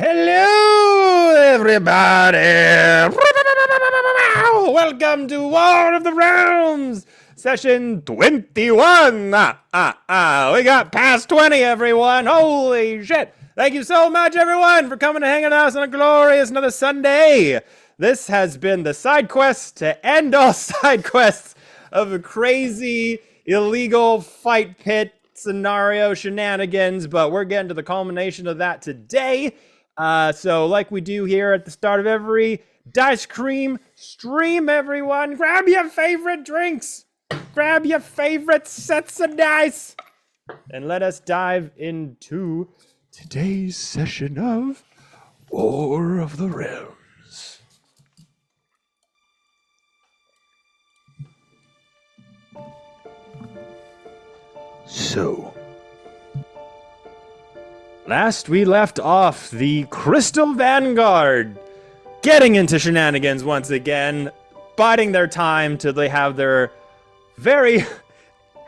Hello, everybody! Welcome to War of the Realms, session 21. We got past 20, everyone. Holy shit! Thank you so much, everyone, for coming to hang out with us on a glorious another Sunday. This has been the side quest to end all side quests of a crazy, illegal fight pit scenario shenanigans, but we're getting to the culmination of that today. So like we do here at the start of every Dicecream stream, everyone, grab your favorite drinks, grab your favorite sets of dice, and let us dive into today's session of War of the Realms. So, last we left off, the Crystal Vanguard getting into shenanigans once again, biding their time till they have their very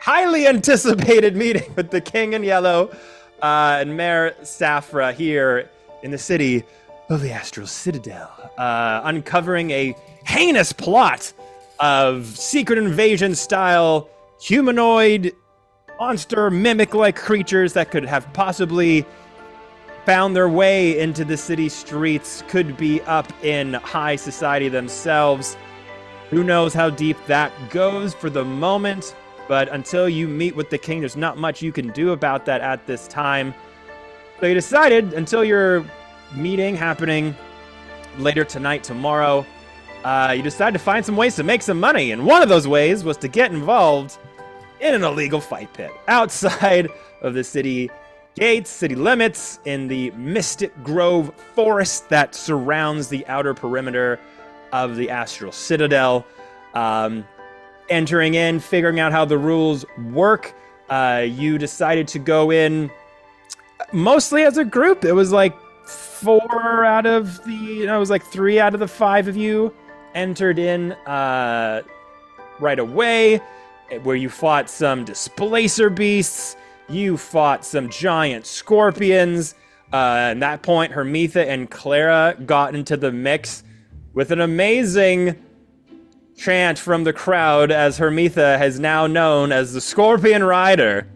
highly anticipated meeting with the King in Yellow and Mayor Safra here in the city of the Astral Citadel, uncovering a heinous plot of secret invasion style humanoid monster mimic-like creatures that could have possibly found their way into the city streets, could be up in high society themselves. Who knows how deep that goes for the moment, but until you meet with the king, there's not much you can do about that at this time. So you decided, until your meeting happening later tonight, tomorrow, you decided to find some ways to make some money, and one of those ways was to get involved in an illegal fight pit outside of the city gates, city limits, in the Mystic Grove forest that surrounds the outer perimeter of the Astral Citadel. Entering in, figuring out how the rules work, you decided to go in mostly as a group. It was like 4 out of the, it was like 3 out of the 5 of you entered in right away, where you fought some displacer beasts, you fought some giant scorpions. At that point, Hermitha and Clara got into the mix with an amazing chant from the crowd, as Hermitha has now known as the Scorpion Rider,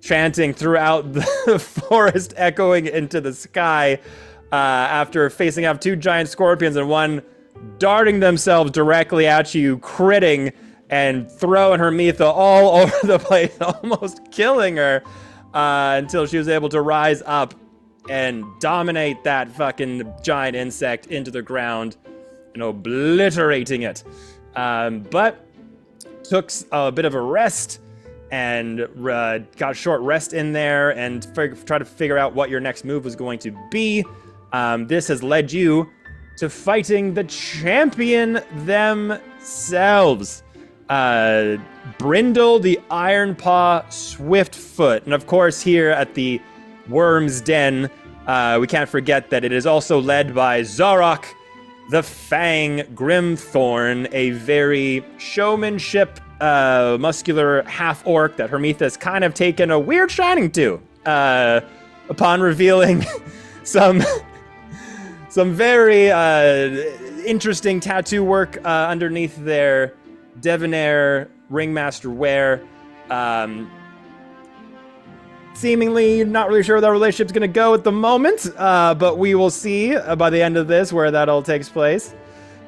chanting throughout the forest, echoing into the sky, after facing off 2 giant scorpions and one darting themselves directly at you, critting and throwing Hermitha all over the place, almost killing her, until she was able to rise up and dominate that fucking giant insect into the ground and obliterating it. But took a bit of a rest and got a short rest in there and tried to figure out what your next move was going to be. This has led you to fighting the champion themselves. Brindle the Iron Paw Swiftfoot. And of course, here at the Worm's Den, we can't forget that it is also led by Zarok the Fang Grimthorn, a very showmanship, muscular half-orc that Hermitha has kind of taken a weird shining to, upon revealing some very interesting tattoo work underneath their debonair ringmaster wear. Seemingly not really sure where that relationship's going to go at the moment, but we will see by the end of this where that all takes place.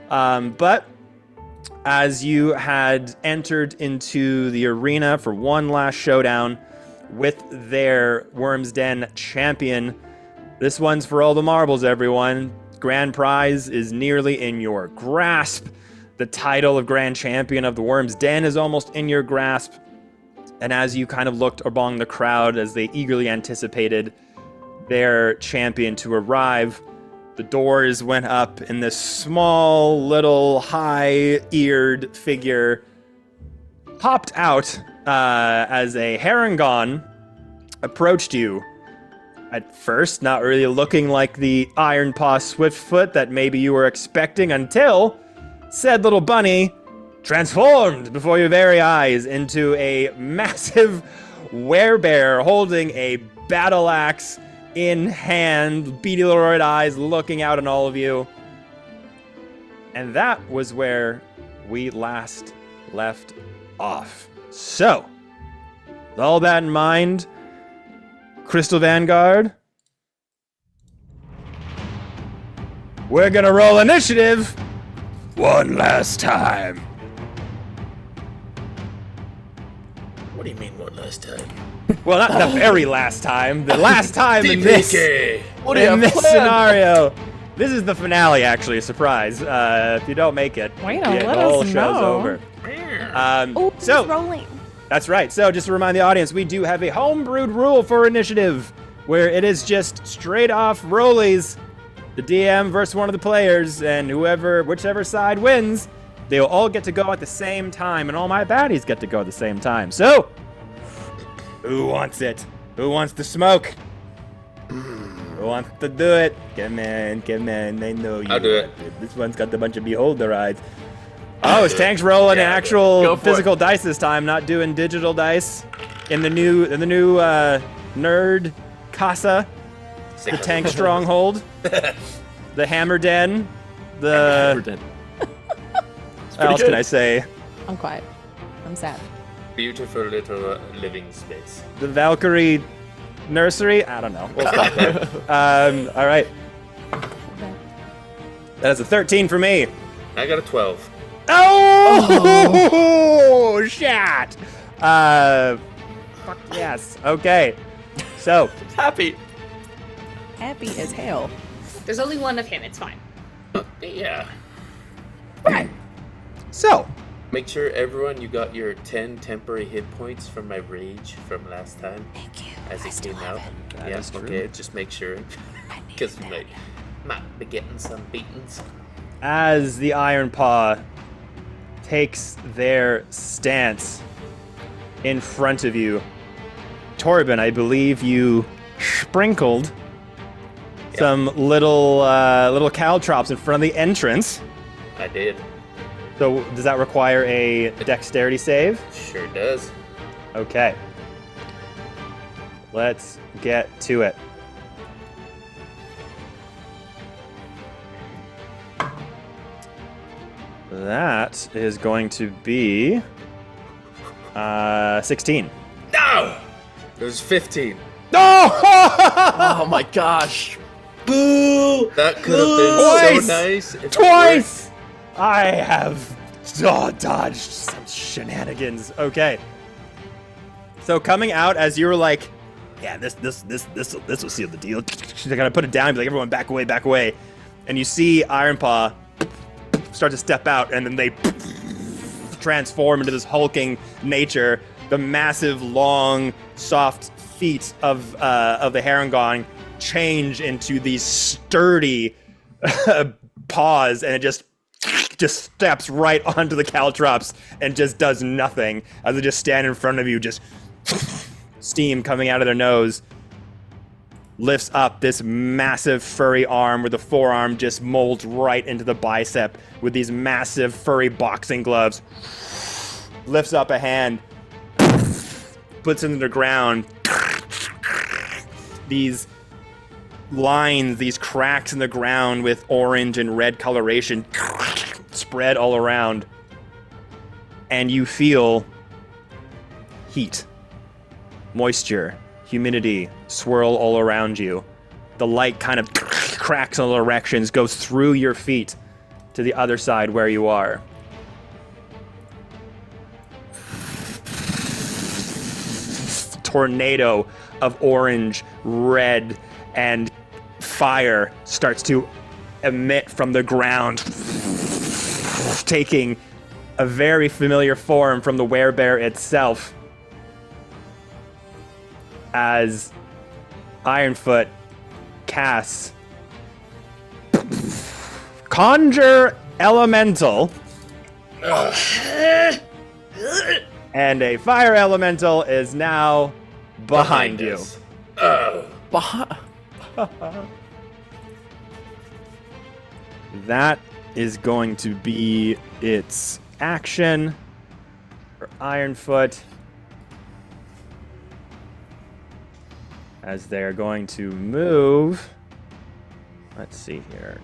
But as you had entered into the arena for one last showdown with their Worm's Den champion, this one's for all the marbles, everyone. Grand prize is nearly in your grasp. The title of Grand Champion of the Worm's Den is almost in your grasp. And as you kind of looked among the crowd as they eagerly anticipated their champion to arrive, the doors went up and this small, little, high-eared figure popped out as a Harengon approached you. At first, not really looking like the Iron Paw Swiftfoot that maybe you were expecting, until said little bunny transformed before your very eyes into a massive werebear holding a battle axe in hand, beady little red eyes looking out on all of you. And that was where we last left off. So, with all that in mind, Crystal Vanguard, we're gonna roll initiative one last time. What do you mean one last time? Well, not the very last time. The last time in this What do you have planned? scenario. This is the finale, actually. A surprise. If you don't make it, Wait, the let whole us show's know. over. Oh, So rolling. that's right. So just to remind the audience, we do have a homebrewed rule for initiative, where it is just straight off rollies. The DM versus one of the players, and whichever side wins, they'll all get to go at the same time, and all my baddies get to go at the same time. So, who wants it? Who wants the smoke? Who wants to do it? Come on. They know you. I'll do it. This one's got a bunch of beholder eyes. Oh, is Tank's rolling an actual Go for physical dice this time, not doing digital dice in the new nerd casa, the Tank stronghold, the Hammer Den, the what else can I say? I'm quiet. I'm sad. Beautiful little living space. The Valkyrie nursery? I don't know. We'll stop there. All right. That is a 13 for me. I got a 12. Oh, shit. Fuck yes. Okay. So, Happy. Happy as hell. There's only one of him. It's fine. Yeah. so, Make sure, everyone, you got your 10 temporary hit points from my rage from last time. Thank you. As it came out. That Yeah, is true. okay, just make sure. Because we might be getting some beatings. as the Iron Paw takes their stance in front of you, Torben, I believe you sprinkled some little caltrops in front of the entrance. I did. So does that require a dexterity save? Sure does. Okay. Let's get to it. That is going to be 16. No! It was 15. Oh my gosh. Boo! That could have been Twice! so nice. If it Twice! I have dodged some shenanigans. Okay. So coming out as you were like, yeah, this will seal the deal. They're gonna put it down, be like, everyone back away. And you see Iron Paw start to step out, and then they transform into this hulking nature. The massive, long, soft feet of the Harengon change into these sturdy paws, and it just steps right onto the caltrops and just does nothing as they just stand in front of you, just steam coming out of their nose. Lifts up this massive furry arm where the forearm just molds right into the bicep with these massive furry boxing gloves. Lifts up a hand, puts it into the ground. These lines, these cracks in the ground with orange and red coloration spread all around. And you feel heat, moisture, humidity swirl all around you. The light kind of cracks in all directions, goes through your feet to the other side where you are. Tornado of orange, red, and fire starts to emit from the ground, taking a very familiar form from the werebear itself, as Ironfoot casts Conjure Elemental, and a fire elemental is now behind you. us. Oh. That is going to be its action for Ironfoot. as they're going to move. Let's see here.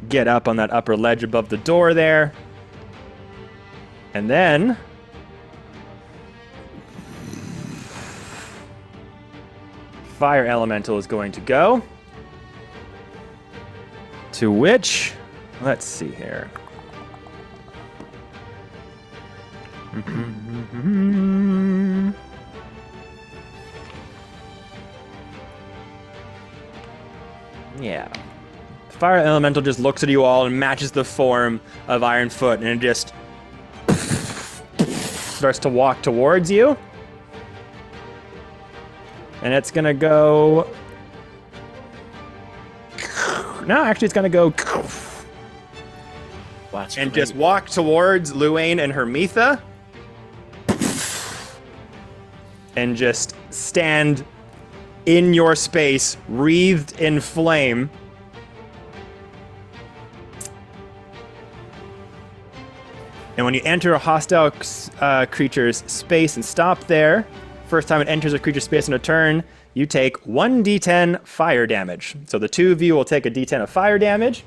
Get up on that upper ledge above the door there. And then Fire Elemental is going to go. To which, let's see here. Yeah. Fire Elemental just looks at you all and matches the form of Ironfoot, and it just starts to walk towards you. And it's gonna go... No, actually it's gonna go... That's and great. just walk towards Luane and Hermetha. And just stand in your space, wreathed in flame. And when you enter a hostile creature's space and stop there, first time it enters a creature's space in a turn, you take 1d10 fire damage. So the two of you will take a d10 of fire damage.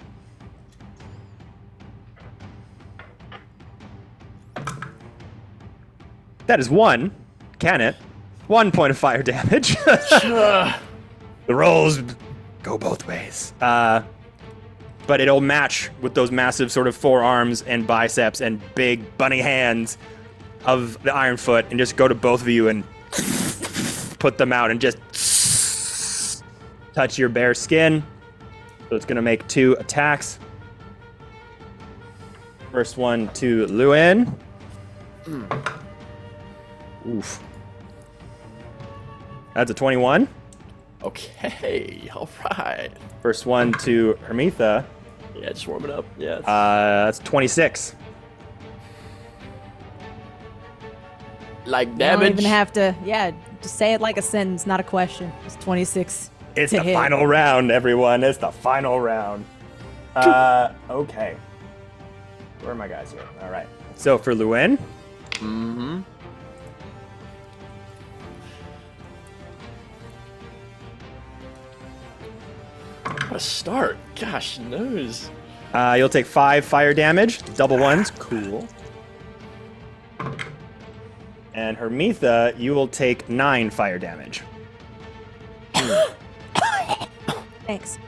That is one. Can it? 1 point of fire damage. The rolls go both ways. But it'll match with those massive sort of forearms and biceps and big bunny hands of the Ironfoot, and just go to both of you and put them out and just touch your bare skin. So it's going to make 2 attacks. First one to Luin. Oof. That's a 21. Okay, all right. First one to Hermetha. Yeah, just warming up. Yeah. That's 26. Like You damage. don't even have to. Yeah, just say it like a sentence, not a question. It's 26. It's to the hit. final round, everyone. It's the final round. Okay. Where are my guys here? All right. So for Luin, Mm-hmm. What a start. Gosh knows. you'll take 5 fire damage, double ones. Cool. And Hermetha, you will take 9 fire damage. Thanks.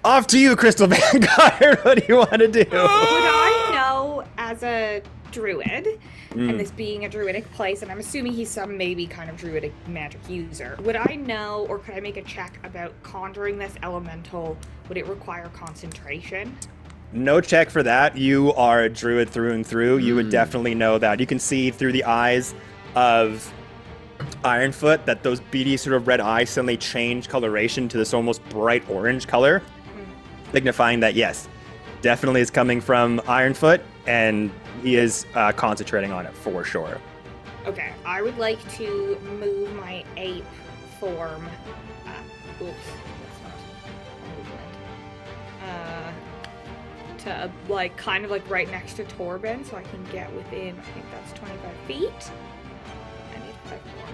Off to you, Crystal Vanguard. What do you want to do? Would I know, as a druid, and this being a druidic place, and I'm assuming he's some maybe kind of druidic magic user, would I know, or could I make a check about conjuring this elemental? Would it require concentration? No check for that. You are a druid through and through. You would definitely know that. You can see through the eyes of Ironfoot that those beady sort of red eyes suddenly change coloration to this almost bright orange color, signifying that yes, definitely is coming from Ironfoot, and he is concentrating on it for sure. Okay, I would like to move my ape form. Oops, that's not movement. To like kind of like right next to Torben, so I can get within. I think that's 25 feet. I need 5 more.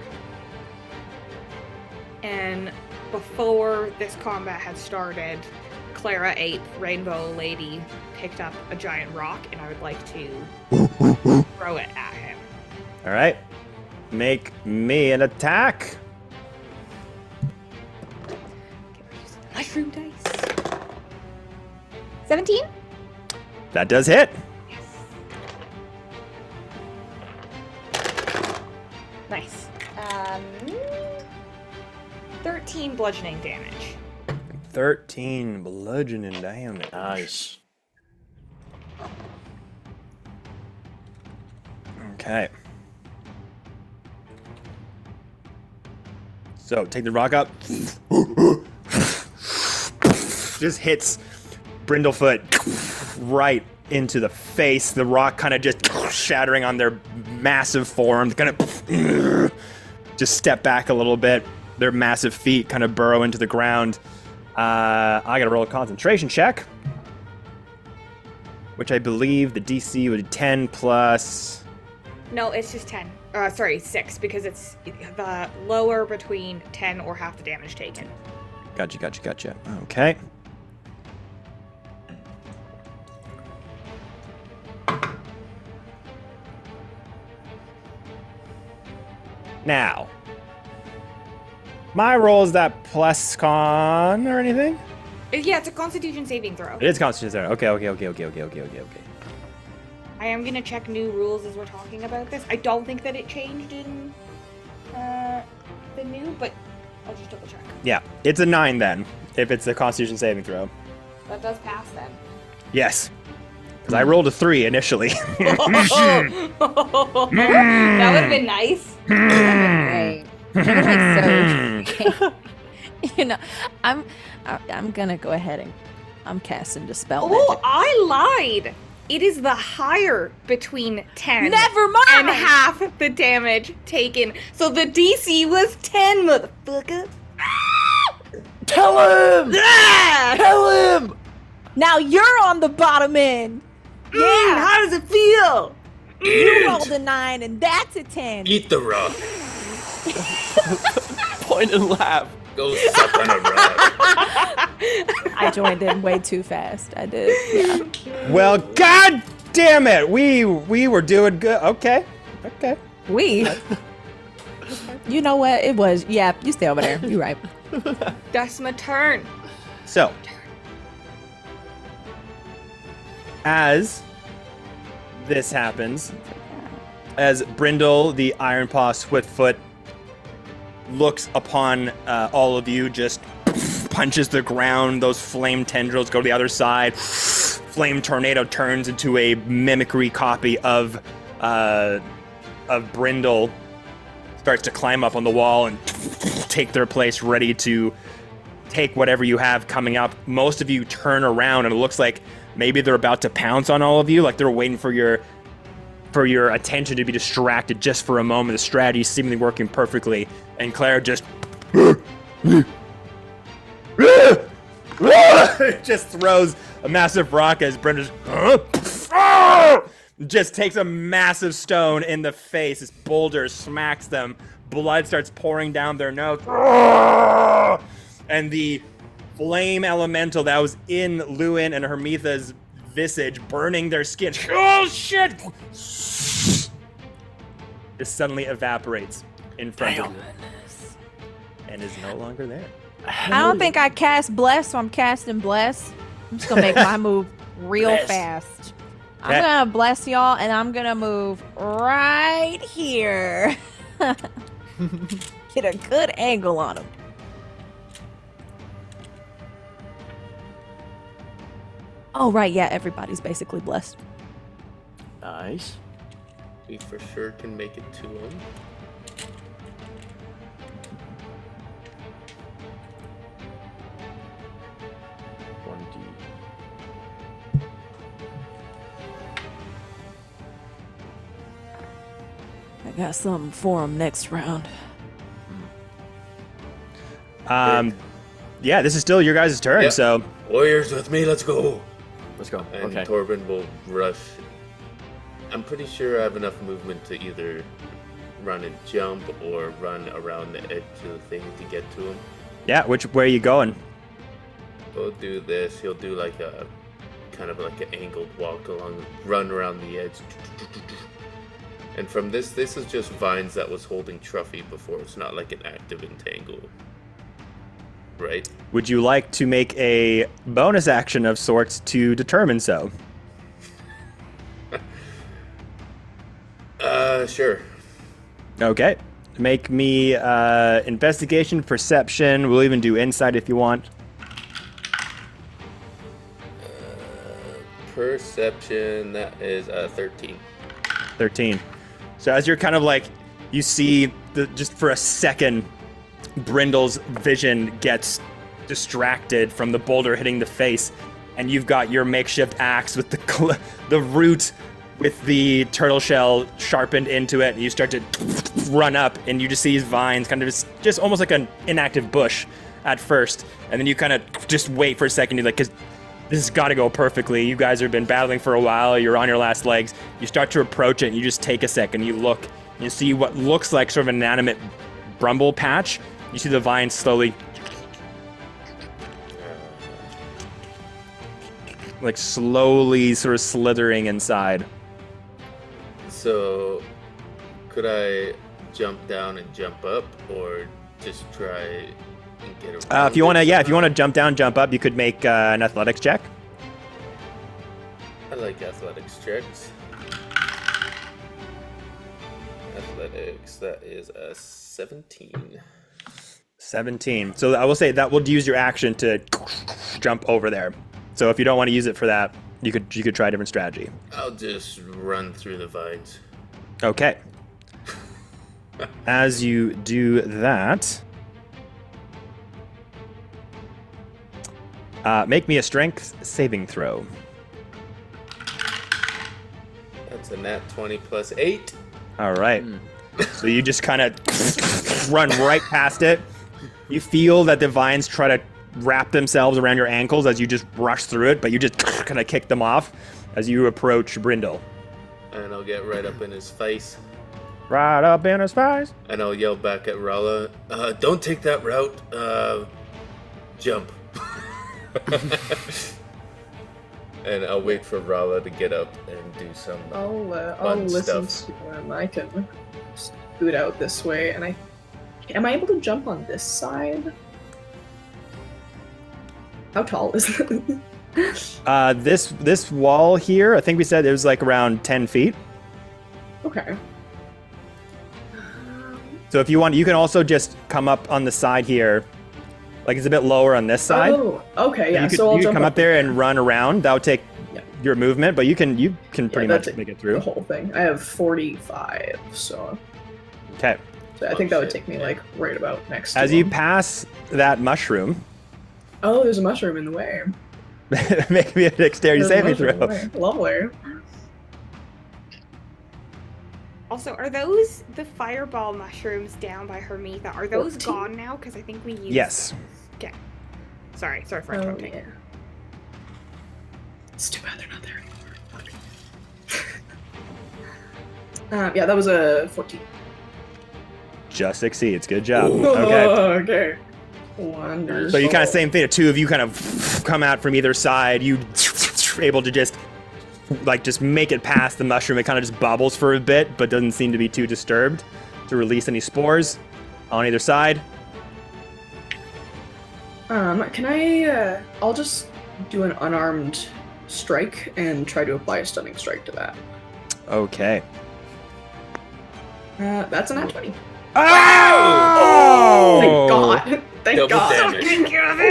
And before this combat had started, Clara Ape, Rainbow Lady, picked up a giant rock, and I would like to throw it at him. All right, make me an attack. Mushroom dice. 17? That does hit. Nice. 13 bludgeoning damage. 13 bludgeoning damage. Nice. Okay. So take the rock up. Just hits Brindlefoot right into the face. The rock kind of just shattering on their massive forms. Kind of just step back a little bit. Their massive feet kind of burrow into the ground. I gotta roll a concentration check. which I believe the DC would be 10 plus... No, it's just 10. Sorry, 6, because it's the lower between 10 or half the damage taken. Gotcha. Okay. Now, my roll, is that plus con or anything? Yeah, it's a Constitution saving throw. It is Constitution saving. Okay. I am gonna check new rules as we're talking about this. I don't think that it changed in the new, but I'll just double check. Yeah, it's a 9 then, if it's a Constitution saving throw. That does pass then. Yes, because I rolled a 3 initially. That would have been nice. Great. So, you know, I'm gonna go ahead and I'm casting Dispel Oh, Magic. I lied. It is the higher between 10 Never mind. and half the damage taken. So the DC was 10, motherfucker. Tell him! Ah! Tell him! Now you're on the bottom end. Yeah. How does it feel? You rolled a 9 and that's a 10. Eat the rock. Point and laugh. Go suck on a rock. I joined in way too fast. I did. Yeah. Well, god damn it! We were doing good. Okay. You know what? It was. Yeah, you stay over there. You're right. That's my turn. So, as this happens, as Brindle, the Iron Paw Swiftfoot, looks upon all of you, just punches the ground. Those flame tendrils go to the other side. Flame tornado turns into a mimicry copy of Brindle. Starts to climb up on the wall and take their place, ready to take whatever you have coming up. Most of you turn around, and it looks like maybe they're about to pounce on all of you, like they're waiting for your attention to be distracted just for a moment. The strategy is seemingly working perfectly, and Claire just just throws a massive rock as Brenda's just takes a massive stone in the face. This boulder smacks them. Blood starts pouring down their nose. And the flame elemental that was in Lewin and Hermitha's visage, burning their skin. Oh, shit! Just suddenly evaporates in front of you. And is no longer there. I don't think I cast Bless, so I'm casting Bless. I'm just gonna make my move real Bless. fast. I'm Okay. gonna bless y'all, and I'm gonna move right here. Get a good angle on him. Oh, right, yeah, everybody's basically blessed. Nice. We for sure can make it to him. I got something for him next round. Yeah, this is still your guys' turn, Yeah. so Warriors with me, let's go. Let's go. And Okay. Torben will rush. I'm pretty sure I have enough movement to either run and jump or run around the edge of the thing to get to him. yeah, where are you going? We'll do this. He'll do like a kind of like an angled walk along, run around the edge. And from this is just vines that was holding Truffy before. It's not like an active entangle. Right? Would you like to make a bonus action of sorts to determine so? Sure. Okay. Make me investigation, perception. We'll even do insight if you want. Perception, that is 13. 13. So as you're kind of like, you see, just for a second, Brindle's vision gets distracted from the boulder hitting the face, and you've got your makeshift axe with the root with the turtle shell sharpened into it, and you start to run up, and you just see his vines kind of just almost like an inactive bush at first, and then you kind of just wait for a second, because this has got to go perfectly. You guys have been battling for a while. You're on your last legs. You start to approach it, and you just take a second. You look, and you see what looks like sort of an inanimate bramble patch. You see the vines slowly, like slowly sort of slithering inside. So, could I jump down and jump up, or just try and get around? If you want to, it if you want to somehow? jump down, jump up, you could make an athletics check. I like athletics checks. Athletics, that is a 17. 17. So I will say that will use your action to jump over there. So if you don't want to use it for that, you could try a different strategy. I'll just run through the vines. Okay. As you do that, make me a strength saving throw. That's a nat 20 plus 8. All right. So you just kind of run right past it. You feel that the vines try to wrap themselves around your ankles as you just rush through it, but you just kind of kick them off as you approach Brindle. And I'll get right up in his face. Right up in his face. And I'll yell back at Rala, don't take that route. Jump. And I'll wait for Rala to get up and do some I'll fun listen stuff. to him. I can scoot out this way, and am I able to jump on this side? How tall is it? This wall here, I think we said it was like around 10 feet. Okay. So if you want, you can also just come up on the side here. Like it's a bit lower on this side. Oh, okay, yeah. You could, so I'll you could jump come up there and run around. That'll take Yeah. your movement, but you can pretty much that's make it the through. whole thing. I have 45, so Okay. I Oh, think that would shit, take me yeah. like right about next to As you him. pass that mushroom, Oh, there's a mushroom in the way. make me a dexterity There's a saving mushroom in the throw. way. Lovely. Also, are those the fireball mushrooms down by Hermitha? Are those 14? gone now? Because I think we used Yes. those. Okay. Sorry for Oh, interrupting. yeah. It's too bad they're not there anymore. Yeah, that was a 14. Just succeeds. Good job. Oh, Okay. okay. Wonderful. So you kind of same thing. The two of you kind of come out from either side. You able to just make it past the mushroom. It kind of just bobbles for a bit, but doesn't seem to be too disturbed to release any spores on either side. Can I, I'll just do an unarmed strike and try to apply a stunning strike to that. Okay. That's a nat 20. Oh! Thank God. Thank Double God. damage.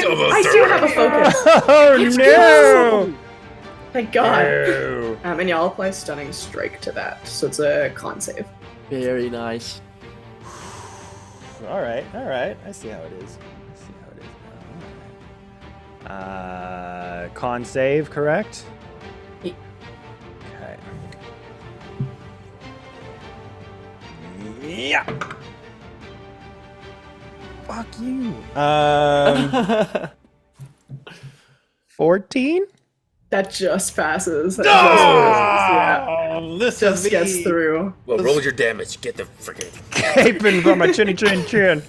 Double I do have a focus. Oh Let's no! go. Thank God. No. And yeah, I'll apply stunning strike to that. So it's a con save. Very nice. All right. I see how it is. Con save, correct? Yeah. Okay. Yeah. Fuck you. 14? That just passes. That just passes. Yeah. Oh, this Just gets through. Well, roll your damage. Get the freaking. Caping from a chinny chin.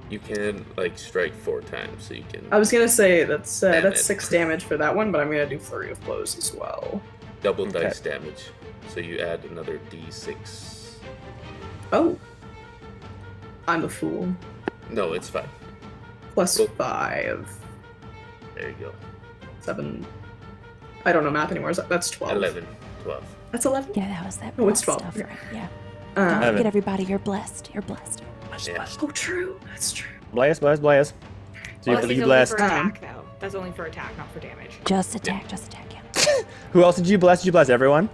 You can strike 4 times, so you can I was gonna say that's Damn it. 6 damage for that one, but I'm gonna do flurry of blows as well. double Okay. dice damage. So you add another d6. Oh, I'm a fool. No, it's 5. Plus Cool. 5, There you go. 7. I don't know math anymore. That's 12. 11, 12. That's 11. Yeah, that was that. Oh, it's blessed 12. stuff, right? Yeah. Uh, Don't Heaven. forget, everybody. You're blessed. You're blessed. Yeah. oh, true. That's true. Blaze. So Well, you it's you only blessed. for attack, though. That's only for attack, not for damage. Just attack. Yeah. Who else did you bless? Did you bless everyone?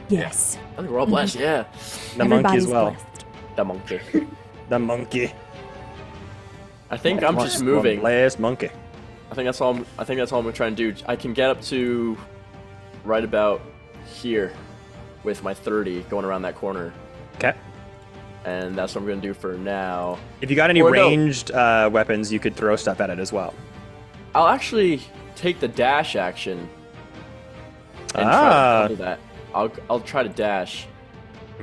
Yes. I think we're all blessed, yeah. The monkey as Everybody's well. blessed. The monkey. The monkey. I think I'm just moving. Last monkey. I think that's all I'm gonna try and do. I can get up to right about here with my 30 going around that corner. Okay. And that's what I'm going to do for now. If you got any Or no. ranged weapons, you could throw stuff at it as well. I'll actually take the dash action. And Ah. try to counter that. I'll try to dash.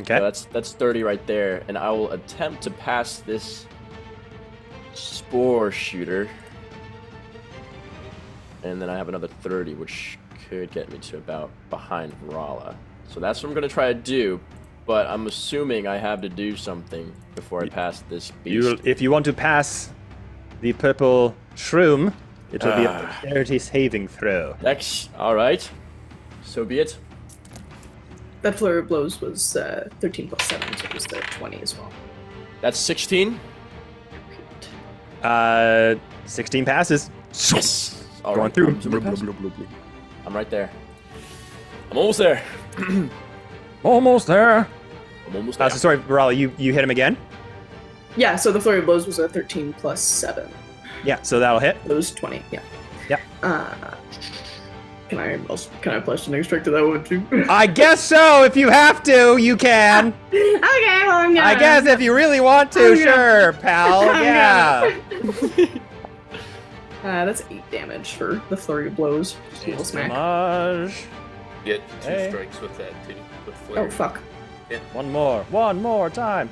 Okay. So that's 30 right there, and I will attempt to pass this spore shooter. And then I have another 30, which could get me to about behind Rala. So that's what I'm gonna try to do, but I'm assuming I have to do something before I pass this beast. If you want to pass the purple shroom, it will be a dexterity saving throw. Dex, all right. So be it. That flurry of blows was 13 plus 7, so it was 20 as well. That's 16. 16 passes. Yes. All Going right. through. I'm right there. I'm almost there. Almost there. I'm almost there. So sorry, Raleigh, you hit him again? Yeah, so the flurry of blows was a 13 plus 7. Yeah, so that'll hit. It was 20, yeah. Yep. Can I apply stunning strike to that one too? I guess so. If you have to, you can. Okay, well, I'm gonna. I guess if you really want to, I'm gonna- sure, pal. I'm Yeah. That's 8 damage for the flurry of blows. Just a little smack. Damage. Get 2 Hey. strikes with that too. With flare. Oh, fuck. One more time.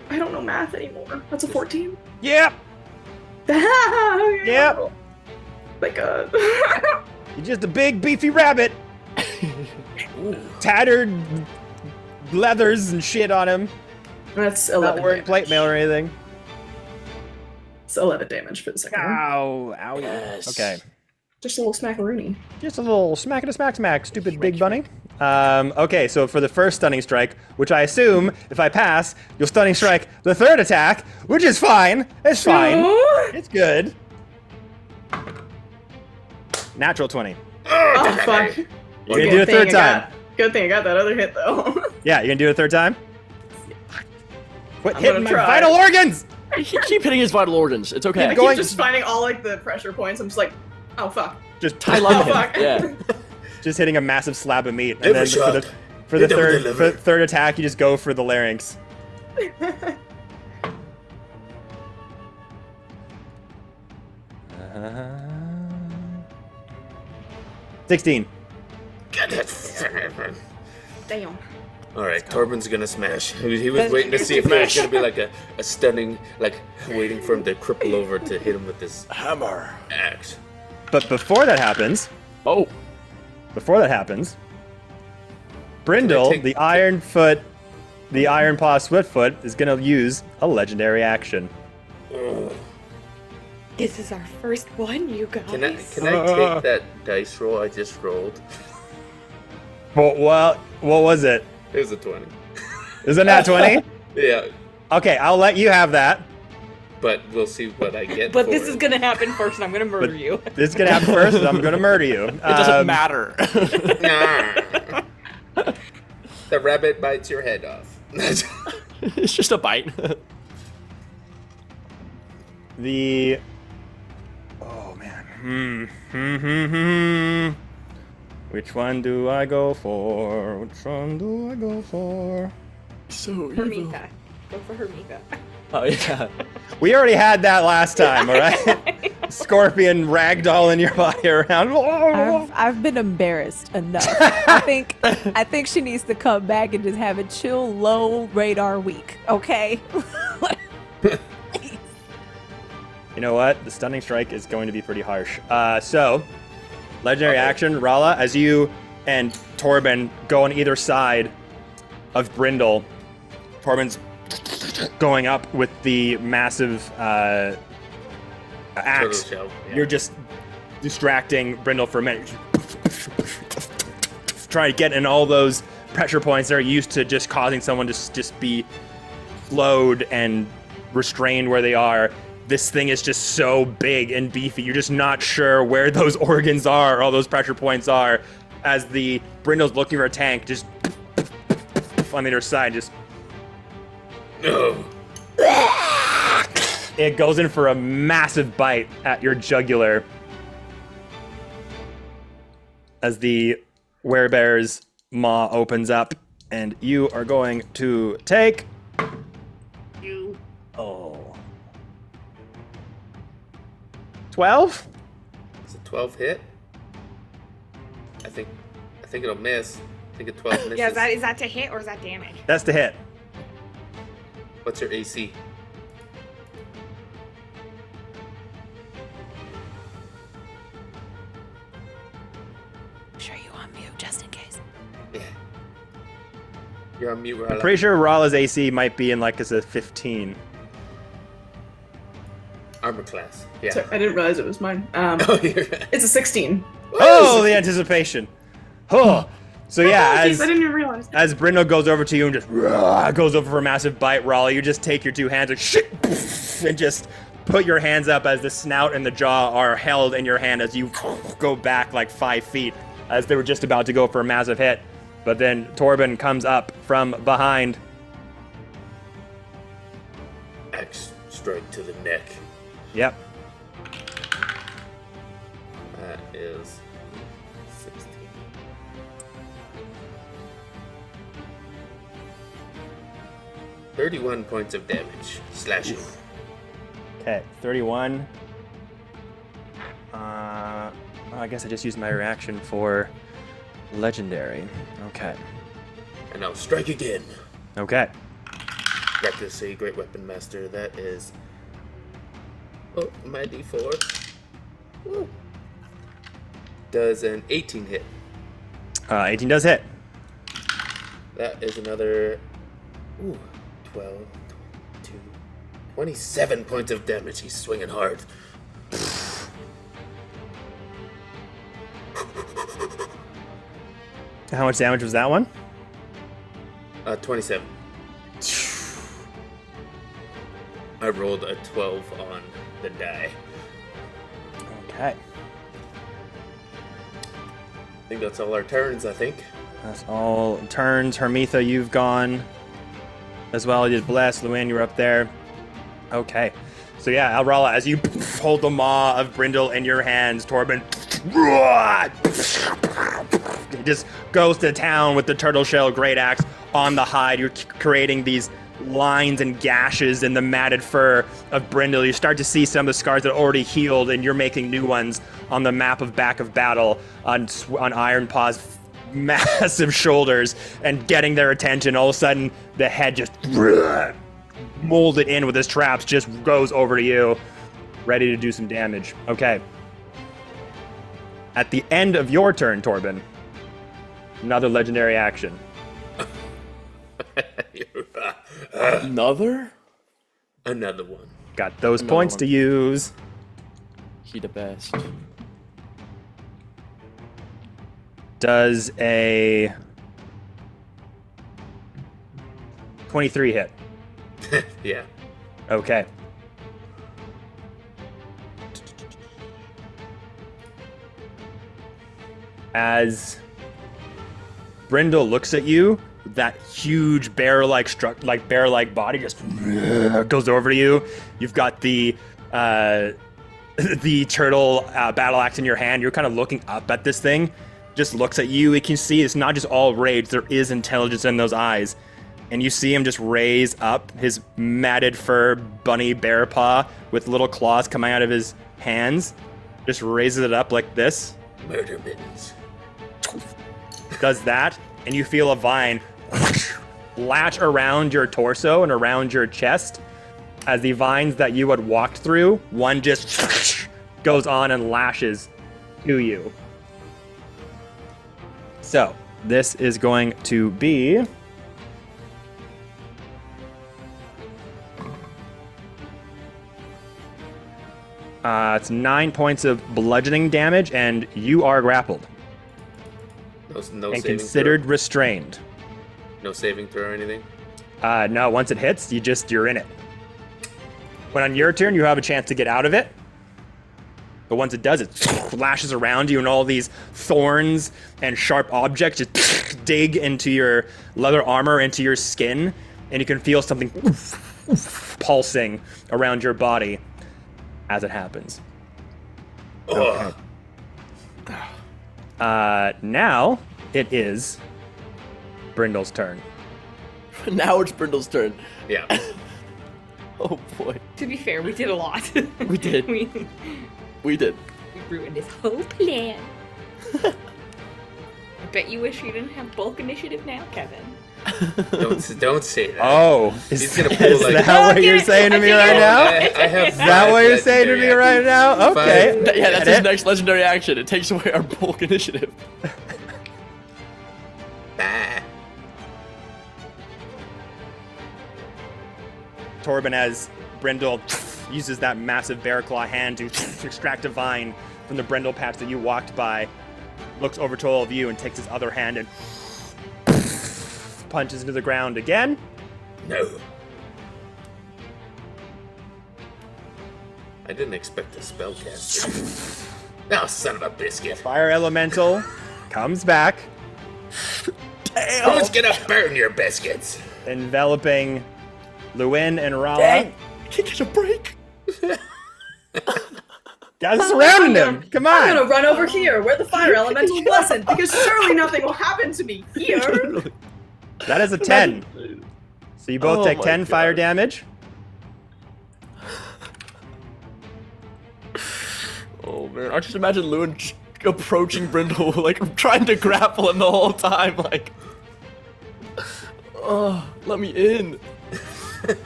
I don't know math anymore. That's a 14. Yep. Yep. My god. You're just a big beefy rabbit. Tattered leathers and shit on him. That's Not 11 wearing damage. plate mail or anything. It's 11 damage for the second one. Ow. Yes. Okay. Just a little smackaroonie. Just a little smack and a smack, stupid big bunny. Okay, so for the first stunning strike, which I assume, if I pass, you'll stunning strike the third attack, which is fine. It's fine. It's good. Natural 20. Oh, fuck. You're gonna do it a third time. Good thing I got that other hit, though. Yeah, you're gonna do it a third time? Quit I'm hitting gonna my try. vital organs! Keep hitting his vital organs. It's okay. I Going- keep just finding all, like, the pressure points. I'm just like, oh, fuck. Just I love him. fuck. Yeah. just hitting a massive slab of meat, and Liver then shot. for the Hit him with third the liver. third attack, you just go for the larynx. Uh, 16. God, that's- Damn. All right, Torben's gonna smash. He was waiting to see if there was gonna be like a stunning, like waiting for him to cripple over to hit him with this Hammer. axe. But before that happens, Oh. Brindle, take- the Iron Foot, the Iron Paw Swiftfoot, is gonna use a legendary action. This is our first one, you guys. Can I take that dice roll I just rolled? Well, what was it? It was a 20. Is it nat 20? Yeah, Okay, I'll let you have that. but we'll see what I get. But for this is it. gonna happen first, and I'm gonna murder you. This is gonna happen first, and I'm gonna murder you. It doesn't matter. Nah. The rabbit bites your head off. It's just a bite. The... Oh, man. Which one do I go for? Which one do I go for? So Hermita. Go for Hermita. Oh yeah. We already had that last time, alright? Scorpion ragdolling your body around. I've been embarrassed enough. I think she needs to come back and just have a chill, low radar week. Okay. You know what? The stunning strike is going to be pretty harsh. So, legendary action, Rala, as you and Torben go on either side of Brindle. Torben's going up with the massive axe. Turtle shell, yeah. You're just distracting Brindle for a minute. Trying to get in all those pressure points that are used to just causing someone to just be slowed and restrained where they are. This thing is just so big and beefy. You're just not sure where those organs are, all those pressure points are, as the Brindle's looking for a tank, just on the other side, just No. it goes in for a massive bite at your jugular as the werebear's maw opens up, and you are going to take... You. Oh. 12? Is it 12 hit? I think it'll miss. I think a 12 misses. Yeah, is that to hit or is that damage? That's the hit. What's your AC? Sure you on mute, just in case. Yeah. You're on mute, Rala. I'm pretty sure Rala's AC might be in like as a 15. Armor class. Yeah. Sorry, I didn't realize it was mine. Oh, you're right. It's a 16. Oh, the anticipation. Oh. So yeah, Apologies, I didn't even realize. as Brindle goes over to you and just goes over for a massive bite, Raleigh, you just take your two hands and just put your hands up as the snout and the jaw are held in your hand as you go back like 5 feet as they were just about to go for a massive hit. But then Torben comes up from behind. Axe strike to the neck. Yep. That is 16. "31 points of damage. Slashing. Okay, 31. I guess I just used my reaction for legendary. Okay. And I'll strike again. Okay. Recklessly, Great Weapon Master. That is... Oh, my D4. Woo. Does an 18 hit. 18 does hit. That is another... Ooh, 12, 22, 27 points of damage. He's swinging hard. How much damage was that one? 27. I rolled a 12 on the die. Okay. I think that's all our turns, I think. That's all turns. Hermitha, you've gone as well. You did Bless. Luann, you were up there. Okay. So yeah, Alrala, as you hold the maw of Brindle in your hands, Torben he just goes to town with the turtle shell great axe on the hide. You're creating these lines and gashes in the matted fur of Brindle. You start to see some of the scars that already healed, and you're making new ones on the map of Back of Battle on Iron Paw's massive shoulders and getting their attention. All of a sudden, the head just molded in with his traps just goes over to you, ready to do some damage. Okay. At the end of your turn, Torben, another legendary action. Another? Another one. Got those Another points one. to use. He the best. Does a 23 hit? Yeah. Okay. As Brindle looks at you, that huge bear-like body just goes over to you. You've got the turtle battle axe in your hand. You're kind of looking up at this thing. Just looks at you. It can see it's not just all rage. There is intelligence in those eyes. And you see him just raise up his matted fur bunny bear paw with little claws coming out of his hands. Just raises it up like this. Murder mittens. Does that, and you feel a vine latch around your torso and around your chest as the vines that you had walked through, one just goes on and lashes to you. So, this is going to be... it's 9 points of bludgeoning damage, and you are grappled. No And saving considered restrained. throw? No saving throw or anything? No, once it hits, you're in it. When on your turn, you have a chance to get out of it. But once it does, it lashes around you, and all these thorns and sharp objects just dig into your leather armor, into your skin, and you can feel something pulsing around your body as it happens. Okay. Now it is Brindle's turn. Now it's Brindle's turn. Yeah. Oh boy. To be fair, we did a lot. We did. we We ruined his whole plan. I bet you wish you didn't have bulk initiative now, Kevin. Don't say that. Oh, He's gonna pull like. that what you're saying to me right now? I have. Is that what you're saying to me right now? Okay. Yeah, that's his next legendary action. It takes away our bulk initiative. Bah. Torben, as Brindle uses that massive bear claw hand to extract a vine from the Brindle patch that you walked by, looks over to all of you and takes his other hand and punches into the ground again. No. I didn't expect a spellcaster. Oh, son of a biscuit. Fire Elemental comes back, Who's gonna burn your biscuits? enveloping Luin and Rala. Dang! I can't catch a break. Guys surrounding him. Come I'm gonna on. run over here where the fire elemental wasn't, because surely nothing will happen to me here. That is a 10. So you both Oh take my 10 fire God. damage. Oh man, I just imagine Lewin approaching Brindle, like trying to grapple him the whole time, like, oh, let me in.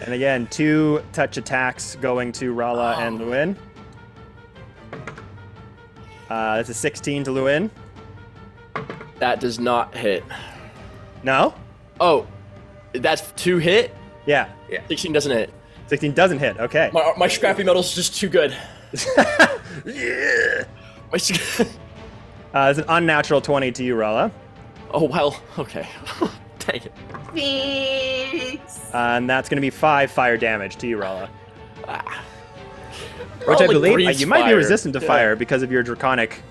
And again, 2 touch attacks going to Rala and Luin. That's a 16 to Luin. That does not hit. No? Oh, that's 2 hit? Yeah. 16 doesn't hit. 16 doesn't hit. Okay. My scrappy metal's just too good. Yeah. My sc- It's an unnatural 20 to you, Rala. oh, well, okay. Dang it. Thanks. And that's going to be 5 fire damage to you, Rala. Ah. Which I Rala believe breathes you might be fire. resistant to Yeah. fire because of your draconic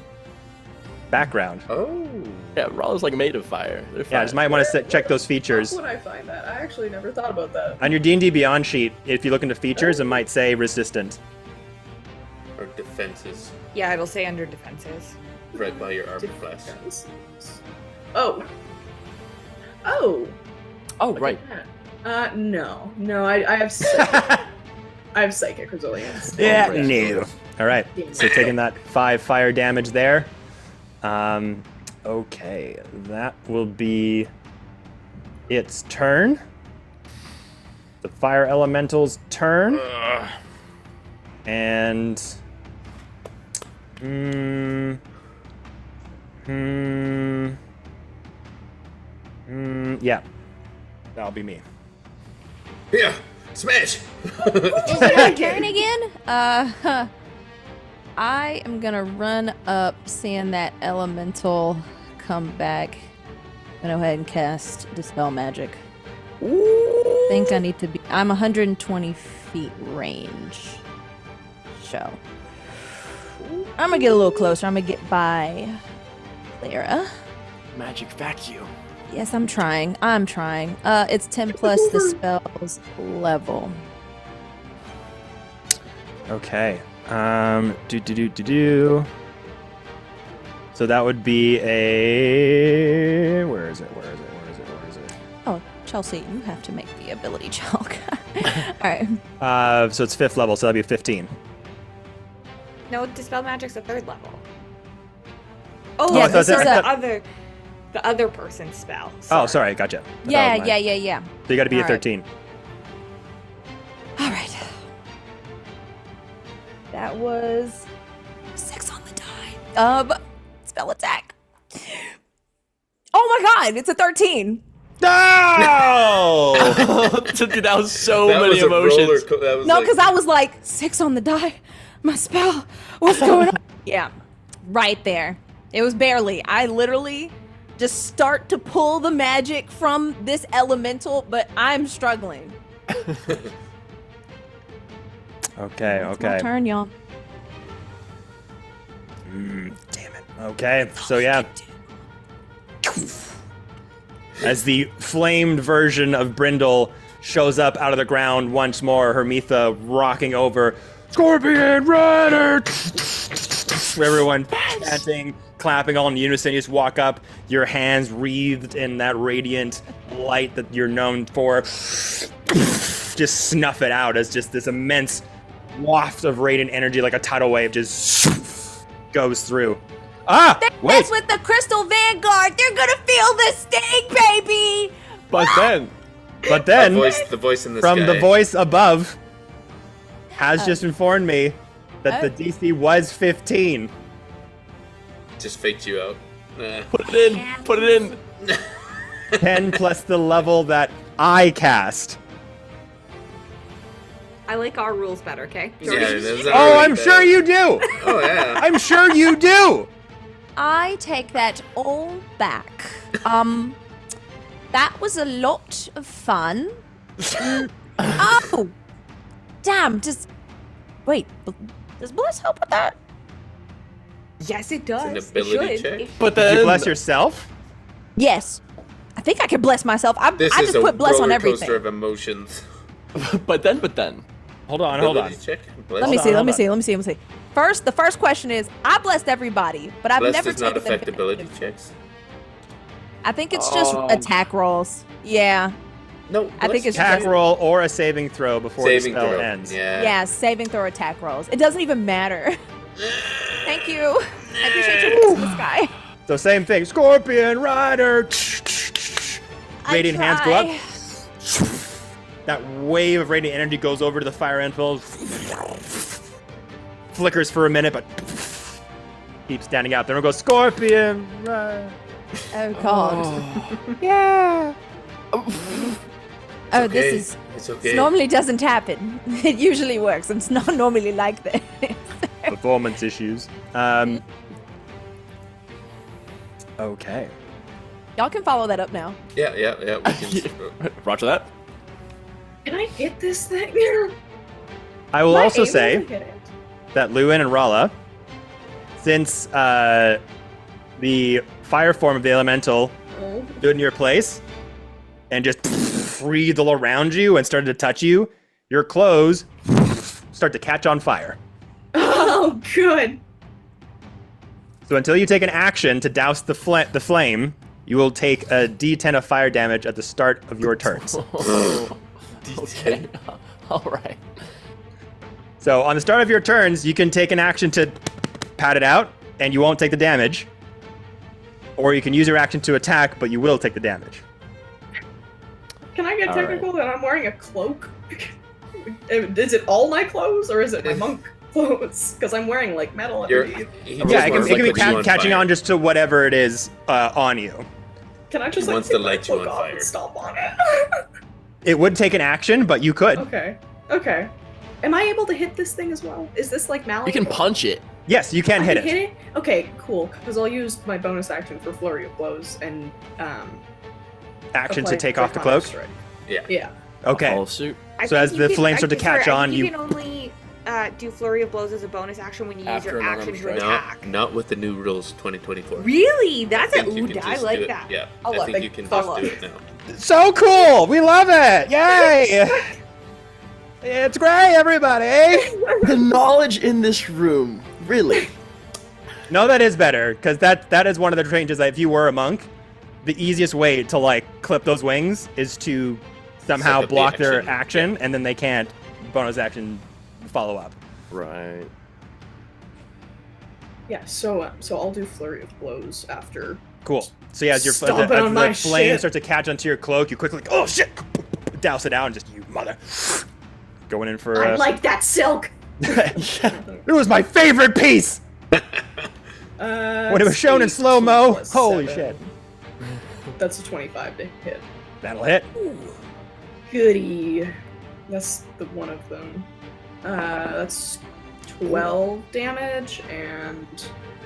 background. Oh. Yeah, Rala's like made of fire. They're Yeah, fine. just might want to check those features. How would I find that? I actually never thought about that. On your D&D Beyond sheet, if you look into features, it might say resistant. Or defenses. Yeah, it'll say under defenses. Read by your armor class. Oh. Oh. Oh, right. No. No, I have psychic. I have psychic resilience. Yeah, right. no. All right, so taking that 5 fire damage there. Okay, that will be its turn. The fire elemental's turn. And yeah, that'll be me. Yeah, smash. Is it my turn again? I am gonna run up, seeing that elemental come back. I'm gonna go ahead and cast Dispel Magic. I think I need to be. I'm 120 feet range. So I'm gonna get a little closer. I'm gonna get by Clara. Magic vacuum. Yes, I'm trying. It's 10 plus the spell's level. Okay. So that would be a. Where is it? Oh, Chelsea, you have to make the ability check. All right. So it's 5th level, so that'd be a 15. No, Dispel Magic's a 3rd level. Oh, Yeah, yeah, this this is is the other person's spell. Oh, sorry, gotcha. I thought it was Yeah. mine. So you got to be a All right. 13. All right. That was 6 on the die. Spell attack. Oh my god, it's a 13. No! Dude, that was so That many was a roller emotions. that was No, like- because I was like, 6 on the die. My spell. What's going on? Yeah, right there. It was barely. I literally just start to pull the magic from this elemental, but I'm struggling. Okay, It's my okay. turn, y'all. Damn it. Okay, so yeah. As the flamed version of Brindle shows up out of the ground once more, Hermitha rocking over. Scorpion Rider! everyone chanting, clapping all in unison. You just walk up, your hands wreathed in that radiant light that you're known for. Just snuff it out as just this immense waft of radiant energy, like a tidal wave, just goes through. Wait! That's with the Crystal Vanguard. They're gonna feel the sting, baby. But then, The voice in the from sky. the voice above has just informed me that the DC was 15. Just faked you out. Nah. put it in. 10 plus the level that I cast. I like our rules better, okay? Yeah, that's Oh, already I'm sure better. you do. Oh yeah. I'm sure you do. I take that all back. That was a lot of fun. Oh, damn! Wait. Does Bliss help with that? Yes, it does. It's an ability it should. check. It- But Did then, you bless yourself? Yes. I think I can bless myself. I This just is a put bless on roller everything. coaster of emotions. but then. Hold on. Ability check. Bless. Let me Hold on, see. Let me see. First, the first question is: I blessed everybody, but I've Bless never does not taken affect them. ability checks. I think it's just Oh. attack rolls. Yeah. No. I think it's Attack just- roll or a saving throw before saving the spell throw. ends. Yeah, saving throw attack rolls. It doesn't even matter. Thank you. I appreciate your kiss in the sky. So same thing. Scorpion Rider. Radiant hands go up. That wave of radiant energy goes over to the fire anvil. Flickers for a minute, but keeps standing out. Then we'll go Scorpion Rider. Oh god. Yeah. Oh, Okay. this is. It's This okay. normally doesn't happen. It usually works. It's not normally like this. Performance issues. Okay. Y'all can follow that up now. Yeah. We can. Roger that. Can I hit this thing? I will Am I also able say to hit it? that Lewin and Rala, since the fire form of the elemental Oh. stood in your place and just breathed all around you and started to touch you, your clothes start to catch on fire. Oh, good. So until you take an action to douse the flame, you will take a d10 of fire damage at the start of your turns. Okay. All right. So on the start of your turns, you can take an action to pat it out, and you won't take the damage. Or you can use your action to attack, but you will take the damage. Can I get All technical that I'm wearing a cloak? Is it all my clothes or is it my monk clothes? Because I'm wearing like metal underneath. Yeah, it can be catching on just to whatever it is on you. Can I just He like wants take to my light you cloak on off fire. and stomp on it? It would take an action, but you could. Okay. Am I able to hit this thing as well? Is this like malleable? You can punch it. Yes, you can I hit can it. hit it? Okay, cool. Because I'll use my bonus action for Flurry of Blows and Action to apply take off the Draconic cloak. Strike. Yeah. Okay. Follow suit. So as the flames start to catch on, you you- can only do Flurry of Blows as a bonus action when you use After your an unarmed action to strike. attack. Not with the new rules 2024. Really? That's I a think you ooh, can I just like do it. that. Yeah, I I love think it. you can I just love do it. it now. So cool! We love it! Yay! It's great, everybody! The knowledge in this room, really. No, that is better, because that is one of the changes that if you were a monk, the easiest way to, like, clip those wings is to somehow Set up the block their action. action, and then they can't bonus action follow up. Right. Yeah, so I'll do Flurry of Blows after. Cool. So yeah, as your Stomping as on the my flame shit. starts to catch onto your cloak, you quickly, oh shit, douse it out, and just, you mother. Going in for I like that silk! It was my favorite piece! When it was shown in Speed slow-mo, 2 + holy 7. shit. That's a 25 to hit. That'll hit. Goody. That's the one of them. That's 12 damage, and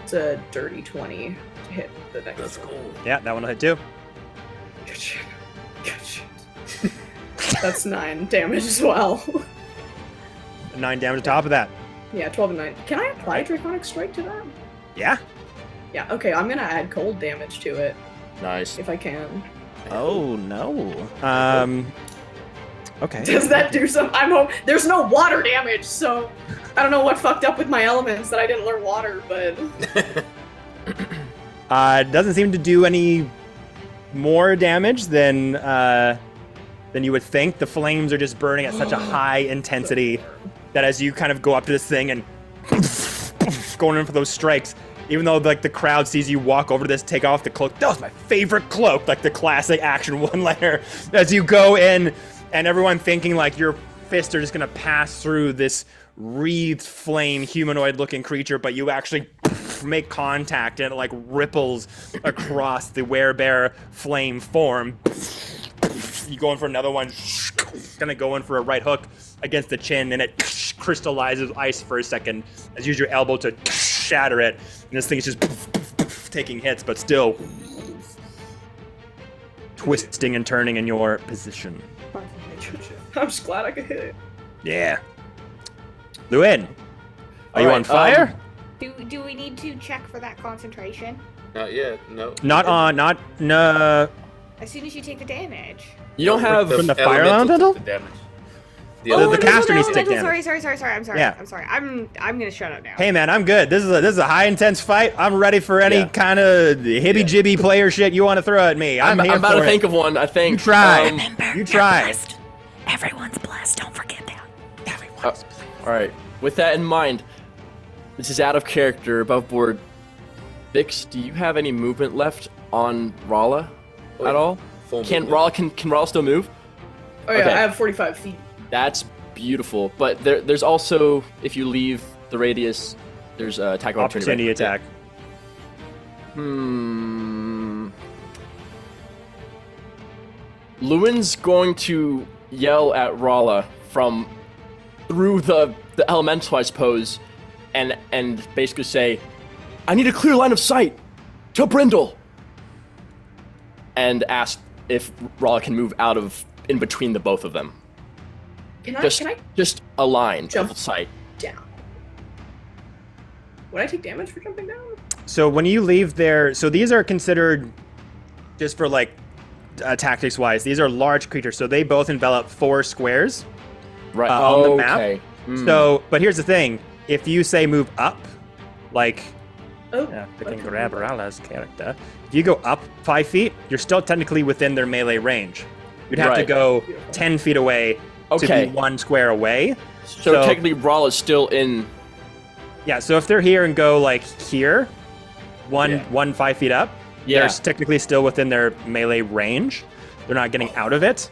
it's a dirty 20 to hit the next That's one. cool. Yeah, that one will hit too. Good shit. Good shit. That's 9 damage as well. 9 damage on top of that. Yeah, 12 and 9. Can I apply Draconic Strike to that? Yeah? Yeah, okay, I'm gonna add cold damage to it, Nice. if I can. Oh, no. Okay. Does that do some? I'm home. There's no water damage, so I don't know what fucked up with my elements that I didn't learn water, but It doesn't seem to do any more damage than you would think. The flames are just burning at such a high intensity that as you kind of go up to this thing and going in for those strikes, even though like the crowd sees you walk over to this, take off the cloak. That was my favorite cloak, like the classic action one-liner. As you go in, and everyone thinking like your fists are just gonna pass through this wreathed flame humanoid-looking creature, but you actually make contact and it like ripples across the werebear flame form. You go in for another one, gonna go in for a right hook against the chin, and it crystallizes ice for a second as you use your elbow to shatter it, and this thing is just taking hits, but still twisting and turning in your position. I'm just glad I could hit it. Yeah. Llewyn, are you All on right, fire? Do we need to check for that concentration? Not yet. No. No. As soon as you take the damage. You don't have. From the fire elemental elemental? took the damage. The Oh, other the there's caster an needs to take elemental. damage. Sorry. I'm sorry. Yeah. I'm sorry. I'm gonna shut up now. Hey man, I'm good. This is a high intense fight. I'm ready for any Yeah. kind of hibby jibby player shit you want to throw at me. I'm here about for to it. think of one. I think. You try. Remember, You try. you're blessed. Everyone's blessed. Don't forget that. Everyone's All right. With that in mind, this is out of character, above board. Vix, do you have any movement left on Rala at all? Can Rala still move? Oh yeah, Okay. I have 45 feet. That's beautiful. But there's also, if you leave the radius, there's attack of Opportunity attack. Llewyn's going to yell at Rala from through the elemental, I suppose, and basically say, "I need a clear line of sight to Brindle," and ask if Rala can move out of in between the both of them. Can I Just a line Jump. of sight. down? Would I take damage for jumping down? So when you leave there, so these are considered, just for like tactics wise, these are large creatures, so they both envelop 4 squares Right. on the map. Okay. So, but here's the thing: if you say move up, like Oh, I can okay. grab Rala's character. If you go up 5 feet, you're still technically within their melee range. You'd have to Right. go 10 feet away to Okay. be 1 square away. So technically, Rala's still in. Yeah, so if they're here and go like here, Yeah. 5 feet up, Yeah. they're technically still within their melee range. They're not getting out of it.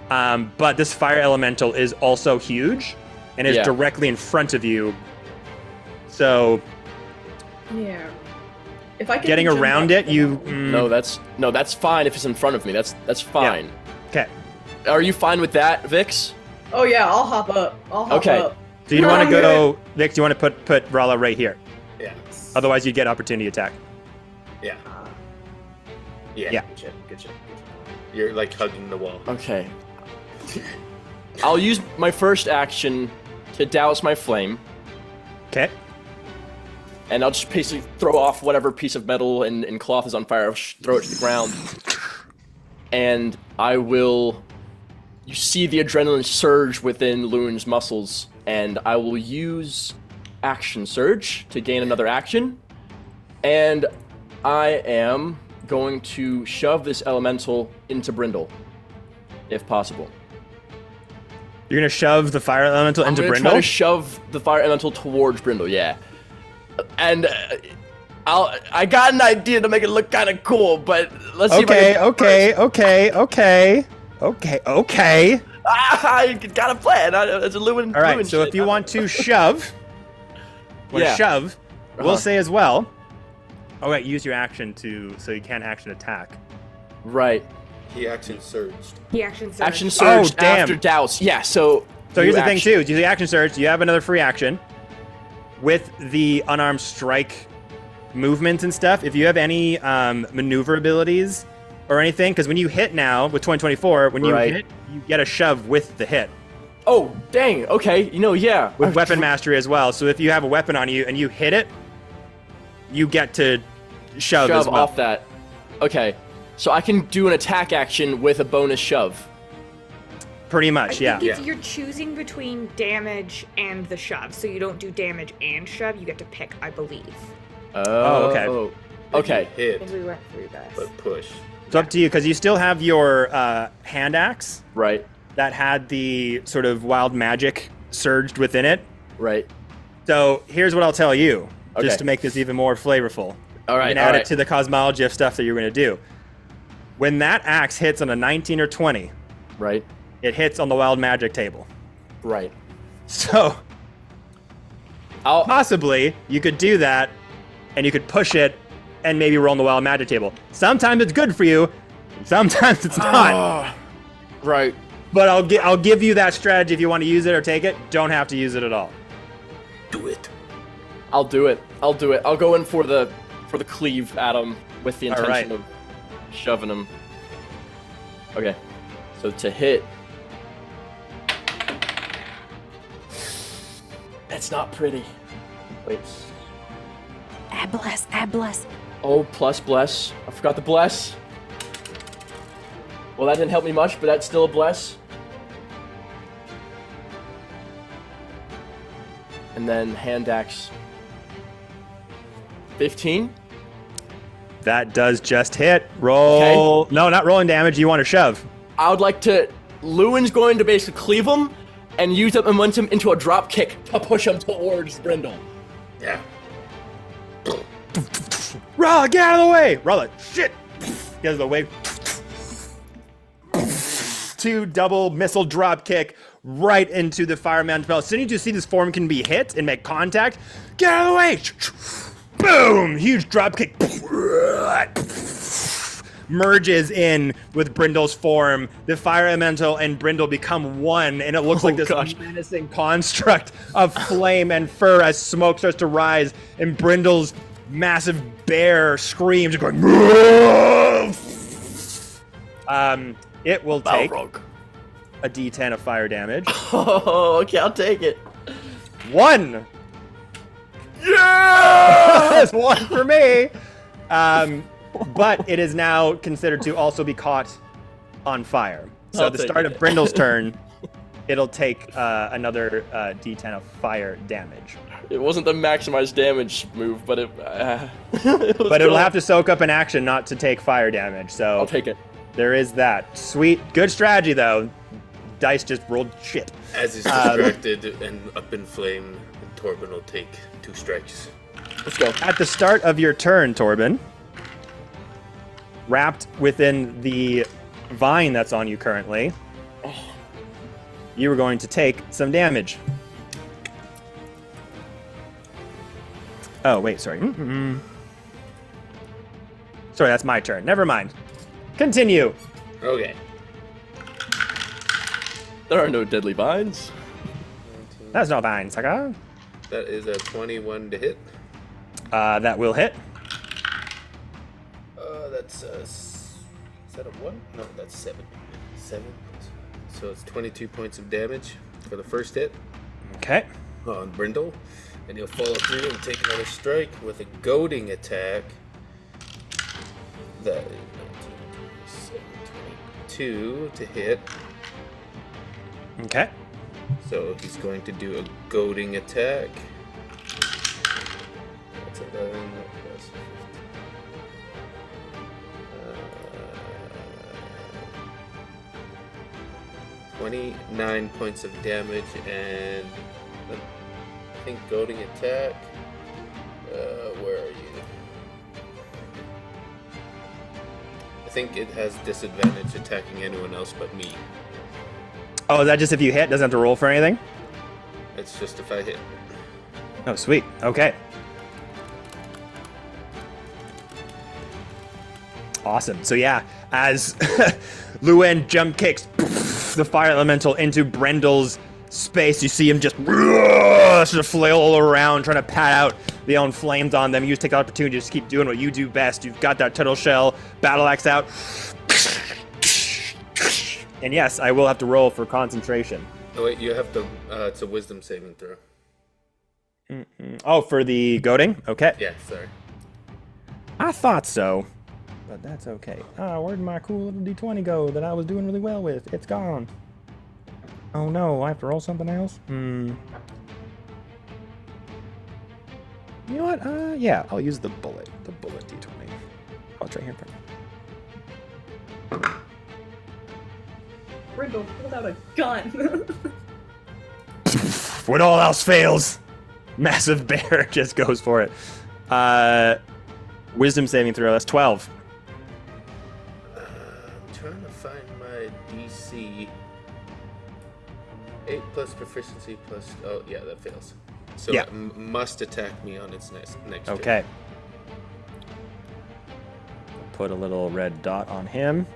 But this fire elemental is also huge and is Yeah. directly in front of you. So Yeah. If I can getting jump around up, it, you No, that's fine if it's in front of me. That's fine. okay. Are you fine with that, Vix? Oh yeah, I'll hop up. Okay. Up. So you want to I'm go, Vic? Do you want to put Rala right here? Yeah. Otherwise, you get opportunity attack. Yeah. Yeah. Good shit. You're like hugging the wall. Okay. I'll use my first action to douse my flame, Okay. and I'll just basically throw off whatever piece of metal and cloth is on fire, throw it to the ground, and I will. You see the adrenaline surge within Llewyn's muscles, and I will use Action Surge to gain another action, and I am going to shove this elemental into Brindle, if possible. You're gonna shove the fire elemental into I'm gonna Brindle. try to shove the fire elemental towards Brindle, yeah. And I got an idea to make it look kind of cool, but let's see if I Okay. I got a plan. It's a Llewyn. All right. Llewyn So shit. if you want to shove, Yeah. shove, we'll Uh-huh. say as well. All right. Use your action so you can't action attack. Right. He action surged. He action surge. Action surge Oh, damn. after douse. Yeah, so So here's you the thing action- too: is you the action surge, you have another free action with the unarmed strike movements and stuff. If you have any maneuver abilities or anything, because when you hit now with 2024, when you Right. hit, you get a shove with the hit Oh, dang. Okay. Yeah. with weapon mastery as well. So if you have a weapon on you and you hit it, you get to shove as well. off that. Okay. So I can do an attack action with a bonus shove. Pretty much, I yeah. think you're choosing between damage and the shove, so you don't do damage and shove. You get to pick, I believe. Oh, okay. Okay. I Hit, think we went through this. but push. It's up to you because you still have your hand axe Right. that had the sort of wild magic surged within it. Right. So here's what I'll tell you, Okay. just to make this even more flavorful. All right. You can add it to the cosmology of stuff that you're going to do. When that axe hits on a 19 or 20, Right. it hits on the wild magic table. Right. So I'll. possibly you could do that, and you could push it, and maybe roll on the wild magic table. Sometimes it's good for you, sometimes it's not. Right. But I'll give you that strategy if you want to use it or take it. Don't have to use it at all. Do it. I'll do it. I'll do it. I'll go in for the cleave at him with the All intention right. of shoving him. Okay. So to hit. That's not pretty. Wait. Add bless, add bless. Oh, plus bless. I forgot the bless. Well, that didn't help me much, but that's still a bless. And then hand axe. 15? That does just hit. Roll. No, not rolling damage. You want to shove. I would like to. Lewin's going to basically cleave him and use that momentum into a drop kick to push him towards Brindle. Yeah. Roll, get out of the way. Roll it. Shit. Get out of the way. 2 double missile drop kick right into the fireman spell. As soon as you see this form can be hit and make contact, get out of the way. Boom! Huge drop kick. Merges in with Brindle's form. The fire elemental and Brindle become one, and it looks like this menacing construct of flame and fur as smoke starts to rise, and Brindle's massive bear screams, going. It will take a D10 of fire damage. Oh, okay, I'll take it. 1. Yeah! That's 1 for me. But it is now considered to also be caught on fire. So I'll at the take start it. of Brindle's turn, it'll take another D10 of fire damage. It wasn't the maximized damage move, but it. But it'll have to soak up an action not to take fire damage. So I'll take it. there is that. Sweet. Good strategy, though. Dice just rolled shit. As he's distracted and up in flame, Torben will take 2 strikes. Let's go. At the start of your turn, Torben, wrapped within the vine that's on you currently, you are going to take some damage. Oh, wait, sorry. Sorry, that's my turn. Never mind. Continue. Okay. There are no deadly vines. That's not vine, sucker. That is a 21 to hit. That will hit. That's is that a 1? No, that's 7. 7. So it's 22 points of damage for the first hit Okay. on Brindle. And he'll follow through and take another strike with a goading attack. That is 22 to hit. Okay. So he's going to do a goading attack. That's 11 plus 15. 29 points of damage, and I think goading attack. Where are you? I think it has disadvantage attacking anyone else but me. Oh, is that just if you hit? Doesn't have to roll for anything? It's just if I hit. Oh, sweet. Okay. Awesome. So yeah, as Luen jump kicks the fire elemental into Brindle's space, you see him just sort of flail all around, trying to pat out the own flames on them. You just take the opportunity to just keep doing what you do best. You've got that turtle shell, battle axe out. And yes, I will have to roll for concentration. Oh wait, you have to. It's a wisdom saving throw. Oh, for the goading? Okay. Yeah, sorry. I thought so, but that's okay. Where'd my cool little D20 go that I was doing really well with? It's gone. Oh no, I have to roll something else? You know what? Yeah, I'll use the bullet d20. Oh, it's right here. Brindle pulled out a gun. When all else fails, Massive Bear just goes for it. Wisdom saving throw, that's 12. I'm trying to find my DC. 8 plus proficiency plus... Oh, yeah, that fails. So Yeah. it must attack me on its next turn. Okay. Put a little red dot on him.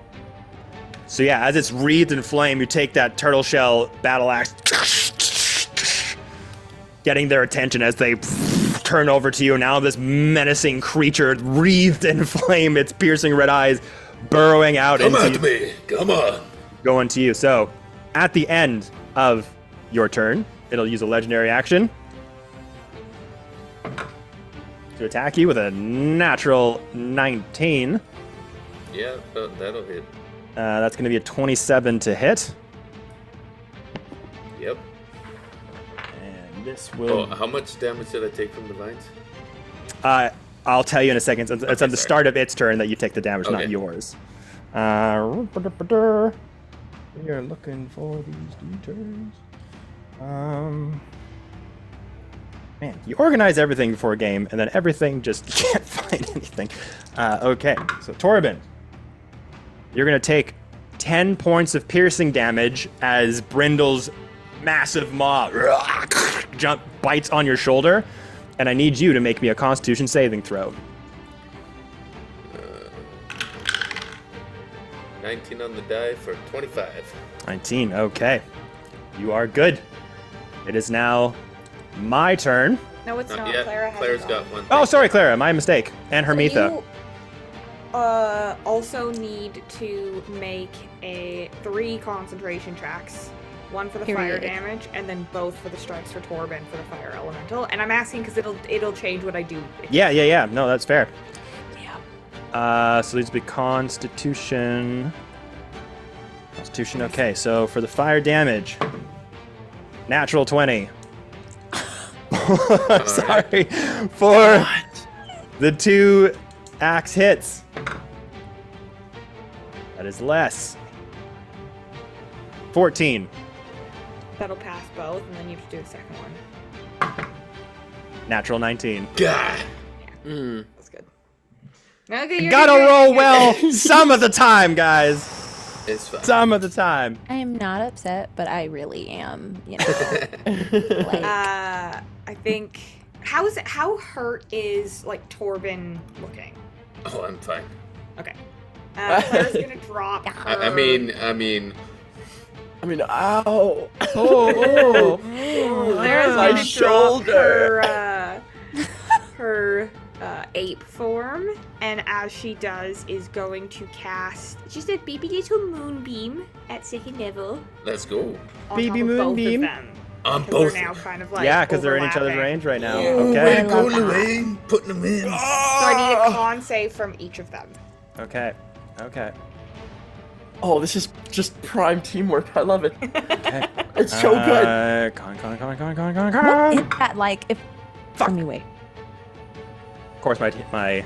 So yeah, as it's wreathed in flame, you take that turtle shell battle axe, getting their attention as they turn over to you. Now this menacing creature wreathed in flame, its piercing red eyes burrowing out Come into at me! Come on! going to you. So at the end of your turn, it'll use a legendary action to attack you with a natural 19. Yeah, that'll hit. That's going to be a 27 to hit. Yep. And this Oh, will... how much damage did I take from the vines? I'll tell you in a second. It's at the sorry. start of its turn that you take the damage, not Okay. yours. We are looking for these details. Man, you organize everything before a game, and then everything just you can't find anything. Okay, so Torben, you're gonna take 10 points of piercing damage as Brindle's massive maw bites on your shoulder, and I need you to make me a Constitution saving throw. 19 on the die for 25. 19, okay. You are good. It is now my turn. No, it's Not not. yet. Clara hasn't Clara's gone. got one. Oh, thing. sorry, Clara, my mistake. And Hermitha. So you also need to make 3 concentration checks. One for the fire Period. damage, and then both for the strikes for Torben for the fire elemental. And I'm asking because it'll change what I do. Yeah. No, that's fair. Yeah. So these will be Constitution. Constitution, okay. So for the fire damage, natural 20. Sorry. For the 2 axe hits. That is less. 14. That'll pass both, and then you have to do the second one. Natural 19. God. That's good. Okay, you're Gotta good, roll you're well good. some of the time, guys. It's fine. Some of the time. I am not upset, but I really am. You know, like, I think how hurt is like Torben looking? Oh, I'm fine. Okay. Clara's gonna drop her. I mean, ow. Clara's My gonna shoulder. drop her ape form, and as she does, is going to cast just a baby little moonbeam at second level. let's go. On Baby top of moonbeam? Both of them. On 'Cause both. they're now kind of like Yeah, because they're in each other's overlapping. range right now. Oh, Okay. way to go, Lorraine. Putting them in. So I need a con save from each of them. Okay. Oh, this is just prime teamwork. I love it. Okay. It's so good. Con. what is that like? If anyway, Of course, my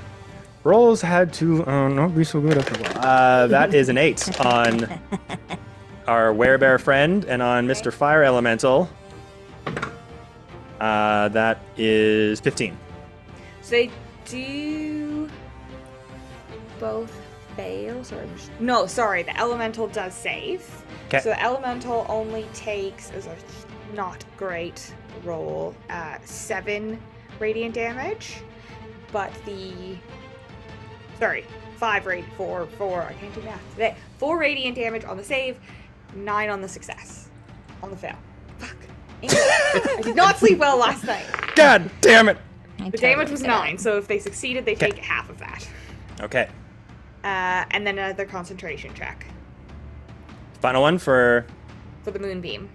rolls had to not be so good after a while. That is an 8 on our Werebear friend, and on Mr. Fire Elemental, that is 15. So they do both fail. Sorry, the elemental does save. 'Kay. So the elemental only takes, as a not great roll, 7 radiant damage, but the 5 radiant, 4, I can't do math today. 4 radiant damage on the save, 9 on the success, on the fail. Fuck. I did not sleep well last night. God damn it! The damage was 9, so if they succeeded, they take half of that. Okay. And then another concentration check Final one for for the moonbeam.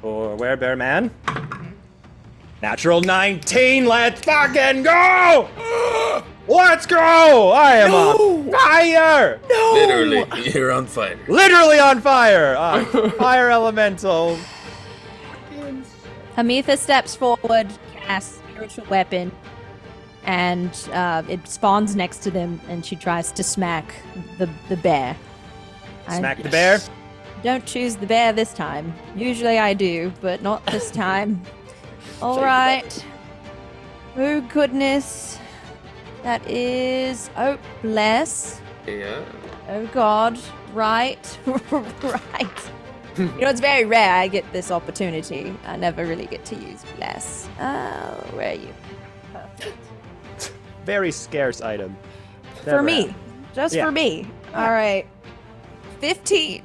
Werebear Man. Natural 19. Let's fucking go! Let's go! I am on fire! Literally, you're on fire. Literally on fire! Fire Elemental Amitha steps forward, casts spiritual weapon, and it spawns next to them, and she tries to smack the bear. Smack the bear. Don't choose the bear this time. Usually I do, but not this time. All right. Oh goodness. That is. Oh bless. Yeah. Oh God. Right. Right. You know, it's very rare I get this opportunity. I never really get to use bless. Where are you? Perfect. Very scarce item. For Never me. happened. Just Yeah. for me. All right. 15.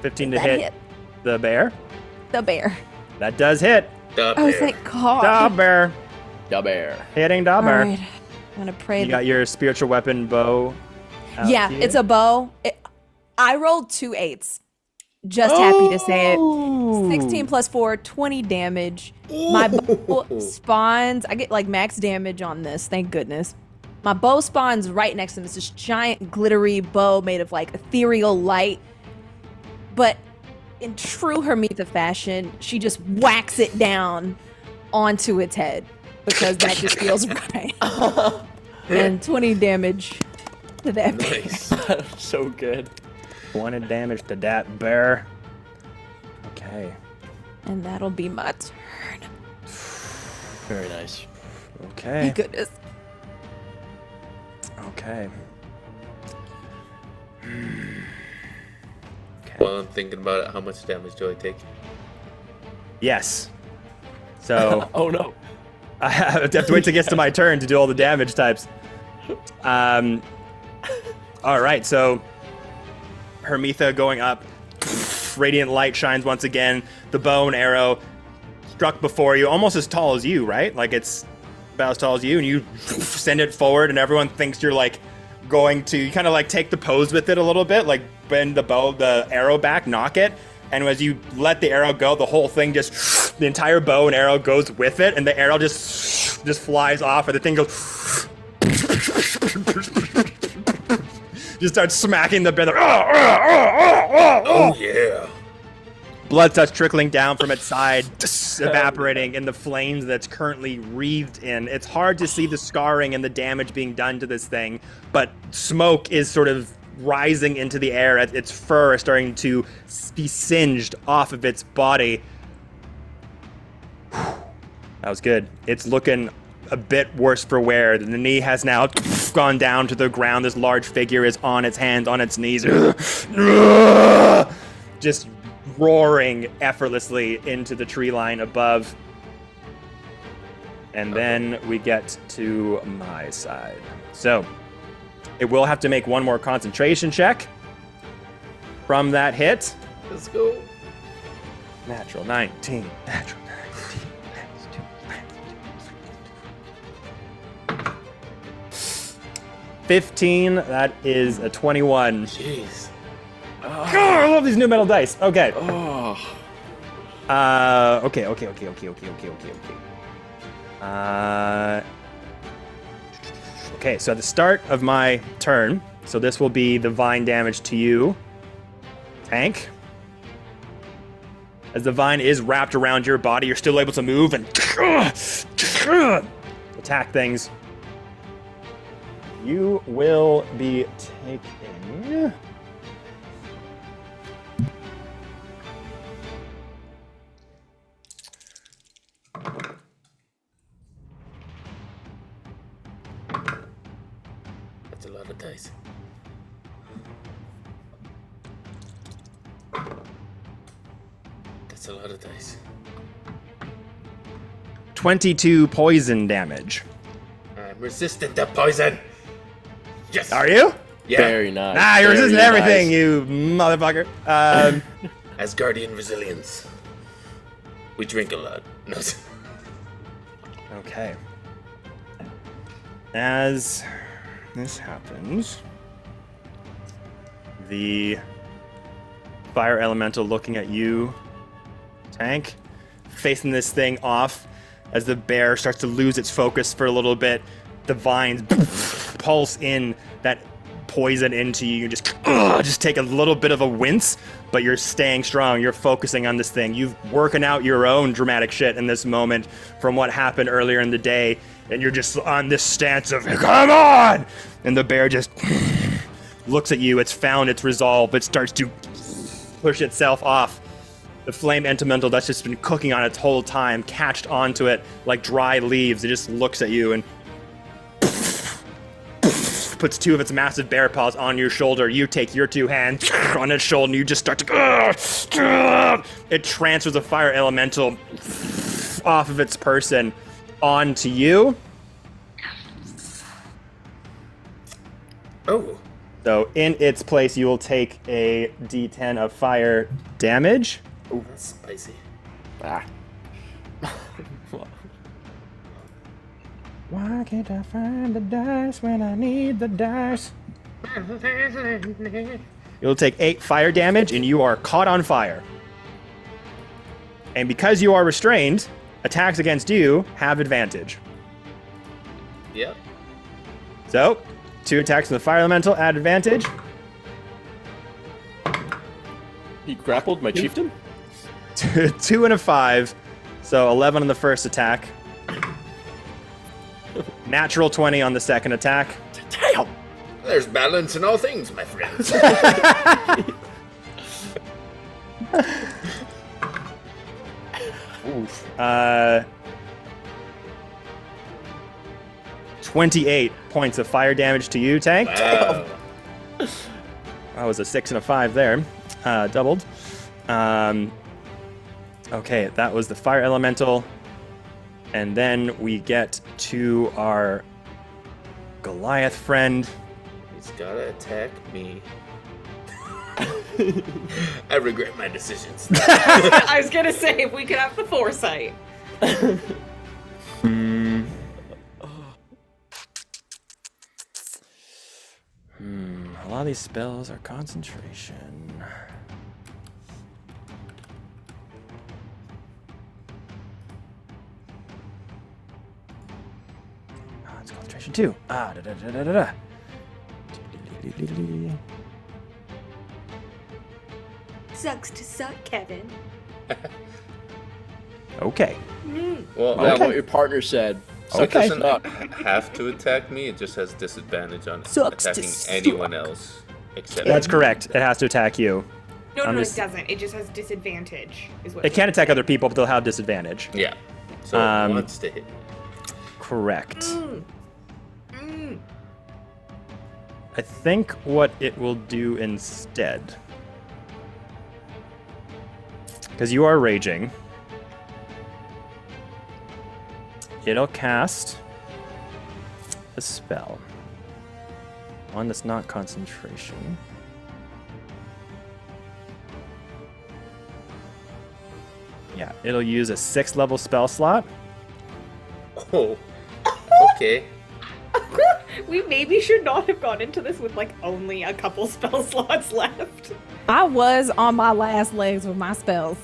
15 to That hit the bear. the bear. That does hit. The Oh, bear. thank God. Da bear. Da bear. Hitting da All bear. right. I'm gonna pray. You got your spiritual weapon bow. out Yeah, to you. it's a bow. I rolled 2 8s. Just happy to say it. Oh! 16 plus 4, 20 damage. My bow spawns. I get like max damage on this. Thank goodness. My bow spawns right next to him. It's this giant glittery bow made of like ethereal light. But in true Hermitha fashion, she just whacks it down onto its head because that just feels right. And 20 damage to that bear. Nice. So good. 20 damage to that bear. Okay. And that'll be my turn. Very nice. Okay. Thank goodness. Okay. While I'm thinking about it, how much damage do I take? Yes. So Oh no. I have to wait till it gets to my turn to do all the damage types. All right, so Hermitha going up. Radiant light shines once again. The bow and arrow struck before you, almost as tall as you, right? Like it's about as tall as you, and you send it forward, and everyone thinks you're like going to. You kind of like take the pose with it a little bit, like bend the arrow back, knock it, and as you let the arrow go, the whole thing just, the entire bow and arrow goes with it, and the arrow just flies off, and the thing goes. Just starts smacking the bear. Oh yeah. Blood starts trickling down from its side, evaporating in the flames that's currently wreathed in. It's hard to see the scarring and the damage being done to this thing, but smoke is sort of rising into the air. Its fur is starting to be singed off of its body. That was good. It's looking a bit worse for wear. The knee has now gone down to the ground. This large figure is on its hands, on its knees. Just roaring effortlessly into the tree line above. And then we get to my side. So it will have to make one more concentration check from that hit. Let's go. Natural 19. Natural 19. 15, that is a 21. Jeez. God, I love these new metal dice. Okay. Oh. Okay. Okay, so at the start of my turn, so this will be the vine damage to you, Tank. As the vine is wrapped around your body, you're still able to move and attack things. You will be taking... That's a lot of dice. That's a lot of dice. 22 poison damage. I'm resistant to poison. Yes. Are you? Yeah. Very nice. Nah, you're Very resisting everything, nice. you motherfucker. Asgardian resilience. We drink a lot. No. Okay. As this happens, the fire elemental looking at you, Tank, facing this thing off as the bear starts to lose its focus for a little bit. The vines pulse in that poison into you. You just take a little bit of a wince, but you're staying strong. You're focusing on this thing. You've working out your own dramatic shit in this moment from what happened earlier in the day, and you're just on this stance of, come on! And the bear just looks at you. It's found its resolve. It starts to push itself off. The flame elemental that's just been cooking on its whole time, catched onto it like dry leaves. It just looks at you and puts two of its massive bear paws on your shoulder. You take your two hands on its shoulder and you just start to... It transfers a fire elemental off of its person onto you. Oh. So in its place, you will take a d10 of fire damage. Oh, that's spicy. Ah. Why can't I find the dice when I need the dice? You'll take 8 fire damage and you are caught on fire. And because you are restrained, attacks against you have advantage. Yep. So, 2 attacks from the fire elemental add advantage. He grappled my chieftain? 2 and a 5. So 11 on the first attack. Natural 20 on the second attack. Damn! There's balance in all things, my friends. Oof. 28 points of fire damage to you, Tank. Wow. That was a 6 and a 5 there. Doubled. Okay, that was the fire elemental. And then we get to our Goliath friend. He's gotta attack me. I regret my decisions. I was gonna say, if we could have the foresight. A lot of these spells are concentration. It's concentration too. Sucks to suck, Kevin. Okay. Well, Yeah, Okay. what your partner said. so Okay. it doesn't have to attack me. It just has disadvantage on Sucks to attacking suck. anyone else except That's me. correct. It has to attack you. No, I'm no, just- it doesn't. It just has disadvantage. Is what It can't attack other people, but they'll have disadvantage. Yeah. So it wants to hit me. Correct. I think what it will do instead, because you are raging, it'll cast a spell. One that's not concentration. Yeah, it'll use a 6th level spell slot. Oh. Okay. We maybe should not have gone into this with like only a couple spell slots left. I was on my last legs with my spells.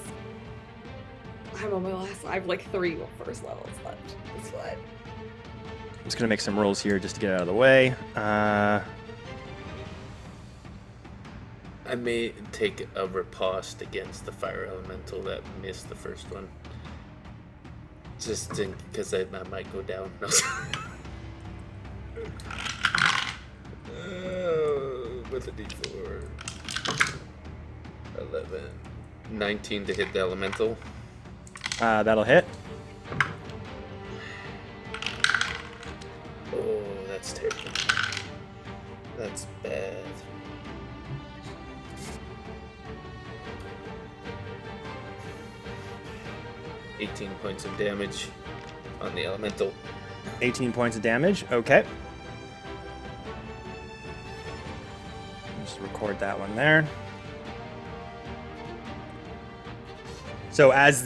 I'm on my last. I have like 3 first levels left. It's fine. I'm just gonna make some rolls here just to get out of the way. I may take a riposte against the fire elemental that missed the first one. Just because I might go down. With a d4. 11. 19 to hit the elemental. That'll hit. Oh, that's terrible. That's bad. $18 points of damage on the elemental. 18 points of damage. Okay. Just record that one there. So as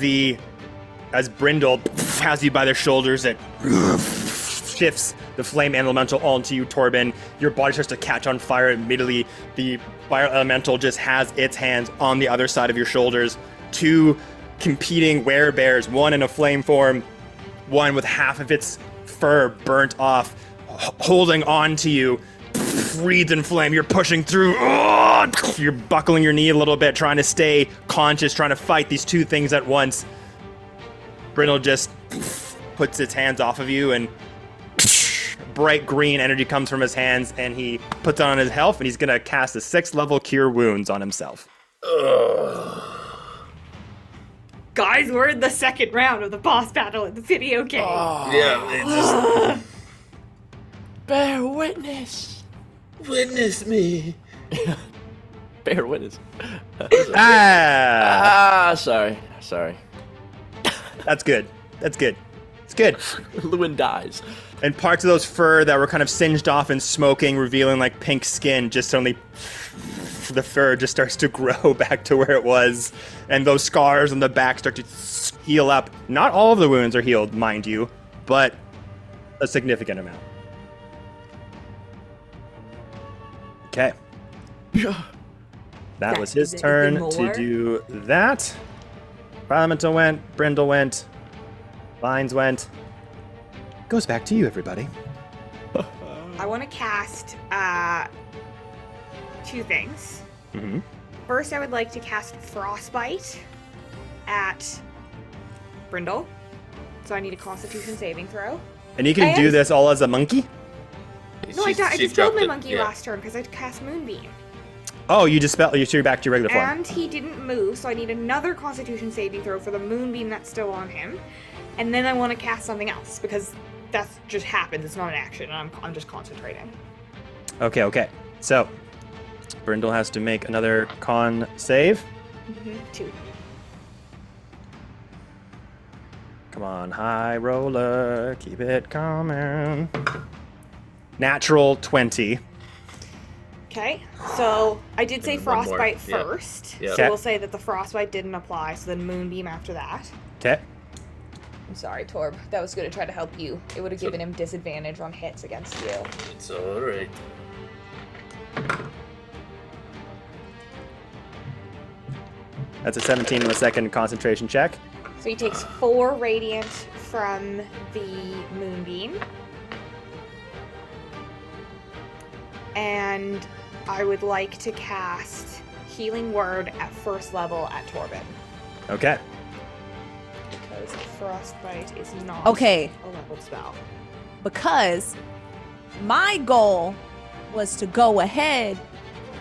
Brindle has you by the shoulders, it shifts the flame elemental onto you, Torben. Your body starts to catch on fire immediately. The fire elemental just has its hands on the other side of your shoulders. 2 competing werebears, one in a flame form, one with half of its fur burnt off, holding on to you. wreathed in flame. You're pushing through. Oh, you're buckling your knee a little bit, trying to stay conscious, trying to fight these two things at once. Brindle just puts its hands off of you, and bright green energy comes from his hands, and he puts on his health, and he's going to cast a 6th level Cure Wounds on himself. Guys, we're in the second round of the boss battle in the video game. Yeah, it just... Bear witness. Witness me. Bear witness. Sorry. That's good. It's good. Lewin dies. And parts of those fur that were kind of singed off and smoking, revealing like pink skin, just suddenly the fur just starts to grow back to where it was. And those scars on the back start to heal up. Not all of the wounds are healed, mind you, but a significant amount. Okay. That was his turn to do that. Elemental went, Brindle went, Vines went. Goes back to you, everybody. I want to cast 2 things. Mm-hmm. First, I would like to cast Frostbite at Brindle. So I need a Constitution saving throw. And you can do this all as a monkey? No, I She dispelled dropped my it, monkey yeah. last turn because I cast Moonbeam. Oh, you dispel. You're back to your regular form. And he didn't move, so I need another Constitution saving throw for the Moonbeam that's still on him. And then I want to cast something else because that just happens. It's not an action. And I'm just concentrating. Okay. So, Brindle has to make another con save. 2. Come on, high roller. Keep it coming. Natural 20. Okay, so I did say And one more, Frostbite yeah. first. Yeah. So Okay. we'll say that the Frostbite didn't apply, so then Moonbeam after that. Okay. I'm sorry, Torb. That was going to try to help you. It would have given him disadvantage on hits against you. It's alright. That's a 17 in the second concentration check. So he takes 4 radiant from the Moonbeam. And I would like to cast Healing Word at first level at Torben. Okay. Because Frostbite is not Okay. a leveled spell. Because my goal was to go ahead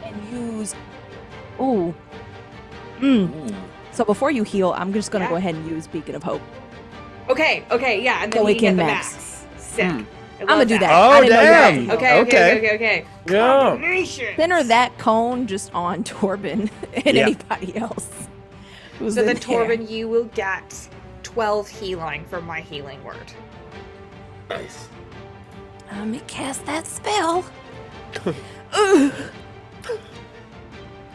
and use. Ooh. So before you heal, I'm just gonna Yeah. go ahead and use Beacon of Hope. Okay, yeah, and then So we we can can get the max. max. Sick. I I'ma love do that. Oh, I didn't know you had damn. to help. Okay. Yeah. Combinations. Center that cone just on Torben and Yeah. anybody else. who's So in then, there. Torben, you will get 12 healing from my Healing Word. Nice. Let me cast that spell.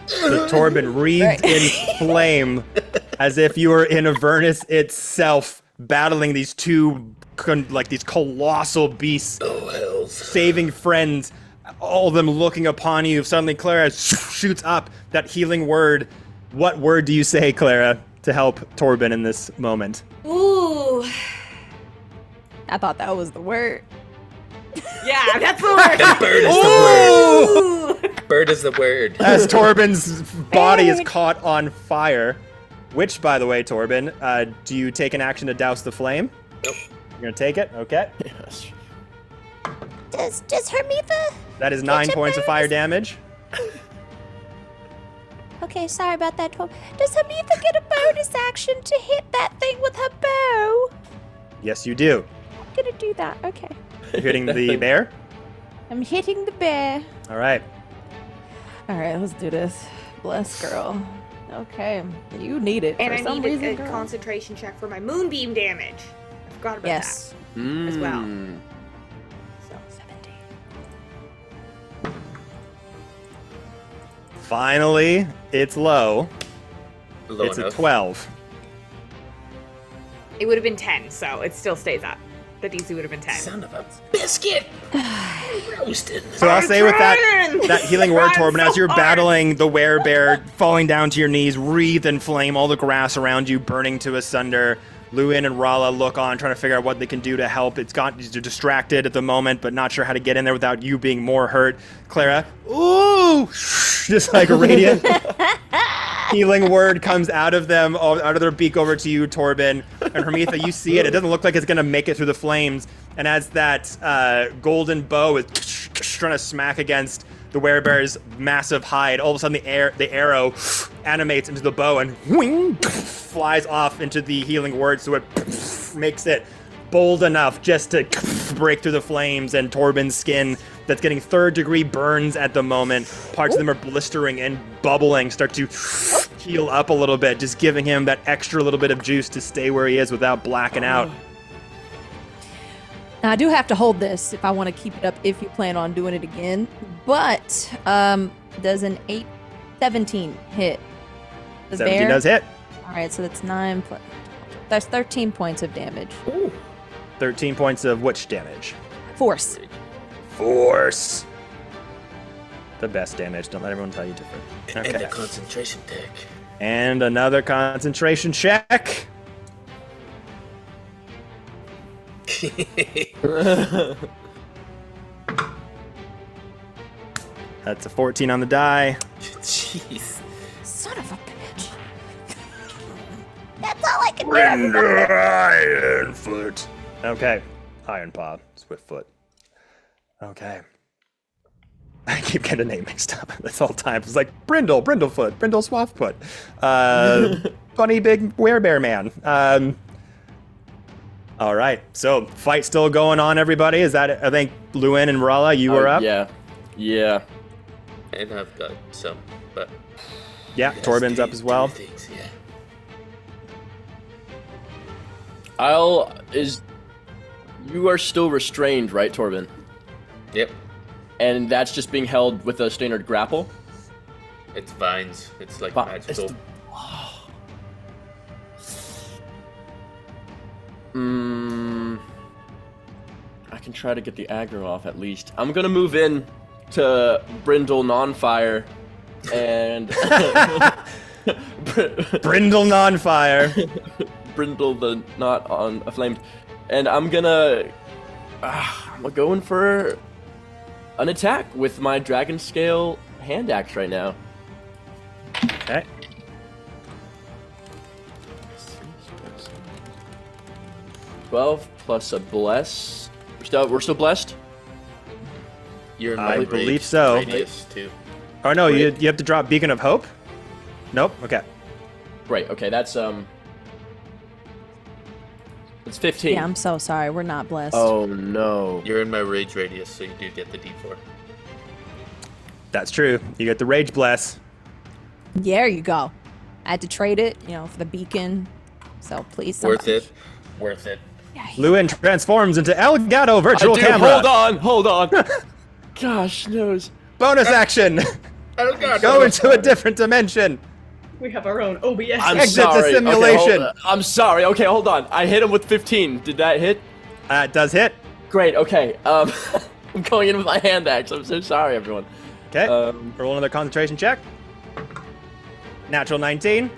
So Torben wreathed in flame as if you were in Avernus itself, battling these two, these colossal beasts, Oh, hells. saving friends, all of them looking upon you. Suddenly Clara shoots up that healing word. What word do you say, Clara, to help Torben in this moment? Ooh. I thought that was the word. Yeah, that's the word. And bird is the word. Bird is the word. As Torben's body is caught on fire. Which, by the way, Torben, do you take an action to douse the flame? Nope. You're gonna take it? Okay. Yes. Does Hermitha? That is 9 points of fire damage. Okay, sorry about that, Torben. Does Hermitha get a bonus action to hit that thing with her bow? Yes, you do. I'm gonna do that. Okay. You're hitting the bear. I'm hitting the bear. All right. All right, let's do this. Bless girl. Okay, you need it And for I some need reason, a girl. concentration check for my Moonbeam damage. I forgot about Yes. as well. Mm. that. So 70. Finally, it's low. Low It's enough. a 12. it would have been 10, so it still stays up. The DC would have been 10. Son of a biscuit. Roasted. So I'll say with trying! that healing word, Trying Torben, so as you're hard! battling the werebear, falling down to your knees, wreathed in flame, all the grass around you burning to asunder, Luin and Rala look on, trying to figure out what they can do to help. They're distracted at the moment, but not sure how to get in there without you being more hurt. Clara, ooh, just like a radiant healing word comes out of them, out of their beak over to you, Torben. And Hermitha, you see it. It doesn't look like it's going to make it through the flames. And as that golden bow is trying to smack against the werebear's massive hide, all of a sudden the arrow animates into the bow and whing, flies off into the healing word, so it makes it bold enough just to break through the flames, and Torben's skin that's getting 3rd-degree burns at the moment, parts of them are blistering and bubbling, start to heal up a little bit, just giving him that extra little bit of juice to stay where he is without blacking out. Now, I do have to hold this if I want to keep it up if you plan on doing it again. But does an 17 hit the 17 bear? does hit. All right, so that's 9 plus... That's 13 points of damage. Ooh. 13 points of which damage? Force. Force. The best damage. Don't let everyone tell you different. And Okay. a concentration tech. And another concentration check. That's a 14 on the die. Jeez. Son of a bitch. That's all I can do. Iron foot. Okay. Iron paw. Swift foot. Okay. I keep getting a name mixed up. That's all times. It's like Brindlefoot, Brindle Swathfoot. Funny big werebear man. All right. So fight still going on, everybody. Is that? I think Luin and Rala, you were up. Yeah. And I've got some, but Yeah. Torben's up as well. Things, yeah. You are still restrained, right, Torben? Yep. And that's just being held with a standard grapple? It's vines. It's like It's magical. I can try to get the aggro off at least. I'm gonna move in to Brindle non-fire and Brindle non-fire. Brindle the not on aflamed, and I'm gonna go in for an attack with my dragon scale hand axe right now. Okay. 12 plus a bless. We're still blessed. You're in I my believe rage so. radius too. Oh no, you have to drop Beacon of Hope? Nope. Okay. Great. Okay, that's it's 15. Yeah, I'm so sorry. We're not blessed. Oh no. You're in my rage radius, so you do get the D4. That's true. You get the Rage Bless. There you go. I had to trade it, for the beacon. So please, Worth somebody- it. Worth it. Yeah, Luin transforms into Elgato Virtual Camera. Hold on. Gosh knows. Bonus action. I don't got Go into a different dimension. We have our own OBS. I'm Exit the sorry. simulation. Okay, I'm sorry. Okay, hold on. I hit him with 15. Did that hit? It does hit. Great. Okay. I'm going in with my hand axe. I'm so sorry, everyone. Okay. Roll another concentration check. Natural 19.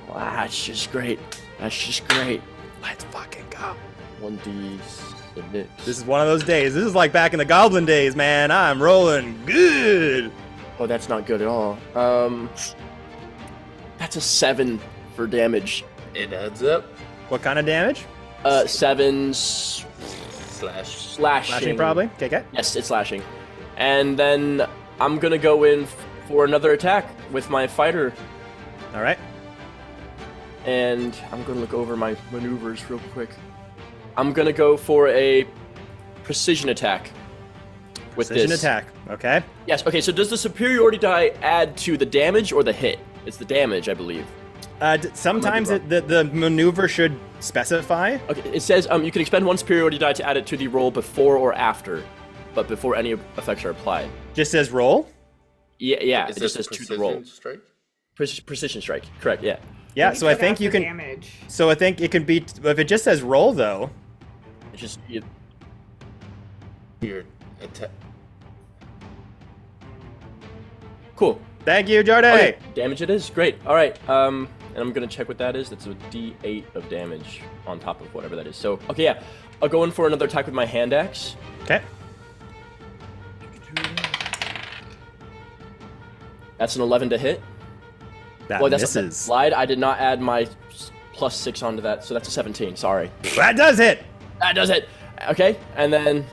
Wow, that's just great. Let's fucking go. 1d6. This is one of those days. This is like back in the Goblin days, man. I'm rolling good. Oh, that's not good at all. That's a 7 for damage. It adds up. What kind of damage? 7 Slash. slashing. Slashing, probably. Okay. Yes, it's slashing. And then I'm gonna go in for another attack with my fighter, All right. and I'm gonna look over my maneuvers real quick. I'm gonna go for a precision attack with Precision this. attack. Okay. Yes. Okay. So does the superiority die add to the damage or the hit? It's the damage, I believe. Sometimes wrong. the maneuver should specify. Okay. It says you can expend one superiority die to add it to the roll before or after, but before any effects are applied. Just says roll. Yeah. Is It this just a says to the roll. precision strike? Precision strike. Correct. Yeah. Yeah. We So I put think out you the can. Damage. So I think it can be. If it just says roll, though. It's just. Your attack. Cool. Thank you, Jordan. Okay, damage it is. Great. All right. and I'm gonna check what that is. That's a D8 of damage on top of whatever that is. So, okay, yeah. I'll go in for another attack with my hand axe. Okay. That's an 11 to hit. That Well, that's misses. lied. I did not add my +6 onto that, so that's a 17. Sorry. That does hit. That does it. Okay, and then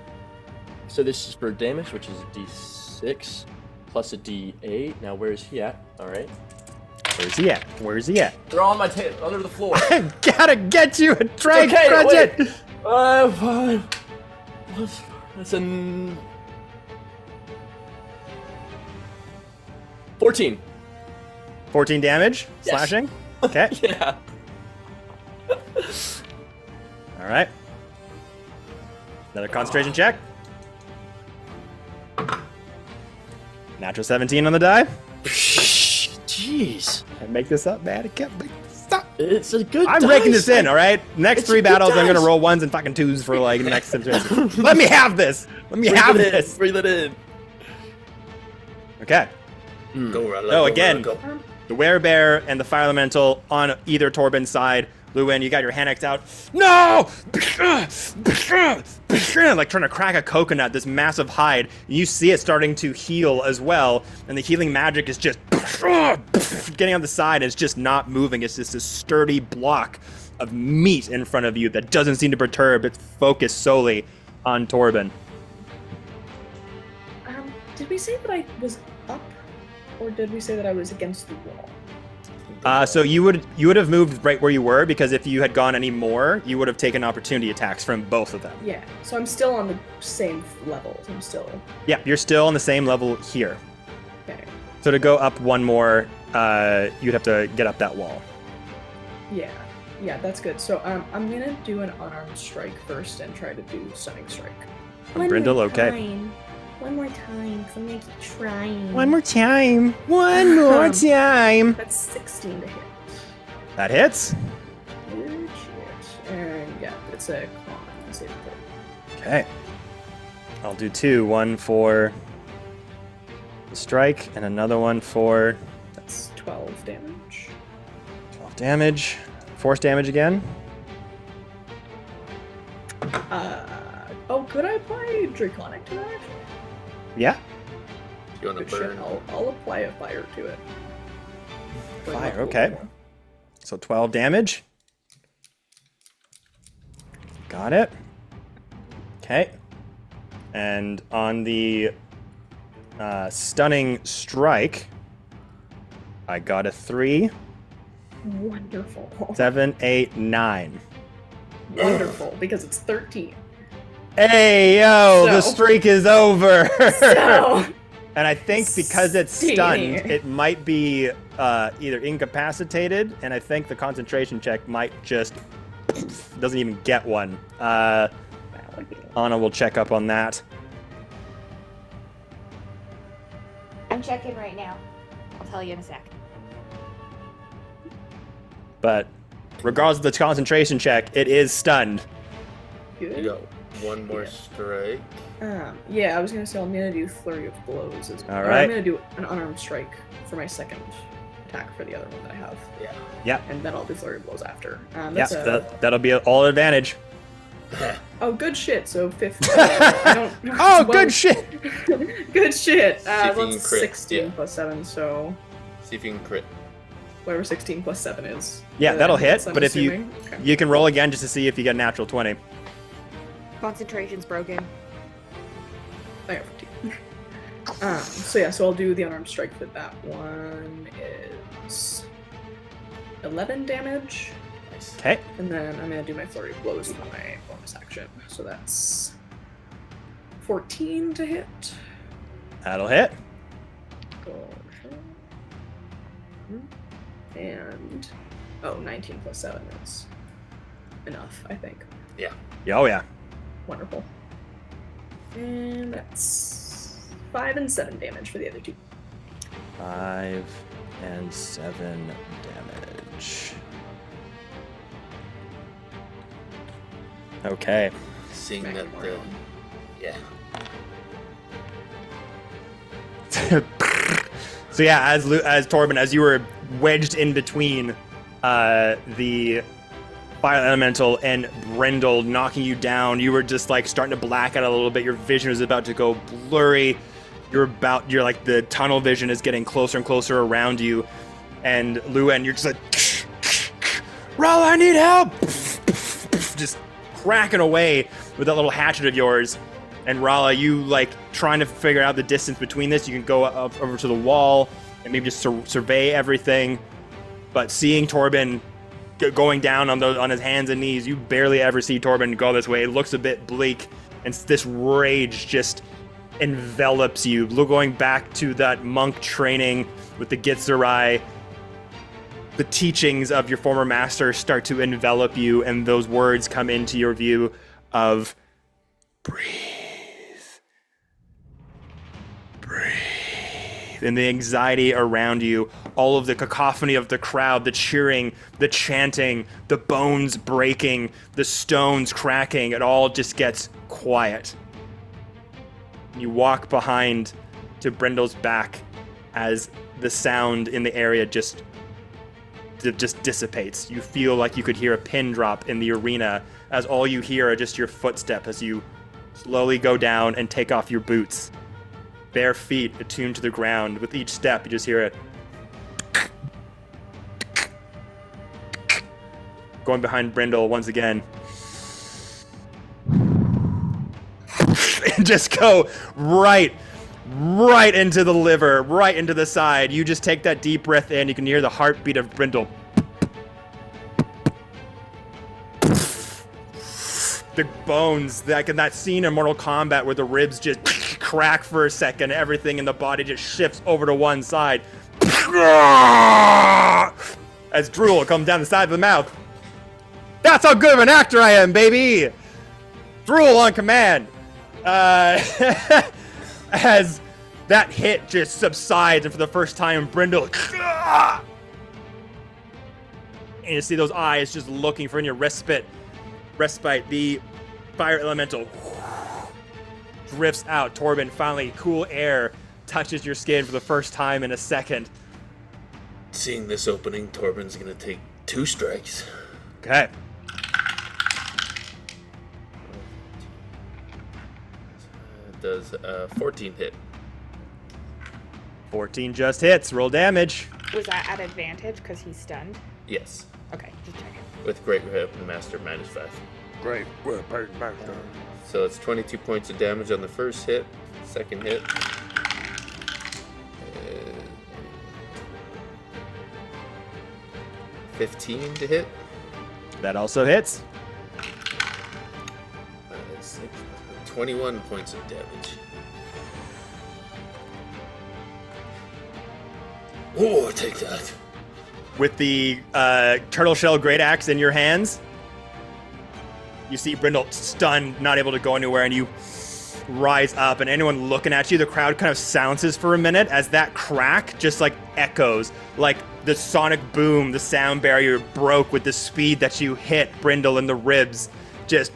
so this is for damage, which is a D6 plus a D8. Now where is he at? All right. Where's he at? Where's he at? They're on my tail, under the floor. I gotta get you a drag Okay, crunch wait. it. 5. That's an 14. 14 damage, Yes. slashing. Okay. Yeah. All right. Another concentration check. Natural 17 on the die. Jeez. I make this up, man. I can't make this up. It's a good I'm dice. breaking this in, all right? Next It's 3 a good battles, I'm gonna dice. roll 1s and fucking 2s for like the next situation. Let me have this. Let me Breathe have it in. this. Breathe it in. Okay. Go, Relent. Oh, go, again. Relent, go. The Werebear and the Fire Elemental on either Torben's side. Luwin, you got your hand axe out. No! Like trying to crack a coconut, this massive hide. You see it starting to heal as well, and the healing magic is just getting on the side. It's just not moving. It's just a sturdy block of meat in front of you that doesn't seem to perturb. It's focused solely on Torben. Did we say that I was up, or did we say that I was against the wall? So you would have moved right where you were, because if you had gone any more, you would have taken opportunity attacks from both of them. Yeah, so I'm still on the same level. I'm still... Yeah, you're still on the same level here. Okay. So to go up one more, you'd have to get up that wall. Yeah, that's good. So I'm gonna do an unarmed strike first and try to do stunning strike. Brindle, okay. One more time, so I'm gonna keep trying. One more time. One more time. That's 16 to hit. That hits. Good shit. And yeah, it's a con save throw. Okay. I'll do 2. One for the strike, and another one for That's 12 damage. 12 damage. Force damage again. Oh, could I apply Draconic to that actually? Yeah. You want Good to shit. burn? I'll apply a fire to it. Fire, okay. So 12 damage. Got it. Okay. And on the stunning strike, I got a 3, Wonderful. 7, 8, 9. Wonderful, because it's 13. Hey, yo, the So- streak is over. So, And I think because it's stunned, Staining. it might be either incapacitated, and I think the concentration check might just doesn't even get one. Anna will check up on that. I'm checking right now. I'll tell you in a sec. But regardless of the concentration check, it is stunned. You good. got one more strike. Yeah, I was gonna say I'm gonna do Flurry of Blows as well. All Or right. I'm gonna do an unarmed strike for my second attack for the other one that I have. Yeah. Yeah, And then I'll do Flurry of Blows after. yeah, That's a... that'll be all advantage. Oh, good shit. So 15. I don't... Oh, well, good shit! Good shit. if you can That's crit, 16 yeah. plus 7, so See if you can crit. whatever 16 plus 7 is. Yeah, that'll hit, I'm but if you assuming. Okay. you can roll again just to see if you get a natural 20. Concentration's broken. I got 15. So yeah, so I'll do the unarmed strike for that one. Is 11 damage, Nice. Okay, and then I'm gonna do my flurry of blows with my bonus action. So that's 14 to hit. that'll hit. And 19 plus 7 is enough, I think. Yeah. Oh yeah. Wonderful. And that's 5 and 7 damage for the other two. 5 and 7 damage. Okay. Seeing Back that to the Marlon. yeah. So yeah, as Torben, as you were wedged in between the fire elemental and Brindle knocking you down. You were just like starting to black out a little bit. Your vision was about to go blurry. You're like the tunnel vision is getting closer and closer around you. And Luen, you're just like, Rala, I need help! Just cracking away with that little hatchet of yours. And Rala, you like trying to figure out the distance between this. You can go up over to the wall and maybe just survey everything. But seeing Torben going down on his hands and knees, you barely ever see Torben go this way. It looks a bit bleak, and this rage just envelops you. Going back to that monk training with the Gitzerai, the teachings of your former master start to envelop you, and those words come into your view of breathe. And the anxiety around you, all of the cacophony of the crowd, the cheering, the chanting, the bones breaking, the stones cracking, it all just gets quiet. You walk behind to Brindle's back as the sound in the area just dissipates. You feel like you could hear a pin drop in the arena as all you hear are just your footsteps as you slowly go down and take off your boots. Bare feet attuned to the ground. With each step, you just hear it. Going behind Brindle once again. And just go right into the liver, right into the side. You just take that deep breath in. You can hear the heartbeat of Brindle. The bones, like in that scene in Mortal Kombat where the ribs just crack for a second, everything in the body just shifts over to one side. As drool comes down the side of the mouth. That's how good of an actor I am, baby! Drool on command. As that hit just subsides, and for the first time, Brindle, and you see those eyes just looking for your respite. The fire elemental drifts out. Torben, finally, cool air touches your skin for the first time in a second. Seeing this opening, Torben's gonna take 2 strikes. Okay. Does 14 hit? 14 just hits. Roll damage. Was that at advantage because he's stunned? Yes. Okay, just checking. With Great Weapon Master -5. Great Weapon Master. So it's 22 points of damage on the first hit. Second hit. 15 to hit. That also hits. 21 points of damage. Oh, take that. With the turtle shell great axe in your hands, you see Brindle stunned, not able to go anywhere, and you rise up, and anyone looking at you, the crowd kind of silences for a minute as that crack just like echoes, like the sonic boom, the sound barrier broke with the speed that you hit Brindle in the ribs, just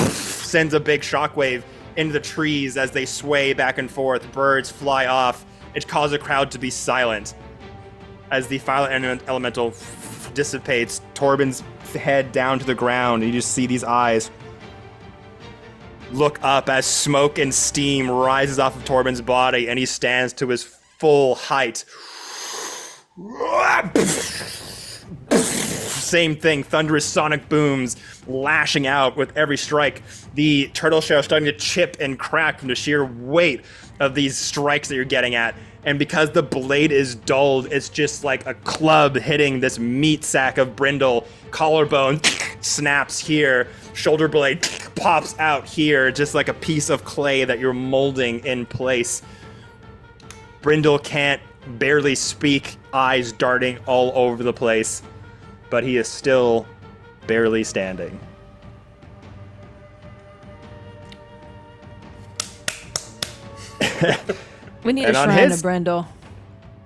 sends a big shockwave into the trees as they sway back and forth. Birds fly off. It causes the crowd to be silent. As the fire elemental dissipates, Torben's head down to the ground, and you just see these eyes look up as smoke and steam rises off of Torben's body, and he stands to his full height. Same thing, thunderous sonic booms lashing out with every strike. The turtle shell starting to chip and crack from the sheer weight of these strikes that you're getting at. And because the blade is dulled, it's just like a club hitting this meat sack of Brindle. Collarbone snaps here. Shoulder blade pops out here, just like a piece of clay that you're molding in place. Brindle can't barely speak, eyes darting all over the place, but he is still barely standing. We need And a on shrine his- to Brindle.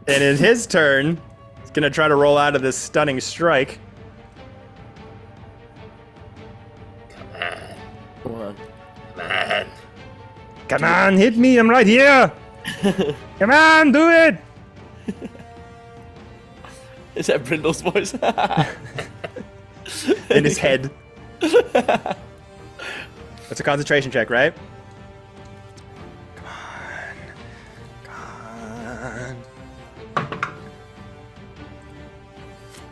And in his turn, he's gonna try to roll out of this stunning strike. Come on. Man. Come on, hit me, I'm right here! Come on, do it! Is that Brindle's voice? In his head. That's a concentration check, right? Come on.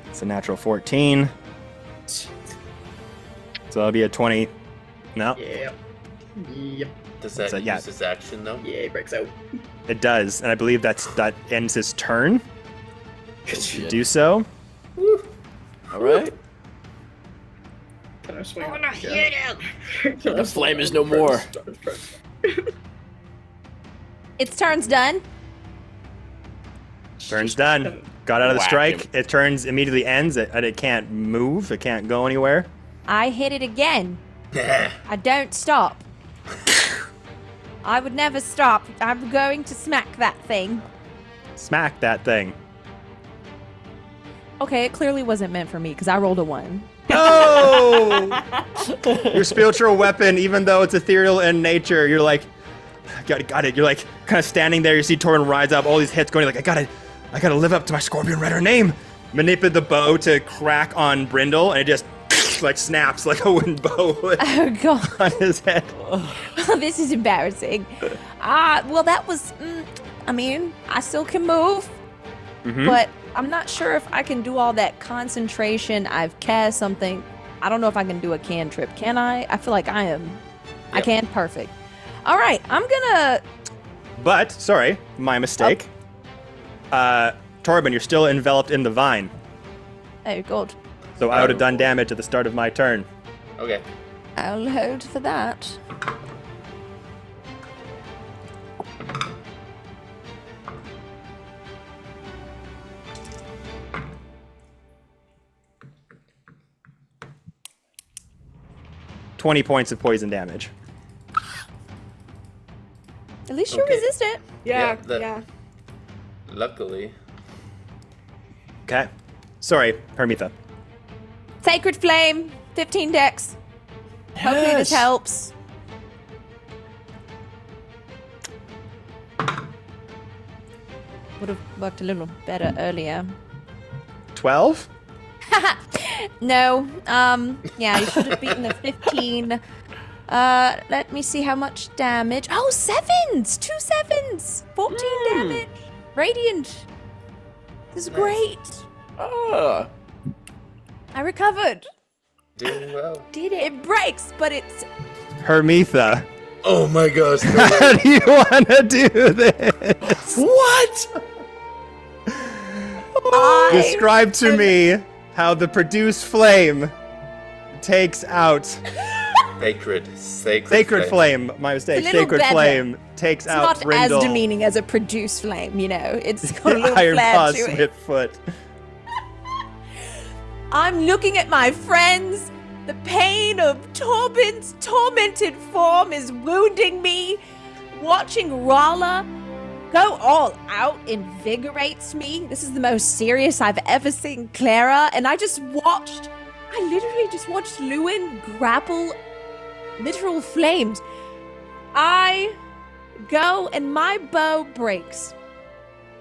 It's a natural 14. So that'll be a 20. No, Yep. Yep. Does that So, use yeah. his action though? Yeah, he breaks out. it does, and I believe that ends his turn. Good To do so. All right. Can I swing? I'm up gonna again? hit him. The flame is no more. Its turn's done. Turn's done. Got out of the Whack strike. him. It turns immediately ends. It can't move. It can't go anywhere. I hit it again. I don't stop. I would never stop. I'm going to smack that thing. Smack that thing. Okay, it clearly wasn't meant for me because I rolled a 1. Oh! Your spiritual weapon, even though it's ethereal in nature, you're like, got it. You're like kind of standing there. You see Torben rise up, all these hits going. You're like, I gotta live up to my Scorpion Rider name. Manipulate the bow to crack on Brindle, and it just like snaps like a wooden bow Oh, God. on his head. This is embarrassing. Well, that was. I mean, I still can move, but I'm not sure if I can do all that concentration. I've cast something. I don't know if I can do a cantrip. Can I? I feel like I am. I Yep. can. Perfect. All right, I'm gonna. But sorry, my mistake. Torben, you're still enveloped in the vine, Oh, God. so I would have done damage at the start of my turn. Okay. I'll hold for that. $20 points of poison damage. At least you're Okay. resistant. Yeah, that- yeah. Luckily. Okay. Sorry, Hermitha. Sacred Flame, 15 dex. Hopefully this helps. Would have worked a little better earlier. 12? No, yeah, you should have beaten a 15. Let me see how much damage. Oh, 7s! 2 7s! 14 damage. Radiant. This is great. Ah. I recovered. Doing well. Did it? It breaks, but it's. Hermitha, Oh my gosh. No how way. do you want to do this? What? Describe to me how the produced flame takes out Sacred flame. My mistake. It's a little Sacred better. flame takes It's out not Brindle. as demeaning as a produced flame, you know. It's got a little Iron flair Paw to it. Smith foot. I'm looking at my friends. The pain of Torben's tormented form is wounding me. Watching Rala go all out invigorates me. This is the most serious I've ever seen Clara, and I literally just watched Lewin grapple literal flames. I go and my bow breaks,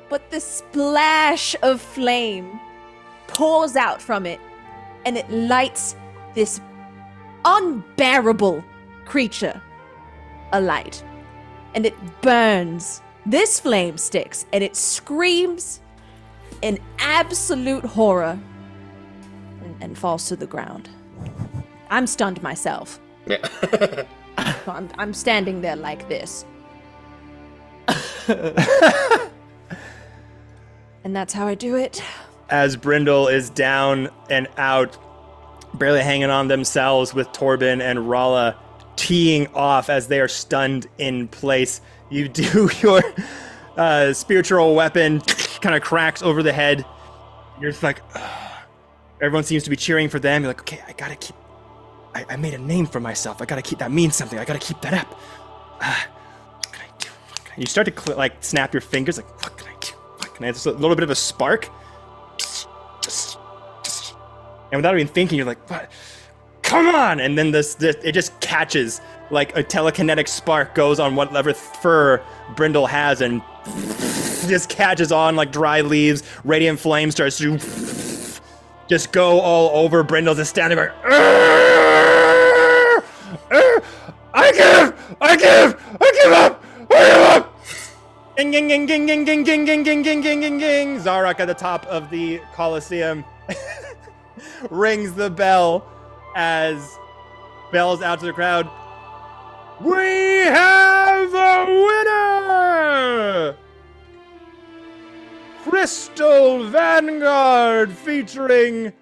but the splash of flame pours out from it, and it lights this unbearable creature alight. And it burns this flame sticks, and it screams in absolute horror and falls to the ground. I'm stunned myself. Yeah. So I'm standing there like this. And that's how I do it. As Brindle is down and out, barely hanging on themselves, with Torben and Rala teeing off as they are stunned in place. You do your spiritual weapon, kind of cracks over the head. You're just like, ugh. Everyone seems to be cheering for them. You're like, okay, I gotta keep. I made a name for myself. I gotta keep that. Means something. I gotta keep that up. What can I do? You start to snap your fingers. Like, what can I do? What can I do? There's a little bit of a spark. And without even thinking, you're like, what? Come on! And then this it just catches, like a telekinetic spark goes on whatever fur Brindle has, and just catches on like dry leaves. Radiant flame starts to just go all over. Brindle's just standing there. I give up! Ging, ging, ging, ging, ging, ging, ging, ging, ging, ging, ging, ging, ging. Zarok at the top of the Colosseum rings the bell as bells out to the crowd. We have a winner! Crystal Vanguard featuring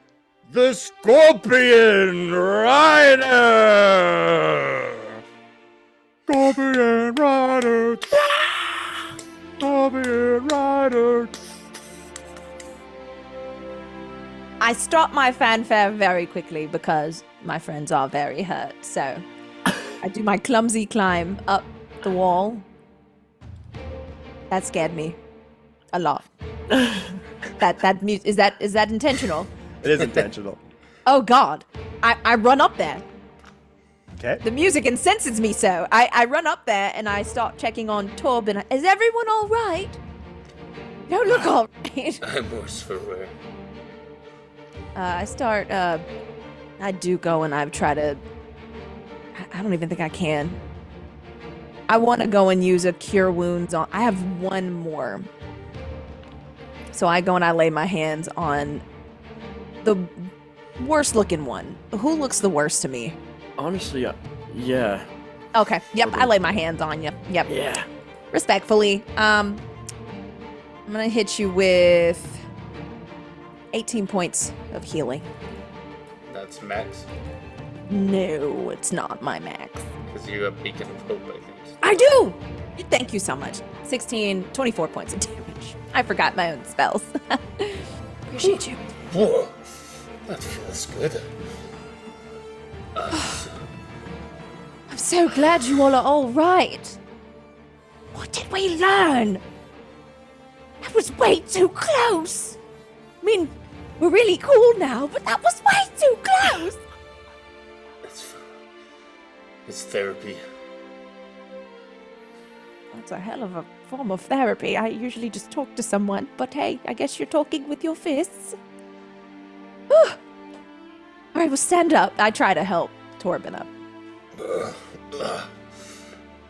the Scorpion Rider! Scorpion Rider! Scorpion Rider! I stop my fanfare very quickly because my friends are very hurt. So I do my clumsy climb up the wall. That scared me a lot. Is that intentional? It is intentional. Oh God! I run up there. Okay. The music incenses me so. I run up there and I start checking on Torben. Is everyone all right? You don't look all right. I'm worse for wear. I do go and I try to... I don't even think I can. I want to go and use a cure wounds on... I have one more. So I go and I lay my hands on the worst looking one. Who looks the worst to me? Honestly, yeah. Okay. Yep. I lay my hands on you. Yep. Yeah. Respectfully. I'm gonna hit you with 18 points of healing. That's max. No, it's not my max. Because you have Beacon of Hope, I think. I do! Thank you so much. 24 points of damage. I forgot my own spells. Appreciate you. Whoa, that feels good. I'm so glad you all are all right. What did we learn? That was way too close. I mean, we're really cool now, but that was way too close. It's therapy. That's a hell of a form of therapy. I usually just talk to someone, but hey, I guess you're talking with your fists. All right, well, stand up. I try to help Torben up.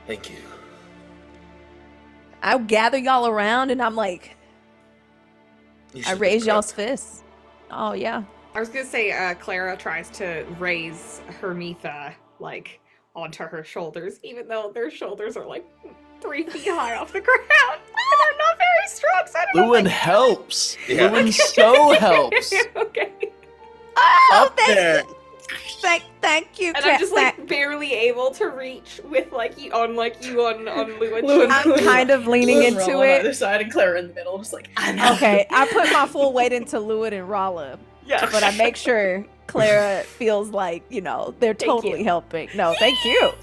Thank you. I gather y'all around, and I'm like, I raise y'all's fists. Oh, yeah. I was gonna say, Clara tries to raise Hermitha, like, onto her shoulders, even though their shoulders are, like, 3 feet high off the ground. And they're not very strong, so I don't know. Lewin helps. Yeah. Lewin so helps. Okay. Oh, Up there. Thank you. And I'm just, like, barely able to reach with, like, you on Lewin's Lewin- I'm kind of leaning Lewin into Rala on it. either side and Clara in the middle, just like, Okay, I put my full weight into Lewin and Rala, Yeah. but I make sure Clara feels like, they're totally you. helping. No, thank you.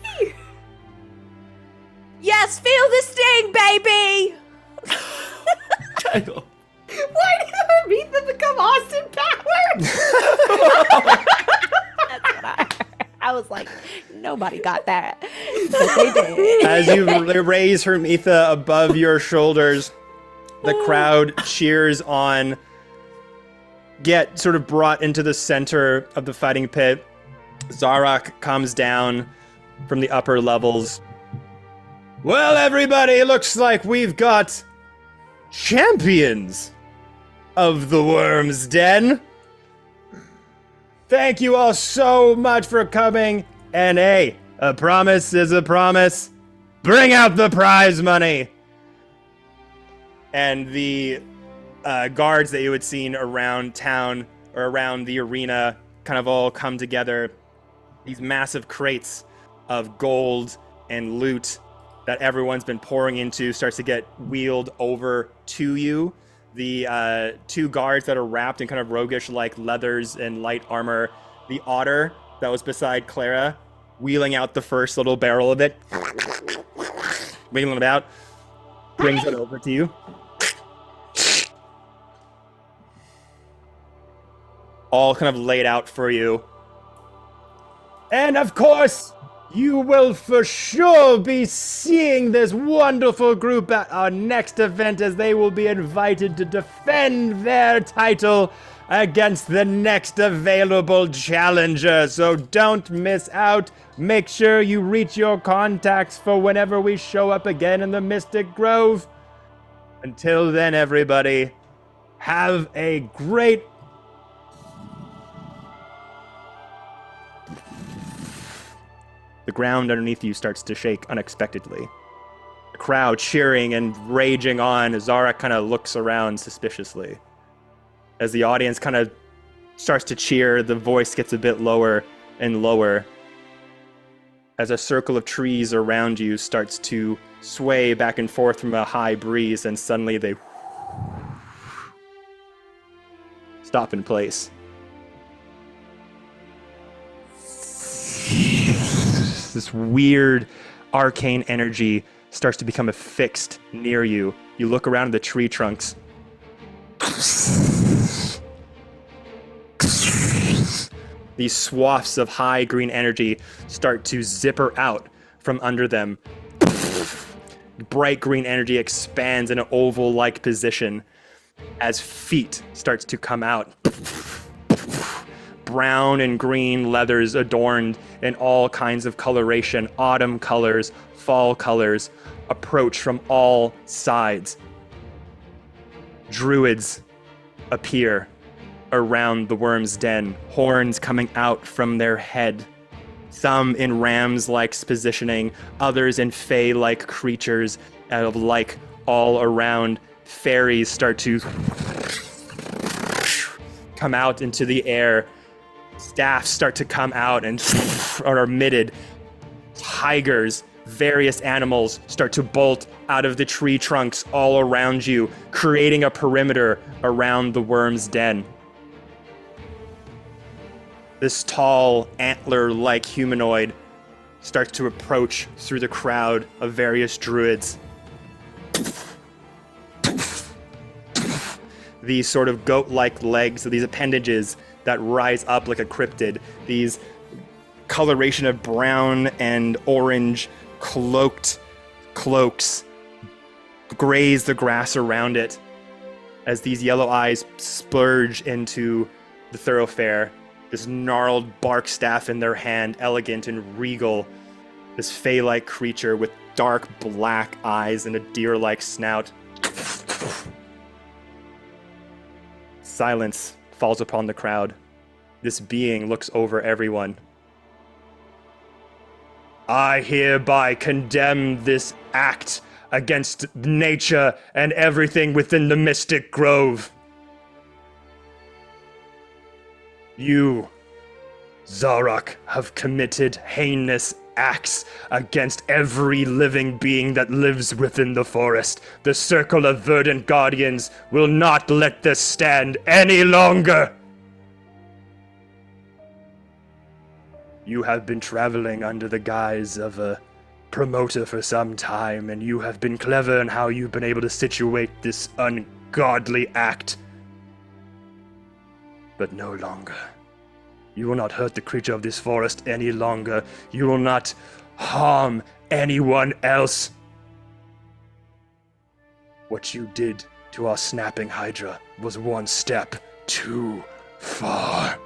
Yes, feel the sting, baby! Why did Hermitha become Austin Powers? That's what I heard. I was like, nobody got that. But they did. As you raise Hermitha above your shoulders, the crowd cheers on. Get sort of brought into the center of the fighting pit. Zarok comes down from the upper levels. Well, everybody, it looks like we've got champions of the Worm's Den. Thank you all so much for coming. And hey, a promise is a promise. Bring out the prize money. And the guards that you had seen around town or around the arena kind of all come together. These massive crates of gold and loot that everyone's been pouring into starts to get wheeled over to you. The 2 guards that are wrapped in kind of roguish-like leathers and light armor. The otter that was beside Clara, wheeling out the first little barrel of it, wiggling it out, brings it over to you. All kind of laid out for you. And of course, You will for sure be seeing this wonderful group at our next event, as they will be invited to defend their title against the next available challenger. So don't miss out. Make sure you reach your contacts for whenever we show up again in the Mystic Grove. Until then, everybody, have a great... The ground underneath you starts to shake unexpectedly. The crowd cheering and raging on. Zara kind of looks around suspiciously. As the audience kind of starts to cheer, the voice gets a bit lower and lower. As a circle of trees around you starts to sway back and forth from a high breeze, and suddenly they stop in place. This weird arcane energy starts to become affixed near you. You look around at the tree trunks. These swaths of high green energy start to zipper out from under them. Bright green energy expands in an oval-like position as feet starts to come out. Brown and green leathers adorned in all kinds of coloration, autumn colors, fall colors, approach from all sides. Druids appear around the worm's den, horns coming out from their head. Some in rams-like positioning, others in fae-like creatures of like all around. Fairies start to come out into the air. Staffs start to come out and are emitted. Tigers, various animals start to bolt out of the tree trunks all around you, creating a perimeter around the worm's den. This tall, antler-like humanoid starts to approach through the crowd of various druids. These sort of goat-like legs, these appendages that rise up like a cryptid, these coloration of brown and orange cloaked cloaks graze the grass around it as these yellow eyes splurge into the thoroughfare. This gnarled bark staff in their hand, elegant and regal. This fae-like creature with dark black eyes and a deer-like snout. Silence falls upon the crowd. This being looks over everyone. I hereby condemn this act against nature and everything within the Mystic Grove. You, Zarok, have committed heinous acts against every living being that lives within the forest. The Circle of Verdant Guardians will not let this stand any longer. You have been traveling under the guise of a promoter for some time, and you have been clever in how you've been able to situate this ungodly act. But no longer. You will not hurt the creature of this forest any longer. You will not harm anyone else. What you did to our snapping Hydra was one step too far.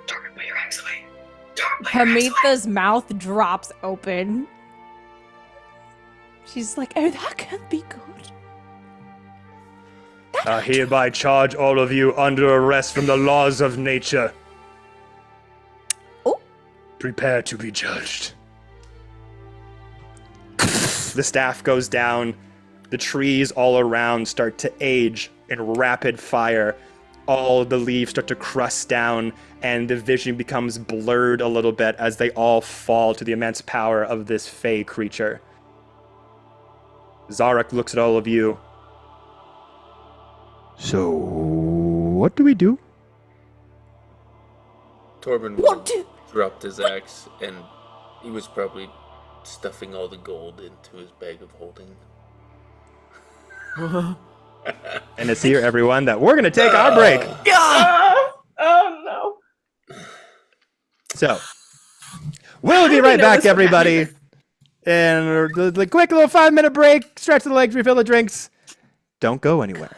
Torben, put your hands away. Torben, put your hands away. Hamitha's mouth drops open. She's like, oh, that can't be good. I hereby charge all of you under arrest from the laws of nature. Oh. Prepare to be judged. The staff goes down. The trees all around start to age in rapid fire. All the leaves start to crust down, and the vision becomes blurred a little bit as they all fall to the immense power of this fey creature. Zarek looks at all of you. So, what do we do? Torben dropped his axe, and he was probably stuffing all the gold into his bag of holding. And it's here, everyone, that we're going to take our break. Oh no. So, We'll be I right know back, this would everybody. happen. And the quick little 5-minute break. Stretch the legs, refill the drinks. Don't go anywhere.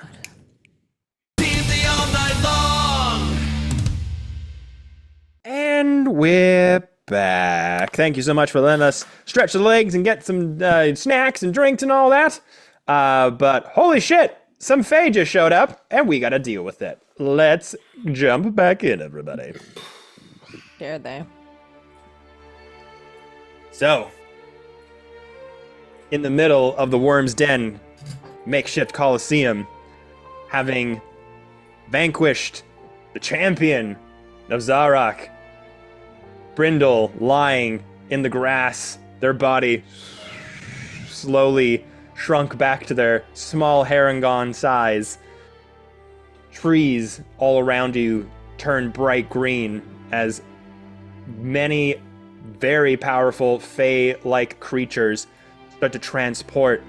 And we're back. Thank you so much for letting us stretch the legs and get some snacks and drinks and all that. But holy shit, some Fae just showed up, and we gotta deal with it. Let's jump back in, everybody. Dare they? So, in the middle of the Worm's Den makeshift coliseum, having vanquished the champion of Zarak, Brindle lying in the grass, their body slowly shrunk back to their small Harengon size. Trees all around you turn bright green as many very powerful Fae-like creatures start to transport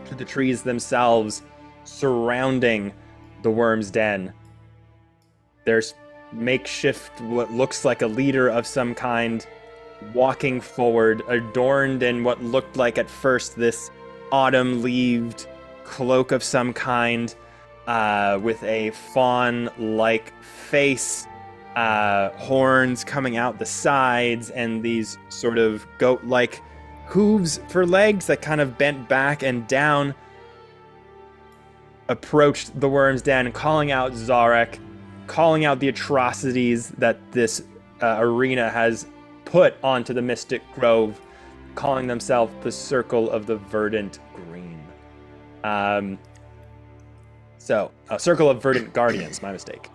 to the trees themselves, surrounding the Worm's Den. There's makeshift, what looks like a leader of some kind, walking forward, adorned in what looked like at first this autumn-leaved cloak of some kind, with a fawn-like face, horns coming out the sides, and these sort of goat-like hooves for legs that kind of bent back and down, approached the Worm's Den, calling out Zarak, calling out the atrocities that this arena has put onto the Mystic Grove, calling themselves the Circle of the Verdant Green. Circle of Verdant Guardians, my mistake.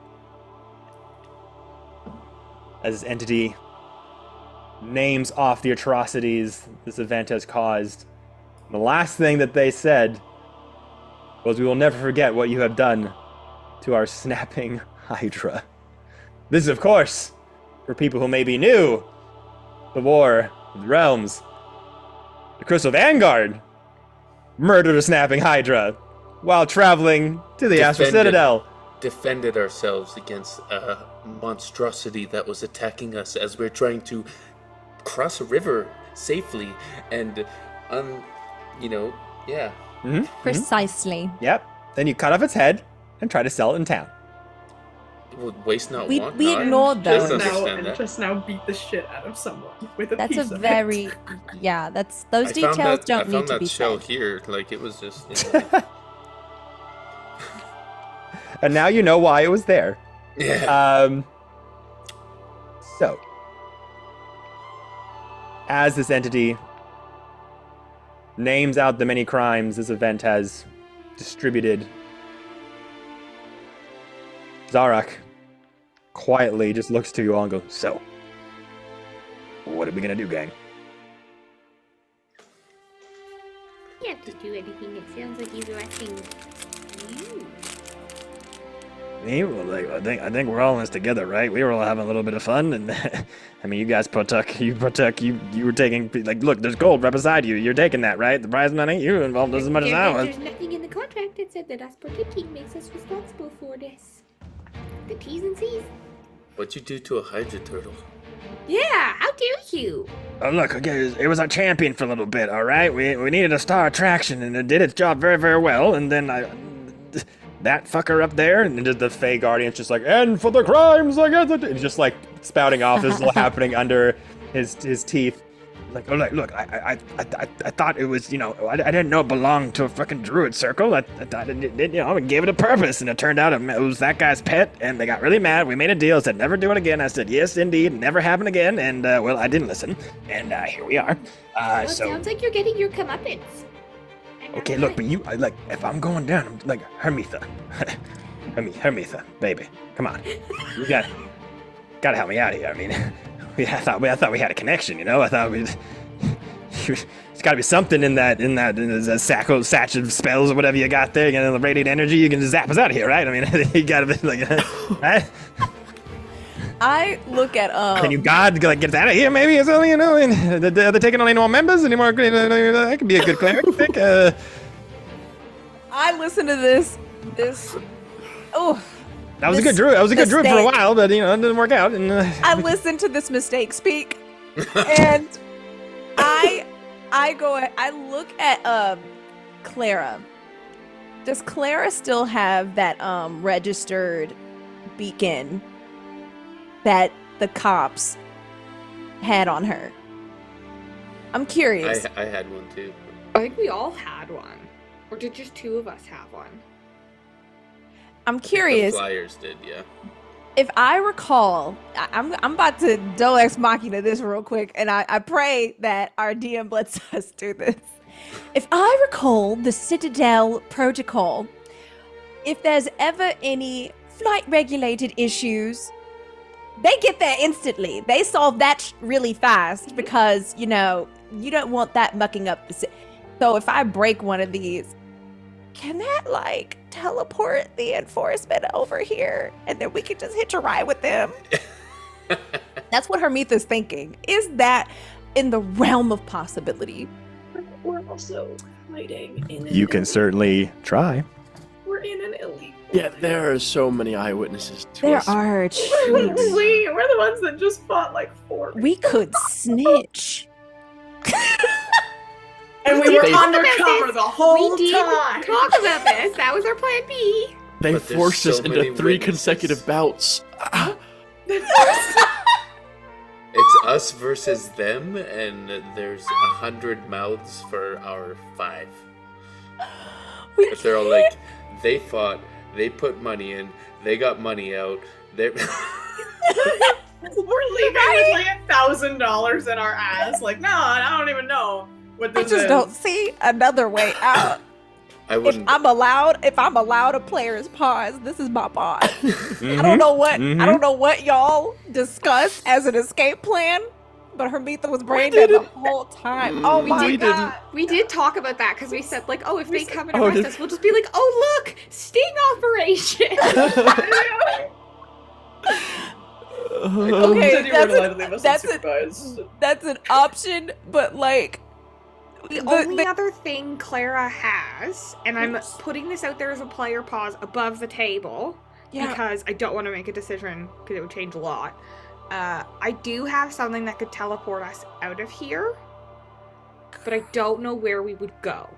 As this entity names off the atrocities this event has caused, the last thing that they said was, "We will never forget what you have done to our snapping Hydra." This is, of course, for people who may be new, the War of the Realms. The Crystal Vanguard murdered a snapping Hydra while traveling to the Astral Citadel. Defended ourselves against a monstrosity that was attacking us as we're trying to cross a river safely and, yeah. Mm-hmm. Precisely. Yep. Then you cut off its head and try to sell it in town. Well, waste not, We want not. ignored Just those. understand that. Just now beat the shit out of someone with a That's piece a of very, it. yeah, those details don't need to be I found that shell said. here, like it was just, And now you know why it was there. yeah. So, as this entity names out the many crimes this event has distributed, Zarak quietly just looks to you all and goes, "So, what are we gonna do, gang?" You have to do anything. It sounds like he's asking you. Me? Well, I think we're all in this together, right? We were all having a little bit of fun, and I mean, you guys you were taking, like, look, there's gold right beside you. You're taking that, right? The prize money? You were involved as much as I was. There's nothing in the contract that said that us partaking makes us responsible for this. The T's and C's. What'd you do to a Hydra turtle? Yeah, how dare you? Oh, look, okay, it was our champion for a little bit, all right? We needed a star attraction, and it did its job very, very well, and then that fucker up there, and the Fae Guardian's just like, "And for the crimes against the..." It's just like spouting off. This is all happening under his teeth. Like, oh, look, I thought it was, I didn't know it belonged to a fucking druid circle. I thought it did, I gave it a purpose, and it turned out it was that guy's pet, and they got really mad. We made a deal, said never do it again. I said, yes, indeed, never happen again, and, well, I didn't listen, and here we are. Well, it sounds like you're getting your comeuppance. Okay, look, but if I'm going down, I'm like, Hermitha, baby, come on, you gotta help me out here. I mean, I thought we had a connection, I thought there's got to be something in that satch of spells or whatever you got there. The radiant energy, you can just zap us out of here, right? I mean, you gotta be like, right? I look at Can you get us out of here, maybe or something? And are they taking on any more members? Any more? That could be a good cleric, I think. I listen to this. Oh. That was a good druid. I was a good druid for a while, but it didn't work out. And I listened to this mistake speak. And I look at Clara. Does Clara still have that registered beacon that the cops had on her? I'm curious. I had one too. I think we all had one. Or did just 2 of us have one? I'm curious. The Flyers did, yeah. If I recall, I'm about to Deus Ex Machina this real quick, and I pray that our DM lets us do this. If I recall the Citadel protocol, if there's ever any flight-regulated issues, they get there instantly. They solve that really fast because, you don't want that mucking up the So if I break one of these, can that, teleport the enforcement over here? And then we can just hitch a ride with them? That's what Hermitha's thinking. Is that in the realm of possibility? We're also fighting in You can certainly try. We're in an elite. Yeah, there are so many eyewitnesses to There us. are We're cheats. the ones that just fought 4. We could snitch. And we were They- undercover the whole We did time. talk about this. That was our plan B. They But there's forced us so into many 3 witnesses. consecutive bouts. It's us versus them, and there's 100 mouths for our 5. If they're all like, they fought, they put money in, they got money out, they... We're leaving with $1,000 in our ass. No, I don't even know what I this just is. don't see another way out. I If wouldn't... I'm allowed a player's pause, this is my pause. I Mm-hmm. don't know what y'all discussed as an escape plan, but Hermitha was brain dead the whole time. Oh We my didn't. god. We did talk about that because we said, if they come and Oh, arrest did- us, we'll just be like, oh, look, sting operation. Okay, Said you weren't allowed to leave us unsupervised. that's an option, but The only other thing Clara has, and I'm putting this out there as a player pause above the table, because I don't want to make a decision because it would change a lot. I do have something that could teleport us out of here, but I don't know where we would go.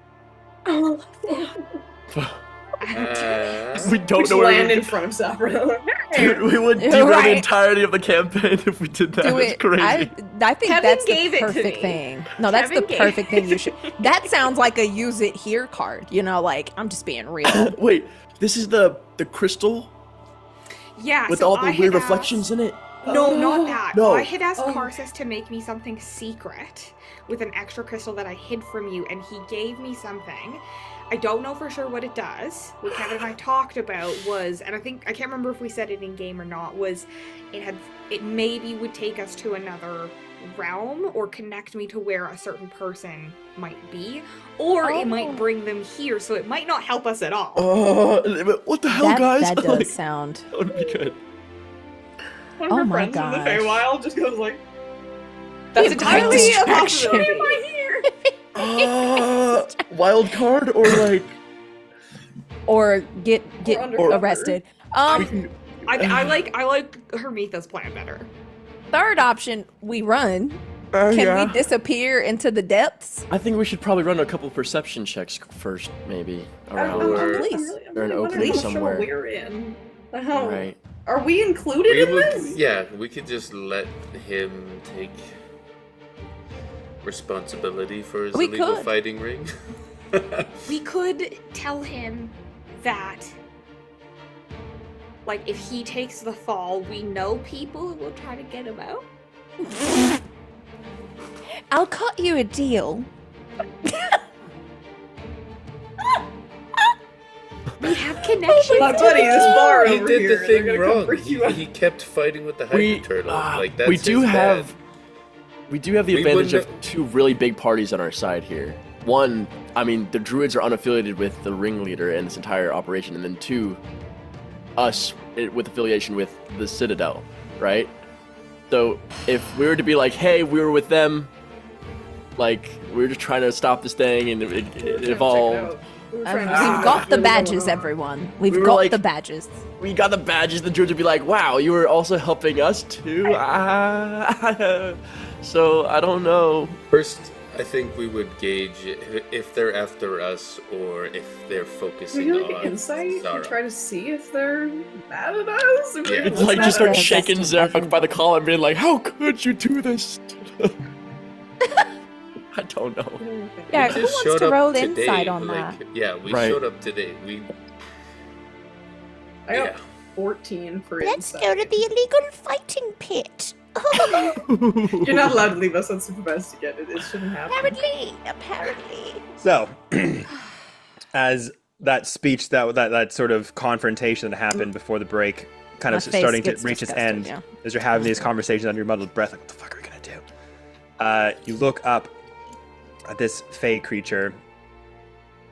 We don't Just know where land we in front of Sapra. Dude, we would You're derail the right. entirety of the campaign if we did that. Do It's it. crazy. I think Kevin that's gave the it to perfect me. thing. No, that's Kevin the gave perfect thing you it. should. That sounds like a use it here card. I'm just being real. Wait, this is the crystal Yeah, with so all I the had weird asked- reflections in it? No, not that. No. I had asked Oh. Karsus to make me something secret with an extra crystal that I hid from you, and he gave me something. I don't know for sure what it does. What Kevin and I talked about was, and I can't remember if we said it in game or not, was it maybe would take us to another realm or connect me to where a certain person might be, or it Oh. might bring them here, so it might not help us at all. What the hell, guys? That Like, does sound. that would be good. One of Oh her my friends from the gosh. Feywild just goes like, That's Be a great entirely a distraction. possibility. "Am I here?" Wild card or like Or get undercover. arrested. we can- I like Hermitha's plan better. Third option, we run. Can we disappear into the depths? I think we should probably run a couple perception checks first, maybe around. Or- Please. Or an I'm really opening wondering how somewhere. sure we're in. How- Right. Are we included in this? We could just let him take responsibility for his We illegal could. fighting ring. We could tell him that, if he takes the fall, we know people who will try to get him out. I'll cut you a deal. We have connections. My buddy, this bar He over did here, the thing they're gonna come wrong. freak you out. He kept fighting with the We hyper turtle. That's we do his have bad. we do have the We advantage of wouldn't- two really big parties on our side here. One, I mean, the druids are unaffiliated with the ringleader and this entire operation, and then two, us with affiliation with the Citadel, right? So if we were to be like, hey, we were with them, we were just trying to stop this thing, and it Check it evolved. out. We were We've trying to got see the what was badges, going on. everyone. We've We were got like- the badges. We got the badges. The druids would be like, wow, you were also helping us too. So I don't know. First, I think we would gauge if they're after us or if they're Can focusing we do like on an insight Zara. and try to see if they're mad at us? If Yeah. they're It's Like mad just at start us? shaking Zarek by the collar and being like, "How could you do this?" I don't know. Yeah, We who just wants showed to up roll today, insight on like, that? Yeah, we Right. showed up today. I got Yeah. 14 for Let's insight. go to the illegal fighting pit. You're not allowed to leave us unsupervised again. It shouldn't happen. Apparently. So, as that speech, that sort of confrontation that happened before the break, kind My of face starting to gets reach its disgusted, end, yeah. as you're having these conversations under your muddled breath, like, what the fuck are we gonna do? You look up at this fey creature.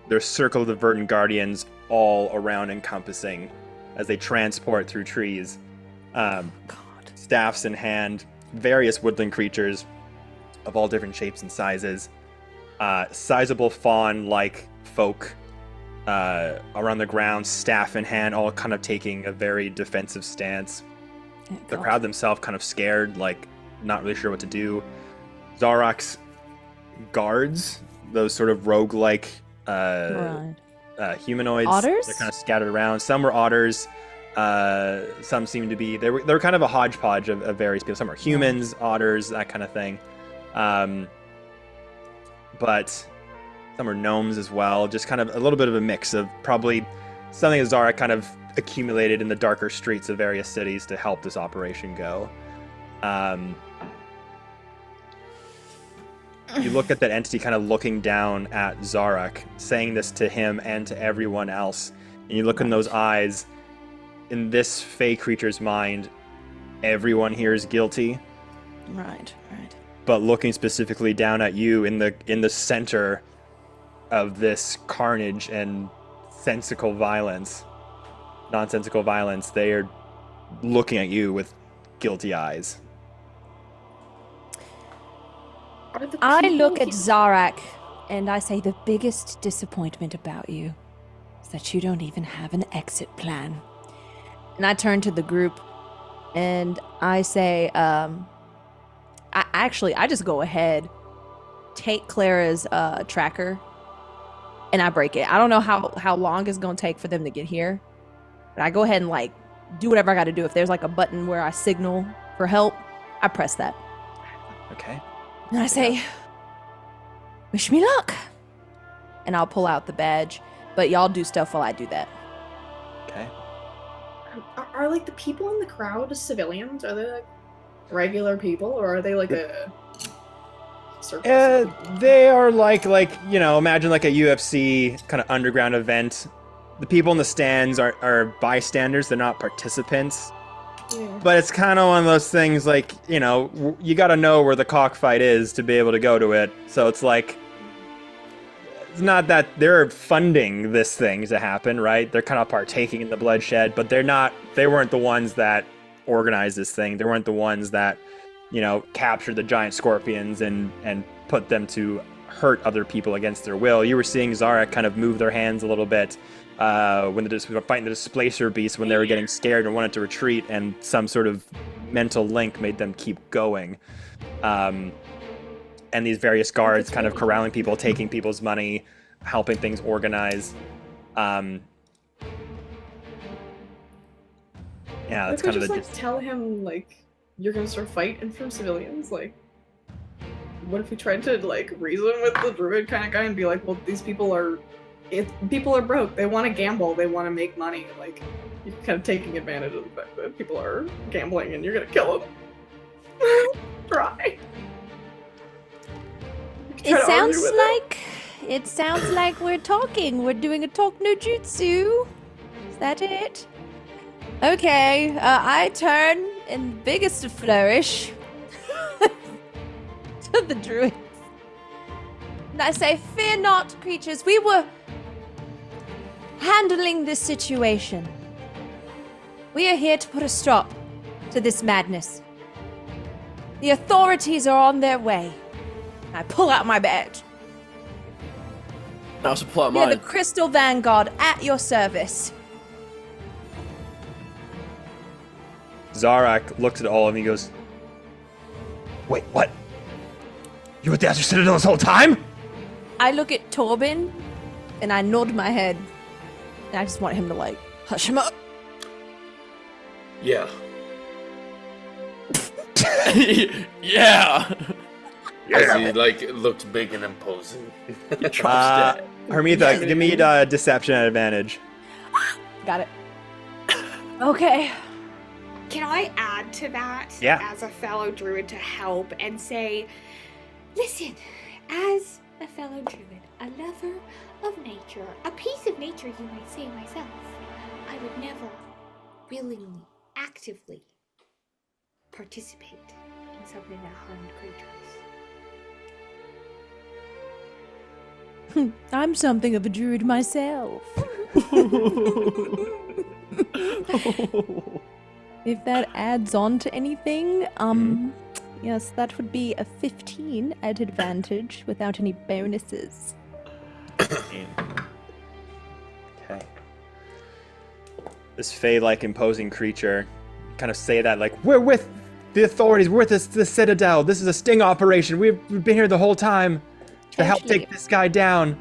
There's circle of the verdant guardians all around, encompassing, as they transport through trees. Staffs in hand, various woodland creatures of all different shapes and sizes. Sizable fawn-like folk around the ground, staff in hand, all kind of taking a very defensive stance. The crowd themselves kind of scared, like not really sure what to do. Zarak's guards, those sort of roguelike Right. humanoids, Otters? they're kind of scattered around. Some were otters. Some seem to be they were kind of a hodgepodge of various people. Some are humans, otters, that kind of thing. But some are gnomes as well. Just kind of a little bit of a mix of probably something that Zara kind of accumulated in the darker streets of various cities to help this operation go. You look at that entity kind of looking down at Zarak, saying this to him and to everyone else. And you look in those eyes. In this fey creature's mind, everyone here is guilty. Right. But looking specifically down at you in the center of this carnage and nonsensical violence, they are looking at you with guilty eyes. I look at Zarak and I say the biggest disappointment about you is that you don't even have an exit plan. And I turn to the group and I say, I just go ahead, take Clara's tracker, and I break it. I don't know how long it's going to take for them to get here, but I go ahead and like do whatever I got to do. If there's like a button where I signal for help, I press that. Okay. And I say, wish me luck. And I'll pull out the badge, but y'all do stuff while I do that. Okay. Are like the people in the crowd civilians? Are they like regular people, or are they like a surplus of people? They are like imagine like a UFC kind of underground event. The people in the stands are bystanders. They're not participants. Yeah. But it's kind of one of those things like, you got to know where the cockfight is to be able to go to it. So it's like, it's not that they're funding this thing to happen, right? They're kind of partaking in the bloodshed, but they weren't the ones that organized this thing. They weren't the ones that, captured the giant scorpions and put them to hurt other people against their will. You were seeing Zara kind of move their hands a little bit when they were fighting the displacer beast, when they were getting scared and wanted to retreat, and some sort of mental link made them keep going. And these various guards kind of corralling people, taking people's money, helping things organize. Yeah, that's kind of the just tell him like you're gonna start fighting from civilians. Like, what if we tried to like reason with the druid kind of guy and be like, well, these people are broke. They want to gamble. They want to make money. Like, you're kind of taking advantage of the fact that people are gambling, and you're gonna kill them. Try. It sounds like we're talking. We're doing a talk no jutsu. Is that it? Okay, I turn in biggest of flourish to the druids. And I say, fear not, creatures. We were handling this situation. We are here to put a stop to this madness. The authorities are on their way. I pull out my badge. I also pull out We are mine. the Crystal Vanguard at your service. Zarak looks at all of them and he goes, wait, what? You were at the Azure Citadel this whole time? I look at Torben, and I nod my head, and I just want him to like hush him up. Yeah. Yeah. As he like looked big and imposing. Hermitha, give me deception at advantage. Got it. Okay. Can I add to that as a fellow druid to help and say, listen, as a fellow druid, a lover of nature, a piece of nature you might say myself, I would never willingly, actively participate in something that harmed creatures. I'm something of a druid myself. If that adds on to anything, yes, that would be a 15 at advantage without any bonuses. Okay. This Fey-like imposing creature kind of say that like, we're with the authorities, we're with the Citadel, this is a sting operation, we've been here the whole time to help take this guy down.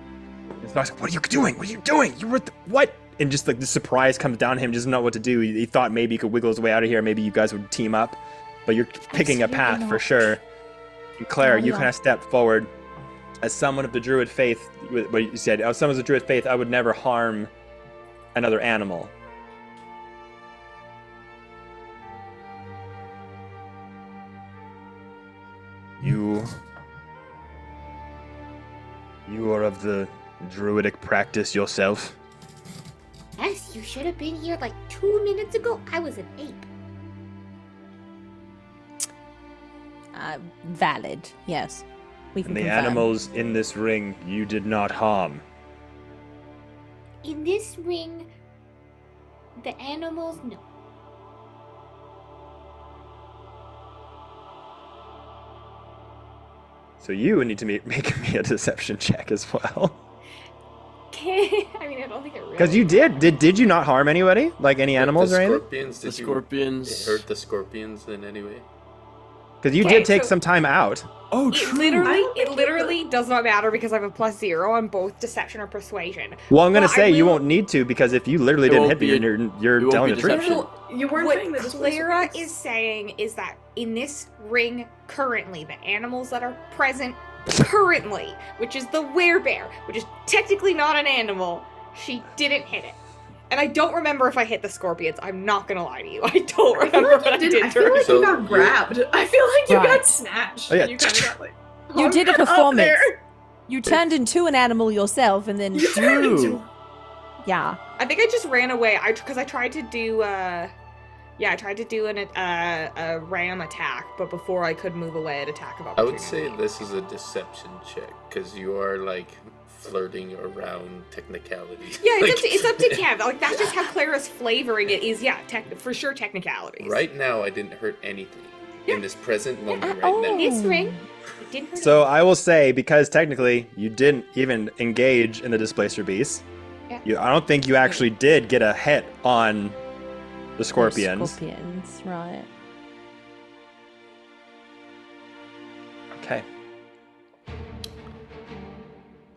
And so I was like, what are you doing? What are you doing? You were what? And just like the surprise comes down on him, doesn't know what to do. He thought maybe he could wiggle his way out of here, maybe you guys would team up, but you're picking a path for sure. And Claire, you kind of step forward. As someone of the Druid faith, what you said, as someone of the Druid faith, I would never harm another animal. You are of the druidic practice yourself? Yes, you should have been here like 2 minutes ago. I was an ape. Valid, yes. We can And the confirm. animals in this ring you did not harm. In this ring, the animals, no. So you need to make me a deception check as well. I mean, I don't think it really. Because you did you not harm anybody? Like any animals or anything? Scorpions, The scorpions. hurt the scorpions in any way? Because you Okay, did take so- some time out. Oh, It true. literally does not matter because I have a +0 on both deception or persuasion. Well, I'm gonna Well, I say you will- won't need to because if you literally It didn't won't hit me, be you're it won't telling be the truth. deception. You weren't What saying that this was Clara is saying is that in this ring currently, the animals that are present currently, which is the werebear, which is technically not an animal, she didn't hit it. And I don't remember if I hit the scorpions. I'm not gonna lie to you. I don't I feel remember like what I you didn't. did I to feel her. like So you got you're- grabbed. I feel like you Right. got snatched. Oh, yeah. And you kind of got like. You did a hunkered up performance. there. You turned into an animal yourself, and then You turned into. yeah. I think I just ran away. Because I tried to do I tried to do a ram attack, but before I could move away, I'd attack of I opportunity. would say this is a deception check because you are like flirting around technicalities. Yeah, Like, it's up to Kev. Like that's just how Clara's flavoring it is. Yeah, for sure technicalities. Right now, I didn't hurt anything. In this present moment, Oh. right In now. this ring, it didn't hurt So I will say, because technically you didn't even engage in the displacer beast, Yeah. I don't think you actually did get a hit on the scorpions. Scorpions, right. Okay.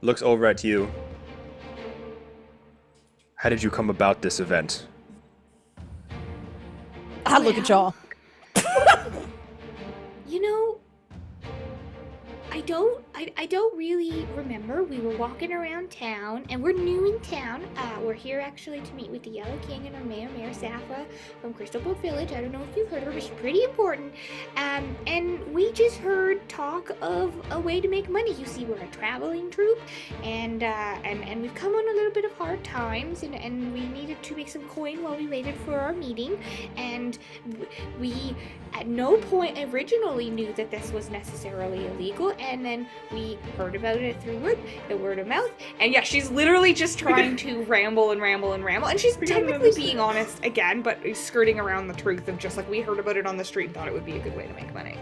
Looks over at you. How did you come about this event? I look at y'all. You know, I don't really remember. We were walking around town, and we're new in town. We're here actually to meet with the Yellow King and our Mayor Safa from Crystal Boat Village. I don't know if you've heard of her, but she's pretty important. And we just heard talk of a way to make money. You see, we're a traveling troupe, and we've come on a little bit of hard times, and we needed to make some coin while we waited for our meeting, and we at no point originally knew that this was necessarily illegal, and then we heard about it through the word of mouth. And yeah, she's literally just trying to ramble, and she's We got technically another being step. honest again, but skirting around the truth of just like we heard about it on the street and thought it would be a good way to make money.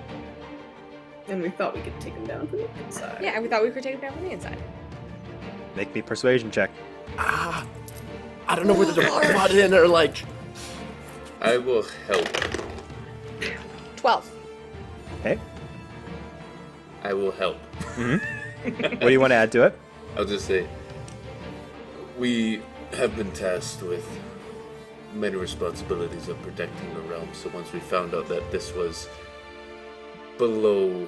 And we thought we could take him down from the inside. Yeah, and we thought we could take it down from the inside. Make me persuasion check. I don't know whether to plot in or like. I will help. 12. Okay. I will help. What do you want to add to it? I'll just say, we have been tasked with many responsibilities of protecting the realm, so once we found out that this was below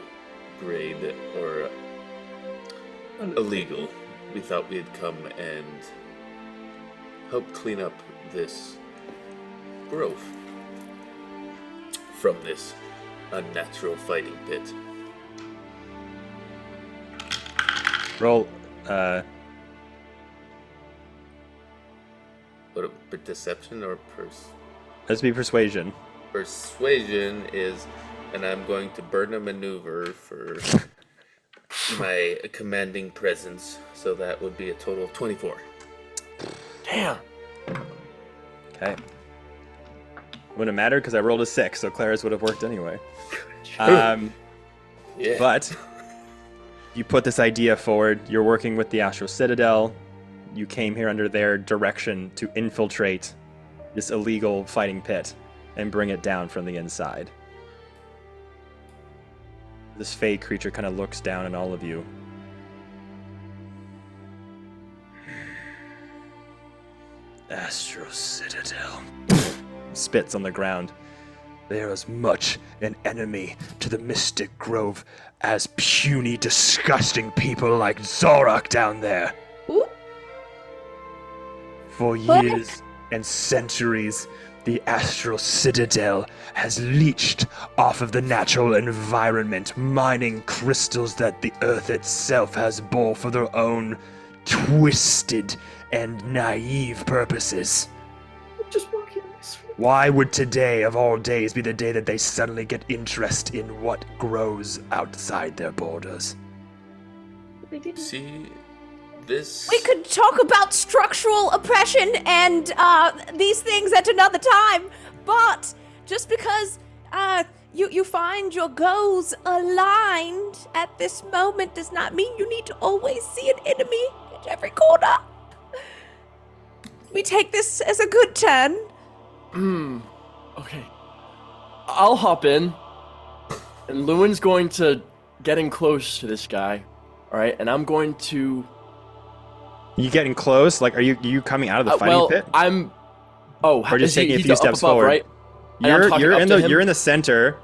grade or illegal, we thought we'd come and help clean up this growth from this unnatural fighting pit. Roll. What, deception or Let's be persuasion. persuasion is, and I'm going to burn a maneuver for my commanding presence, so that would be a total of 24. Damn. Okay. Wouldn't matter because I rolled a 6, so Clara's would have worked anyway. Yeah. But you put this idea forward. You're working with the Astral Citadel. You came here under their direction to infiltrate this illegal fighting pit and bring it down from the inside. This fey creature kind of looks down at all of you. Astral Citadel. Spits on the ground. They are as much an enemy to the Mystic Grove as puny, disgusting people like Zorak down there. Ooh. For years and centuries, the Astral Citadel has leached off of the natural environment, mining crystals that the Earth itself has bore for their own twisted and naive purposes. Just walking this way. Why would today, of all days, be the day that they suddenly get interest in what grows outside their borders? They didn't. See, this... We could talk about structural oppression and these things at another time, but just because you find your goals aligned at this moment does not mean you need to always see an enemy at every corner. We take this as a good turn. Okay. I'll hop in, and Lewin's going to get in close to this guy, alright? And I'm going to... You getting close? Like, are you coming out of the fighting pit? I'm... Oh, Or just taking a he's few up steps above, forward? right? And I'm talking up to him? You're in the center.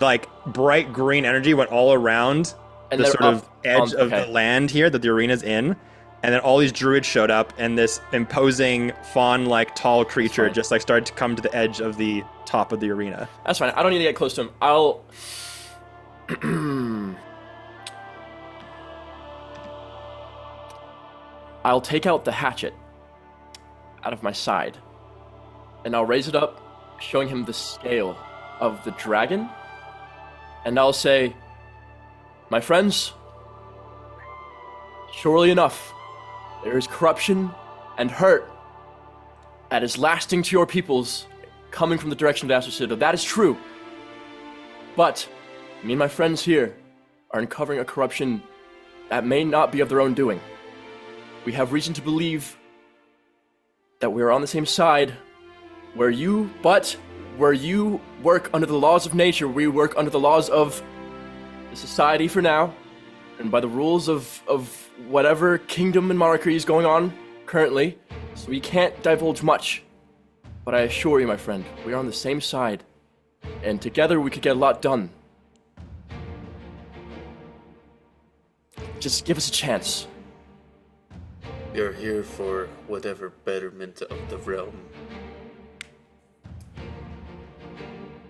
Like, bright green energy went all around And the they're sort up of edge on- of okay. the land here that the arena's in. And then all these druids showed up, and this imposing fawn-like tall creature fine. just like started to come to the edge of the top of the arena. That's fine. I don't need to get close to him. I'll... I'll take out the hatchet out of my side, and I'll raise it up, showing him the scale of the dragon, and I'll say, my friends, surely enough, there is corruption and hurt that is lasting to your peoples coming from the direction of the Astral Citadel. That is true. But me and my friends here are uncovering a corruption that may not be of their own doing. We have reason to believe that we are on the same side where you work under the laws of nature, we work under the laws of the society for now, and by the rules of whatever kingdom and monarchy is going on currently, so we can't divulge much. But I assure you, my friend, we are on the same side, and together we could get a lot done. Just give us a chance. You're here for whatever betterment of the realm.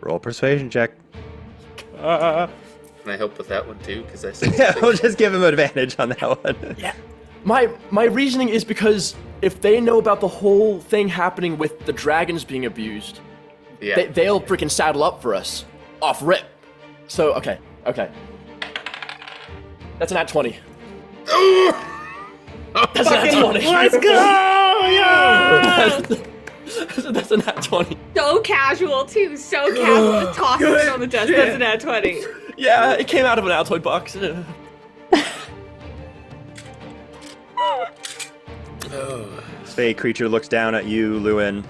Roll persuasion check. Can I help with that one too? Because I said Yeah, something. we'll just give him advantage on that one. Yeah. My reasoning is because if they know about the whole thing happening with the dragons being abused, Yeah. they'll freaking saddle up for us. Off rip. So, okay. That's an at 20. That's an at 20. Let's go! Yeah! That's an at 20. So casual, too. So casual. Just tossing it on the desk. That's an at 20. Yeah, it came out of an Altoid box. This fey creature looks down at you, Lewin.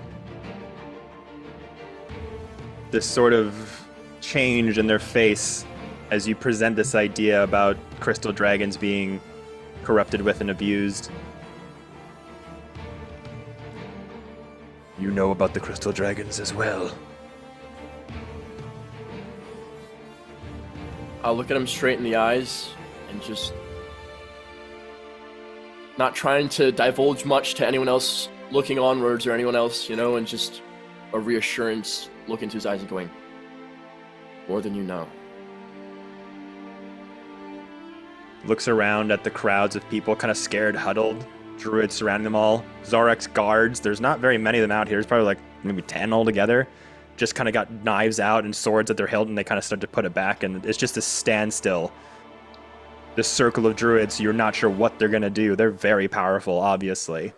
This sort of change in their face as you present this idea about crystal dragons being corrupted with and abused. You know about the crystal dragons as well. I'll look at him straight in the eyes and just not trying to divulge much to anyone else looking onwards or anyone else, and just a reassurance look into his eyes and going, more than you know. Looks around at the crowds of people kind of scared, huddled, druids surrounding them all. Zarek's guards, there's not very many of them out here. There's probably like maybe 10 altogether. Just kind of got knives out and swords at their hilt, and they kind of start to put it back, and it's just a standstill. This circle of druids, you're not sure what they're going to do. They're very powerful, obviously.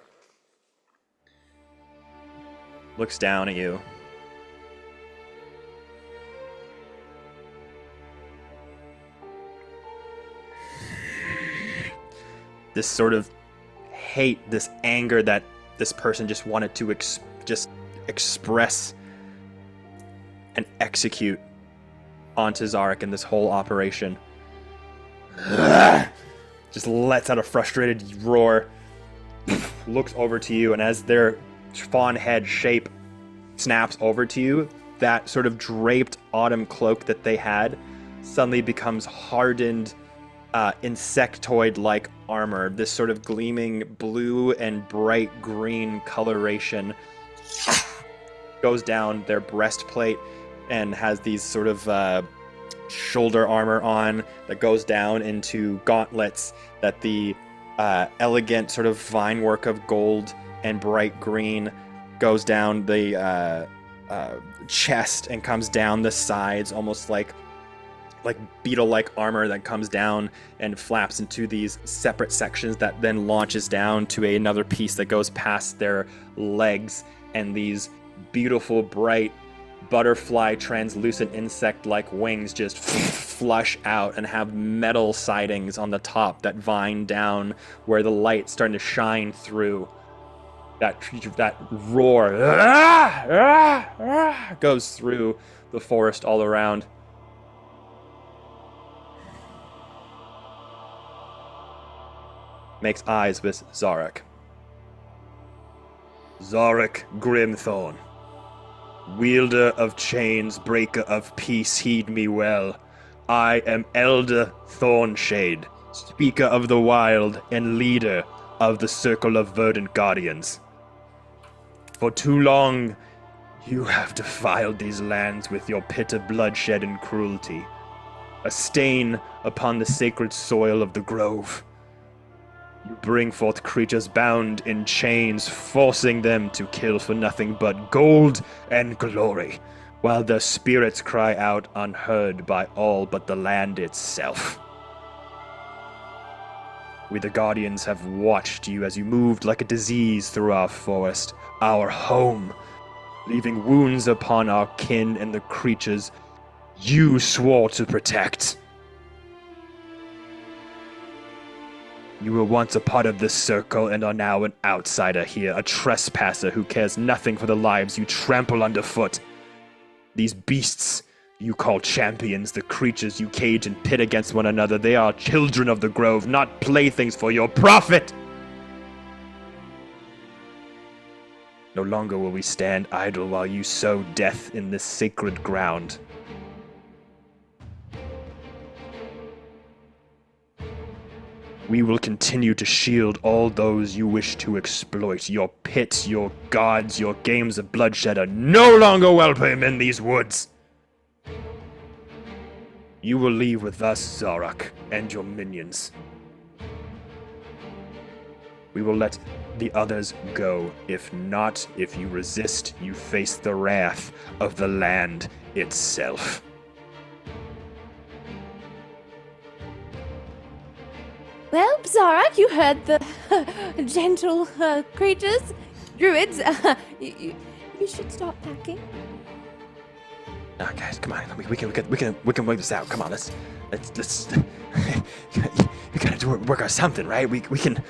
Looks down at you. This sort of hate, this anger that this person just wanted to just express and execute onto Zarek in this whole operation. Just lets out a frustrated roar, looks over to you, and as their fawn head shape snaps over to you, that sort of draped autumn cloak that they had suddenly becomes hardened insectoid-like armor. This sort of gleaming blue and bright green coloration goes down their breastplate and has these sort of shoulder armor on that goes down into gauntlets that the elegant sort of vine work of gold and bright green goes down the chest and comes down the sides, almost like beetle-like armor that comes down and flaps into these separate sections that then launches down to another piece that goes past their legs, and these beautiful, bright, butterfly, translucent insect-like wings just flush out and have metal sidings on the top that vine down where the light's starting to shine through. That roar goes through the forest all around. Makes eyes with Zarek. Zarek Grimthorn, wielder of chains, breaker of peace, heed me well. I am Elder Thornshade, speaker of the wild and leader of the Circle of Verdant Guardians. For too long, you have defiled these lands with your pit of bloodshed and cruelty, a stain upon the sacred soil of the Grove. You bring forth creatures bound in chains, forcing them to kill for nothing but gold and glory, while their spirits cry out unheard by all but the land itself. We the Guardians have watched you as you moved like a disease through our forest, our home, leaving wounds upon our kin and the creatures you swore to protect. You were once a part of this circle and are now an outsider here, a trespasser who cares nothing for the lives you trample underfoot. These beasts you call champions, the creatures you cage and pit against one another, they are children of the Grove, not playthings for your profit! No longer will we stand idle while you sow death in this sacred ground. We will continue to shield all those you wish to exploit. Your pits, your gods, your games of bloodshed are no longer welcome in these woods. You will leave with us, Zarek, and your minions. We will let the others go. If not, if you resist, you face the wrath of the land itself. Well, Zarek, you heard the gentle creatures, druids. You should start packing. Now, guys, come on. We can work this out. Come on, let's we gotta work out something, right? We can.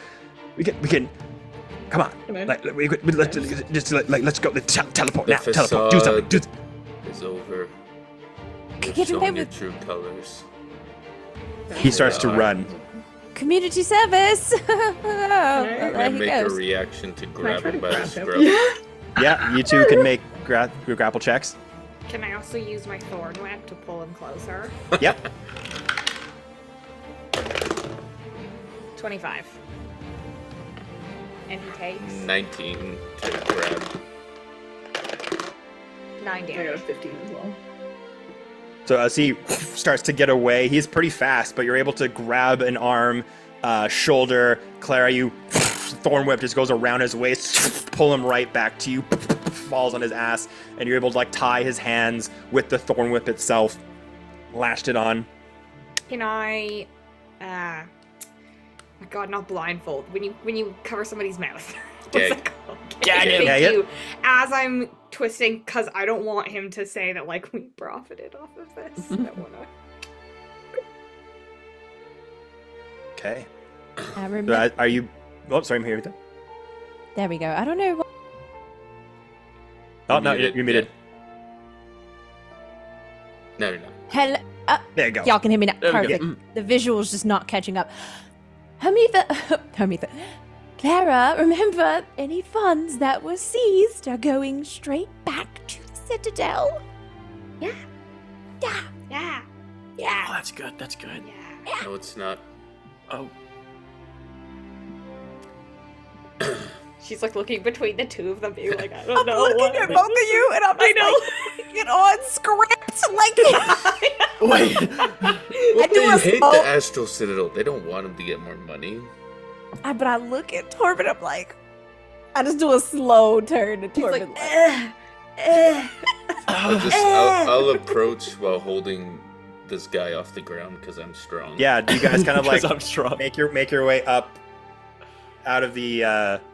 Come on. Let's go. Teleport now. Teleport. Do something. Is over. Get You've shown away your with- true colors. He starts to run. Community service. Can I There he make a goes. reaction to Can I grab try him to by the grab him? scruff? Yeah. Yeah, you two can make grapple checks. Can I also use my thorn whip to pull him closer? Yep. 25. And he takes 19 to grab. 9 I got a damage. 15 as well. So as he starts to get away, he's pretty fast, but you're able to grab an arm, shoulder. Clara, you thorn whip just goes around his waist, pull him right back to you, falls on his ass, and you're able to like tie his hands with the thorn whip itself, lashed it on. Can I my god, not blindfold. When you cover somebody's mouth. What's Gag. that called? Gag him. Thank Gag it. you. As I'm twisting, because I don't want him to say that like we profited off of this. I don't wanna. Okay. I remember. So, are you? Oh, sorry, I'm here with that. There we go. I don't know. What... Oh no, muted, you're muted. No. Hello. There you go. Y'all can hear me now. There we go. Perfect. The visual's just not catching up. Hermitha. Clara, remember, any funds that were seized are going straight back to the Citadel. Yeah. Yeah. Yeah. Oh, Yeah. that's good. That's good. Yeah. No, it's not. Oh, She's like looking between the two of them, being like, I don't I'm know. looking at both of you, and I'm just like, get on script. Like, wait. Well, do they a hate small- the Astral Citadel. They don't want him to get more money. but I look at Torben, I'm like, I just do a slow turn to He's Torben. like, I'll approach while holding this guy off the ground because I'm strong. Yeah. Do you guys kind of like Because I'm strong. make your way up out of the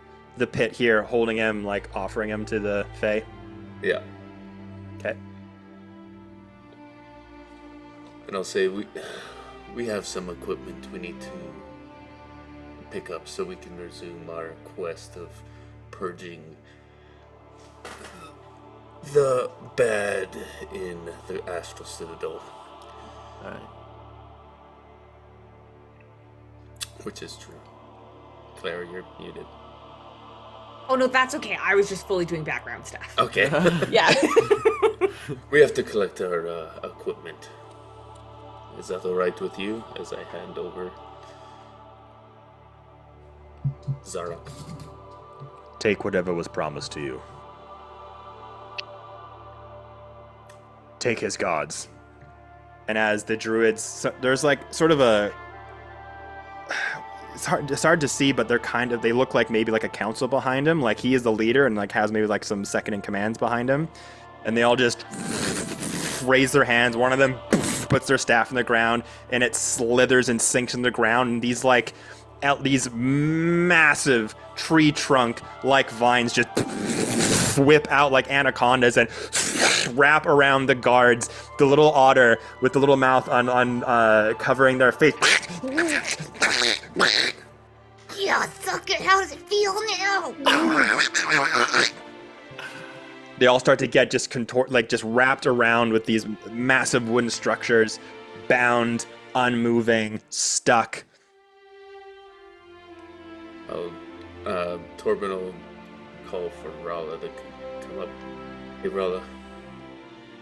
pit here, holding him, like offering him to the Fae? Yeah. Okay. And I'll say we have some equipment we need to pick up so we can resume our quest of purging the bad in the Astral Citadel, Alright. which is true. Clara, you're muted. oh no, that's okay. I was just fully doing background stuff. Okay. Yeah. We have to collect our equipment. Is that alright with you? As I hand over Zarok. Take whatever was promised to you. Take his gods. And as the druids, there's like sort of a. It's hard to see, but they look like maybe like a council behind him. Like he is the leader and like has maybe like some second in commands behind him. And they all just raise their hands. One of them puts their staff in the ground and it slithers and sinks in the ground. And these massive tree trunk like vines just whip out like anacondas and wrap around the guards. The little otter with the little mouth on covering their face. Yeah, suck it. How does it feel now? They all start to get just just wrapped around with these massive wooden structures, bound, unmoving, stuck. Torben will call for Rala to come up. Hey Rala,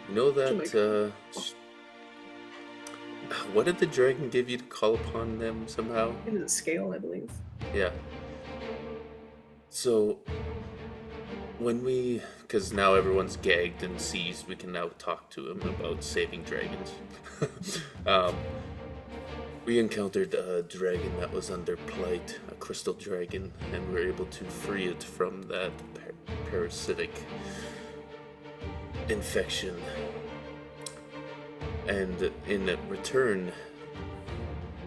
you know that what did the dragon give you to call upon them somehow? It was a scale, I believe. Yeah. So, because now everyone's gagged and seized, we can now talk to him about saving dragons. We encountered a dragon that was under plight, a crystal dragon, and we were able to free it from that parasitic infection. And in return,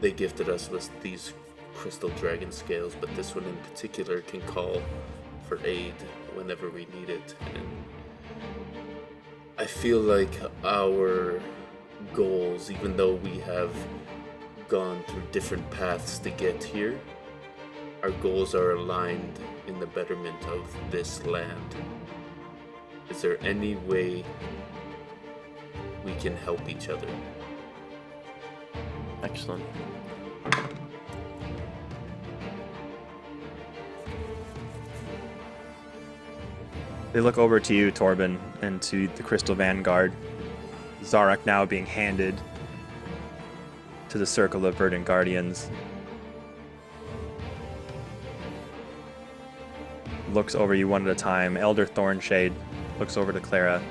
they gifted us with these crystal dragon scales, but this one in particular can call for aid whenever we need it. And I feel like our goals, even though we have gone through different paths to get here, our goals are aligned in the betterment of this land. Is there any way we can help each other? Excellent. They look over to you, Torben, and to the Crystal Vanguard. Zarek now being handed to the circle of Verdant Guardians. Looks over you one at a time. Elder Thornshade looks over to Clara.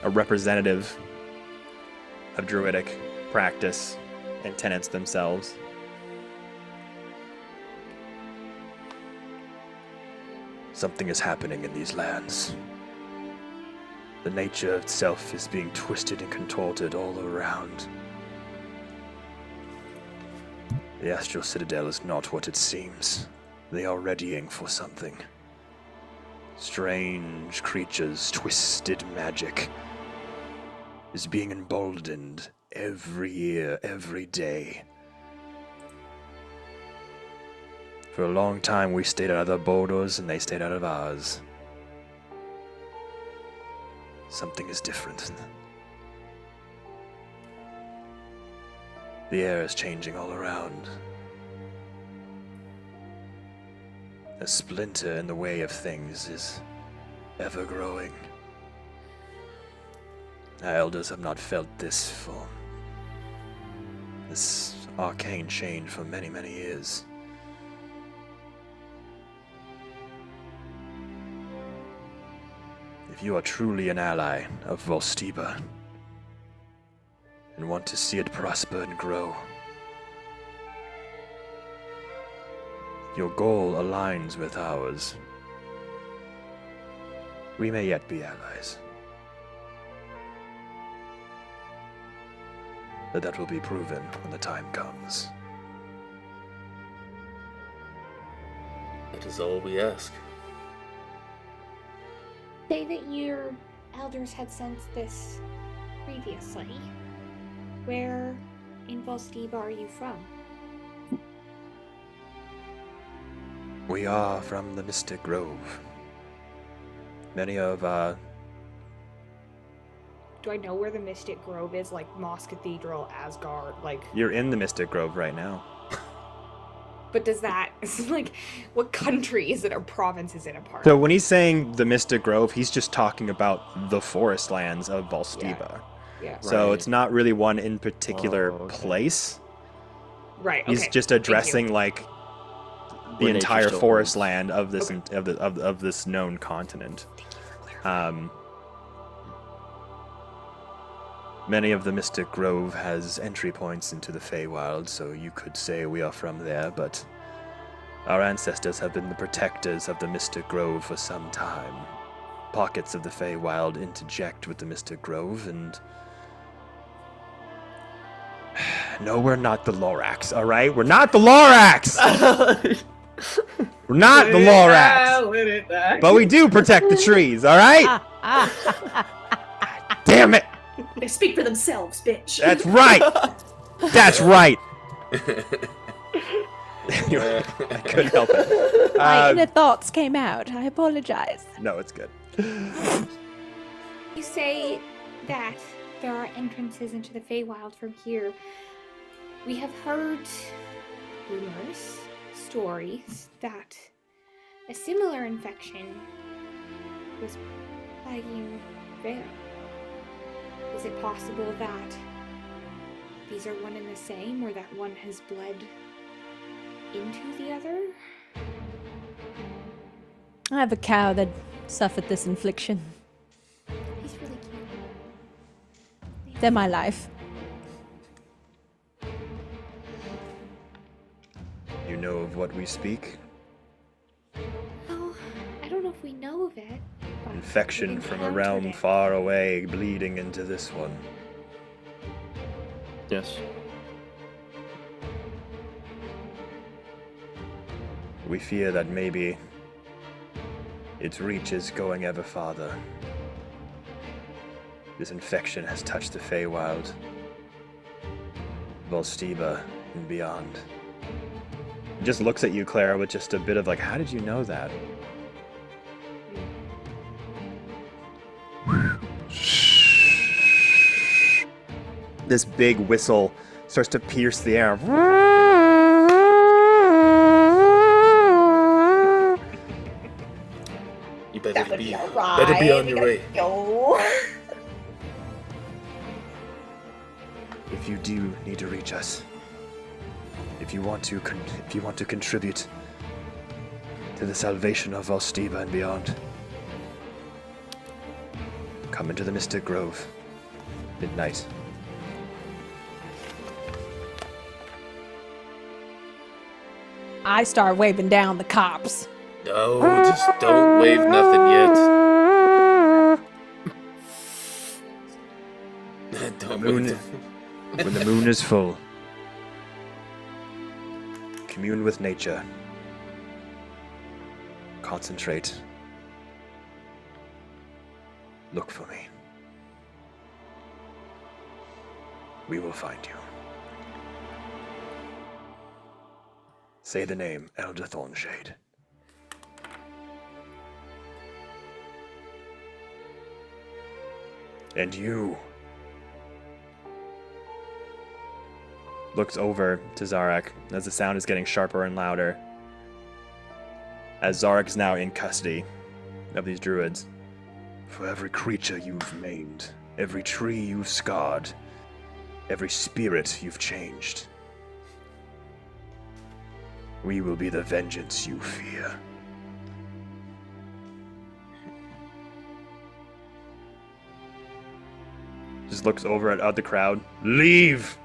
A representative of Druidic practice and tenets themselves. Something is happening in these lands. The nature itself is being twisted and contorted all around. The Astral Citadel is not what it seems. They are readying for something. Strange creatures, twisted magic is being emboldened every year, every day. For a long time, we stayed out of their borders and they stayed out of ours. Something is different. The air is changing all around. A splinter in the way of things is ever growing. Our elders have not felt this arcane change for many, many years. If you are truly an ally of Volstiba and want to see it prosper and grow, your goal aligns with ours. We may yet be allies. But that will be proven when the time comes. That is all we ask. Say that your elders had sensed this previously. Where in Volstiba are you from? We are from the Mystic Grove. Many of our... Do I know where the Mystic Grove is? Like Moss Cathedral, Asgard, like... You're in the Mystic Grove right now. But does that... like, what country is it or province is it a part So of? when he's saying the Mystic Grove, he's just talking about the forest lands of Volstiba. Yeah. So Right. it's not really one in particular Oh, okay. place. Right, okay. He's just Thank you. addressing like the Where nature entire still forest rules. land of this Okay. of this known continent. Many of the Mystic Grove has entry points into the Feywild, so you could say we are from there, but our ancestors have been the protectors of the Mystic Grove for some time. Pockets of the Feywild interject with the Mystic Grove, and... No, we're not the Lorax, alright? We're not the Lorax! We're not the Lorax! But we do protect the trees, alright? Damn it! They speak for themselves, bitch. That's right! That's right! I couldn't help it. My inner thoughts came out. I apologize. No, it's good. You say that there are entrances into the Feywild from here. We have heard rumors, stories that a similar infection was plaguing there. Is it possible that these are one and the same, or that one has bled into the other? I have a cow that suffered this infliction. He's really cute. They're my life. You know of what we speak? Oh, I don't know if we know of it. But Infection we've from a encountered realm it. far away, bleeding into this one. Yes. We fear that maybe its reach is going ever farther. This infection has touched the Feywild, Volstiba, and beyond. He just looks at you, Clara, with just a bit of like, how did you know that? this big whistle starts to pierce the air. You better be on your way. If you do need to reach us, if you want to contribute to the salvation of Valsteba and beyond, come into the Mystic Grove, midnight. I start waving down the cops. No, just don't wave nothing yet. Don't wave. When the moon is full, commune with nature. Concentrate. Look for me. We will find you. Say the name, Elder Thornshade. And you looks over to Zarak as the sound is getting sharper and louder. As Zarak is now in custody of these druids. For every creature you've maimed, every tree you've scarred, every spirit you've changed, we will be the vengeance you fear. Just looks over at the crowd. Leave!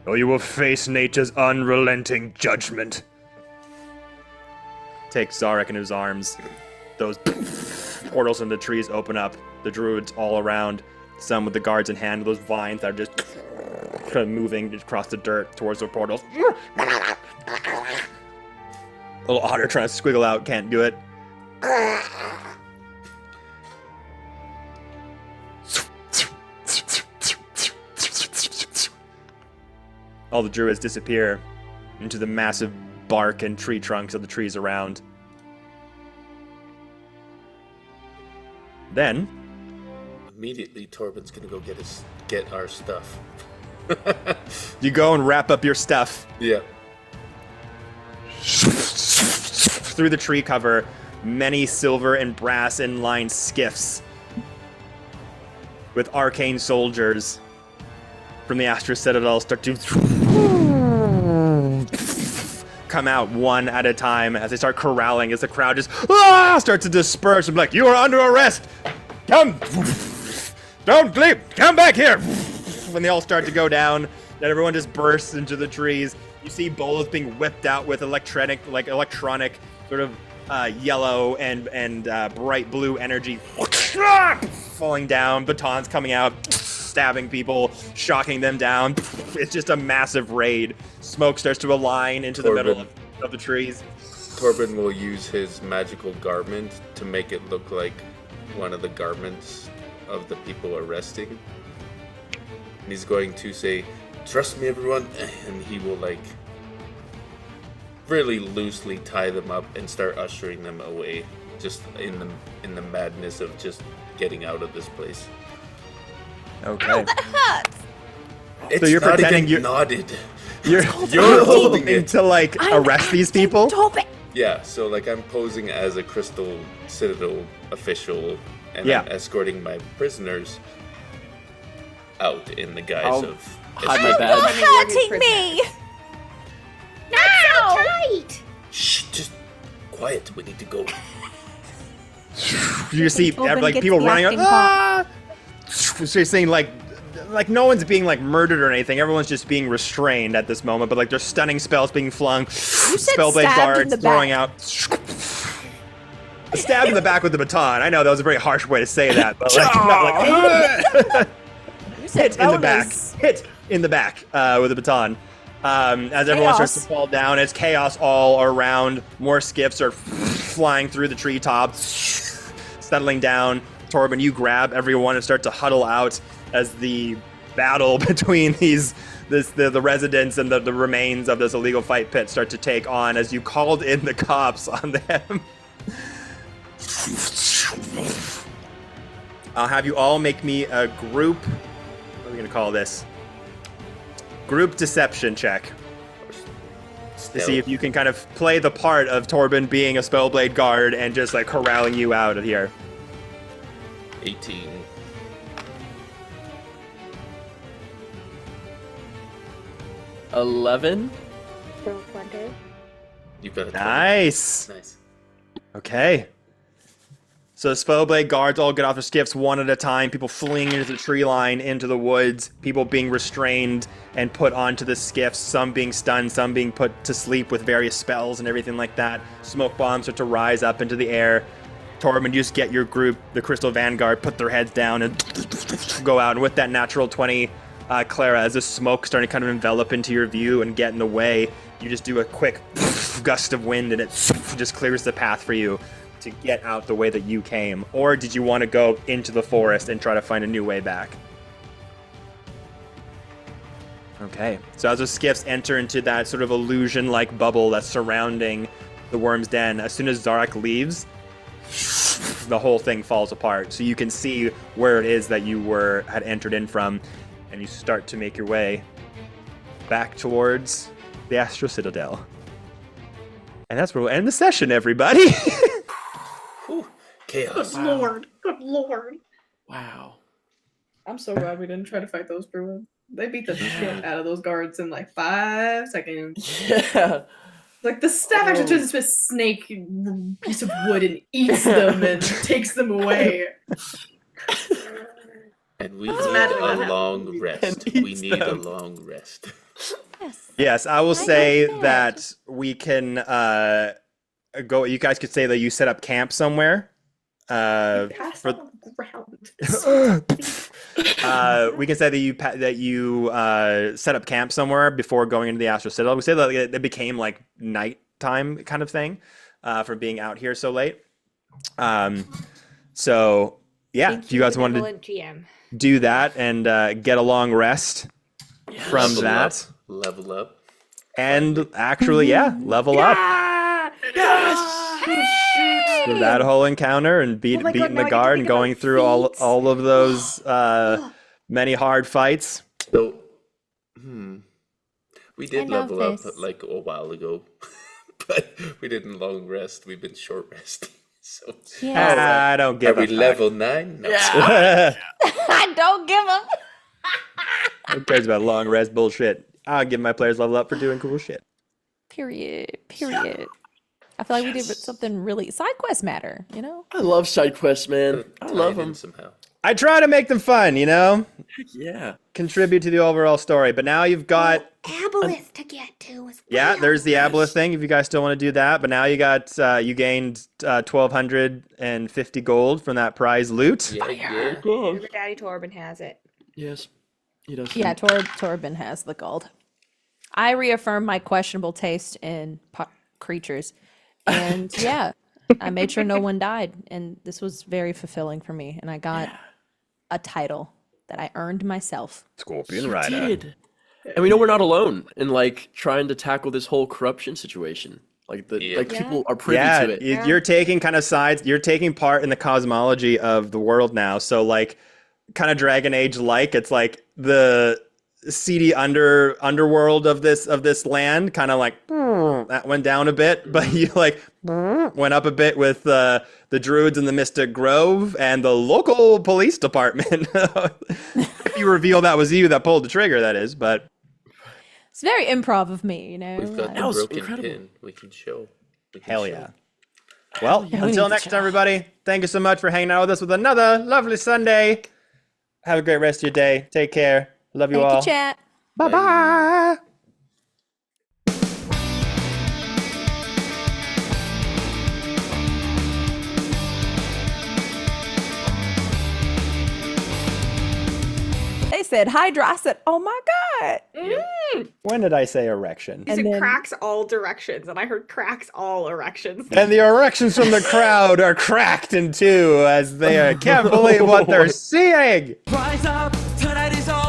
Or you will face nature's unrelenting judgment. Takes Zarak in his arms. Those portals in the trees open up. The druids all around. Some with the guards in hand. Those vines that are just kind of moving across the dirt towards the portals. Little otter trying to squiggle out. Can't do it. All the druids disappear into the massive bark and tree trunks of the trees around. Then, Immediately, Torben's gonna go get our stuff. you go and wrap up your stuff. Yeah. Through the tree cover, many silver and brass inlined skiffs with arcane soldiers from the Astra Citadel start to come out one at a time as they start corralling, as the crowd just starts to disperse and be like, you are under arrest! Come! Don't leave! Come back here! When they all start to go down, then everyone just bursts into the trees. You see bolas being whipped out with electronic sort of yellow and bright blue energy falling down, batons coming out, stabbing people, shocking them down. It's just a massive raid. Smoke starts to align into the middle of the trees. Torben will use his magical garment to make it look like one of the garments of the people arresting. And he's going to say, "Trust me, everyone," and he will really loosely tie them up and start ushering them away, just in the madness of just getting out of this place. Okay. Oh, that hurts! It's So you're not pretending even you're- knotted. You're holding it. to arrest these people? Yeah, so I'm posing as a Crystal Citadel official, and Yeah. I'm escorting my prisoners out in the guise I'll of hide my You're badge. hurting me! Not so tight! Shh, just quiet. We need to go. You see Tobin like gets people the running acting out. So you're saying like no one's being murdered or anything. Everyone's just being restrained at this moment. But there's stunning spells being flung. Spellblade stabbed in guards the throwing back. out. A stab in the back with the baton. I know that was a very harsh way to say that, but not hit in the back. Hit in the back with a baton. As everyone starts to fall down, it's chaos all around. More skiffs are flying through the treetops, settling down. Torben, you grab everyone and start to huddle out as the battle between the residents and the remains of this illegal fight pit start to take on as you called in the cops on them. I'll have you all make me a group. What are we going to call this? group deception check to Stealth. see if you can kind of play the part of Torben being a Spellblade guard and just like corralling you out of here. 18. 11. Roll 20. You've got a 20. Nice. Nice. Okay. So the Spellblade guards all get off their skiffs one at a time, people fleeing into the tree line, into the woods, people being restrained and put onto the skiffs, some being stunned, some being put to sleep with various spells and everything like that. Smoke bombs start to rise up into the air. Torben, you just get your group, the Crystal Vanguard, put their heads down and go out. And with that natural 20, Clara, as the smoke starting to kind of envelop into your view and get in the way, you just do a quick gust of wind and it just clears the path for you to get out the way that you came. Or did you want to go into the forest and try to find a new way back? Okay, so as the skiffs enter into that sort of illusion-like bubble that's surrounding the Worm's Den, as soon as Zarek leaves, the whole thing falls apart. So you can see where it is that you had entered in from, and you start to make your way back towards the Astral Citadel. And that's where we'll end the session, everybody. Whew. Chaos. Good lord. Good lord. Wow. I'm so glad we didn't try to fight those druids. They beat the shit out of those guards in like 5 seconds. Yeah. Like the staff actually turns into a snake piece of wood and eats them and takes them away. And we Just need imagine a that long happened. rest. And We eats need a them. long rest. Yes. Yes, I will I say like that that. we can go. You guys could say that you set up camp somewhere. Pass For- on the ground. We can say that you set up camp somewhere before going into the Astral Citadel. We say that it became like nighttime kind of thing from being out here so late. So yeah, Thank if you guys wanted to benevolent GM. do that and get a long rest from Level that, up, level up. and actually, yeah, level up. So that whole encounter and Oh my God, beating now I the get to guard think and about going through all feats. of those many hard fights. So, we I did love level up this. like a while ago, but we didn't long rest. We've been short resting. So, Yeah. I don't are give we a fuck. level 9? No. I don't give them. Who cares about long rest bullshit? I'll give my players level up for doing cool shit. Period. Period. I feel like we did something really. Side quests matter, you know? I love side quests, man. I Tie love it in them. somehow. I try to make them fun, you know? Yeah. Contribute to the overall story. But now you've got, Aboleth to get to as yeah, well. there's the Aboleth thing if you guys still want to do that. But now you got, you gained 1,250 gold from that prize loot. Yeah, yeah. Sugar Daddy Torben has it. Yes. He does. Yeah, Torben has the gold. I reaffirm my questionable taste in creatures. And yeah, I made sure no one died. And this was very fulfilling for me. And I got a title that I earned myself. Scorpion You Rider. did. And we know we're not alone in like trying to tackle this whole corruption situation. Like Yeah. like people are privy Yeah, to it. you're taking kind of sides. You're taking part in the cosmology of the world now. So like, kind of Dragon Age like. It's like the seedy underworld of this land. Kind of like that went down a bit, but you like went up a bit with the druids in the Mystic Grove and the local police department. If you reveal that was you that pulled the trigger, that is. But It's very improv of me, you know? We've got like- the That was broken incredible. pin. We can show. We can hell show. yeah. Well, Yeah, we until need to next chat. time, everybody. Thank you so much for hanging out with us with another lovely Sunday. Have a great rest of your day. Take care. Love you Thank all. you, chat. Bye-bye. They said Hydra. I said, oh my God. When did I say erection? He And said then- cracks all directions, and I heard cracks all erections. And the erections from the crowd are cracked in two as they can't believe what they're seeing. Rise up, tonight is all